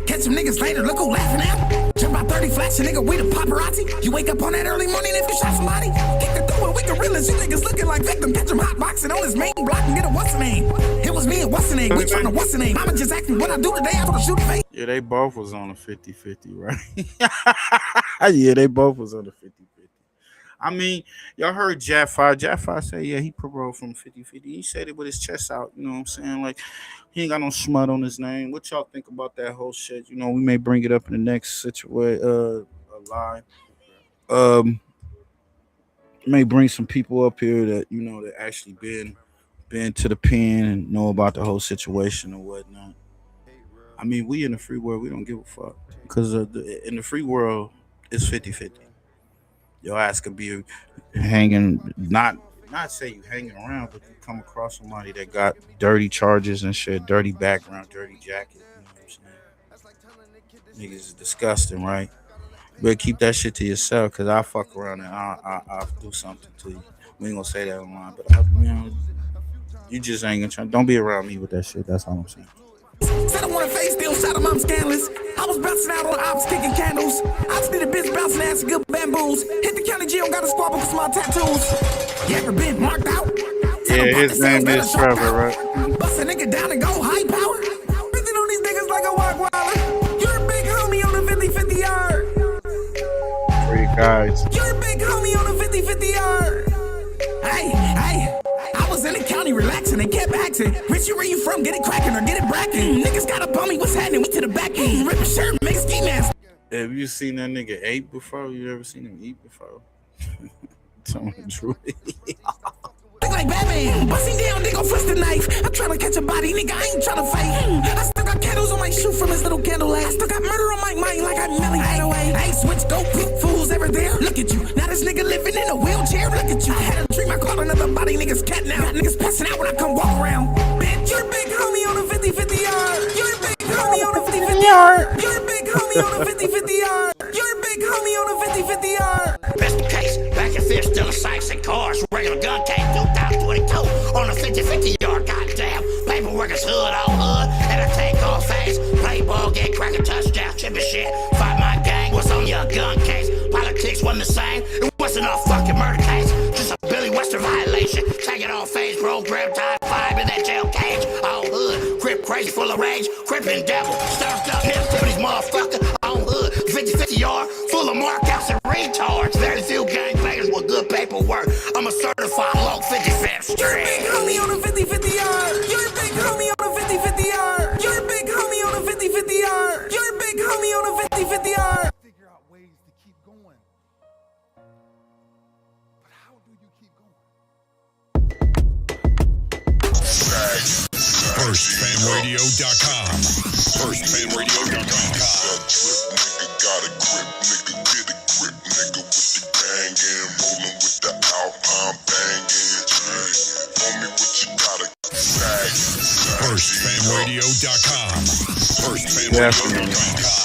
Catch some niggas later, look who laughing at. Jump out 30 flash, a nigga, we the paparazzi. You wake up on that early morning if you shot somebody. Kick the door and we gorillas, you niggas looking like victim. Catch him hotboxing on his main block and get a what's the name. It was me and what's the name, we tryna what's the name. I'ma just ask me what I do today after the shoot face. Yeah, they both was on a 50-50, right? Yeah, they both was on a 50-50. I mean, y'all heard Jaffa say, yeah, he paroled from 50-50. He said it with his chest out, you know what I'm saying? Like, he ain't got no smut on his name. What y'all think about that whole shit? You know, we may bring it up in the next situation, live. May bring some people up here that, you know, that actually been to the pen and know about the whole situation or whatnot. I mean, we in the free world, we don't give a fuck. Because in the free world, it's 50-50. Your ass could be hanging, not say you hanging around, but you come across somebody that got dirty charges and shit, dirty background, dirty jacket. You know what I'm saying? Niggas is disgusting, right? You better keep that shit to yourself, because I'll fuck around and I'll do something to you. We ain't gonna say that online, but you just ain't gonna try. Don't be around me with that shit. That's all I'm saying. Said I want a face deal, shot him, I'm scandalous. I was bouncing out on the ops, kicking candles. I just need a bitch bouncing ass and good bamboos. Hit the county jail, got a squabble with my tattoos. You ever been marked out? Yeah, his name is Trevor, right? Bust a nigga down and go high power. Breathing on these niggas like a walk wilder. You're a big homie on a 50-50 yard. Three guys. You're a big homie on a 50-50 yard. Hey. I was in the county relaxing and kept asking, Richie, where you from? Get it cracking or get it bracking. Niggas got up on me, what's happening? We to the back end. Rip a shirt, make ski mask. Have you seen that nigga eat before? You ever seen him eat before? Tell me the truth. Look like Batman, busting down, they gon' flush the knife. I'm tryna catch a body, nigga, I ain't tryna fight. I still got candles on my shoe from his little candle light. I still got murder on my mind like I'm Melly Hideaway. I ain't switch, go peep, fools ever there. Look at you, now this nigga living in a wheelchair. Look at you, I had a dream, I caught another body, niggas cat now. Got niggas passing out when I come walk around. Bitch, you're a big homie on a 50 yard. You're a big homie on a 50-50 yard. You're a big homie on a 50-50 yard. Best in case, back in fist, still a Sykes and cars. Regular gun case, 2022 on a 50-50 yard. Goddamn, paperwork is hood on hood, and I take off face. Play ball, get cracking touchdowns, chipping shit. Fight my gang, what's on your gun case? Politics wasn't the same, it wasn't a fucking murder case. Just a Billy Western violation. Take it off face, bro, grab time 5 in that jail cage. All hood, grip crazy, full of rage, crippin' devil. Stuffed up hips to these motherfuckers. On hood, 50-50 yard, full of markouts and retards. Very few gangbangers with good paperwork. I'm a certified low 55th street. You're a big homie on a 50-50 yard. You're a big homie on a 50-50 yard. You're a big homie on a 50-50 yard. You're a big homie on a 50-50 yard. Figure out ways to keep going. But how do you keep going? FirstFamRadio.com. FirstFamRadio.com. Nigga got a grip, nigga get a grip, nigga with the gang and rolling with the Alpine banging. Tell me what you gotta say. FirstFamRadio.com. FirstFamRadio.com.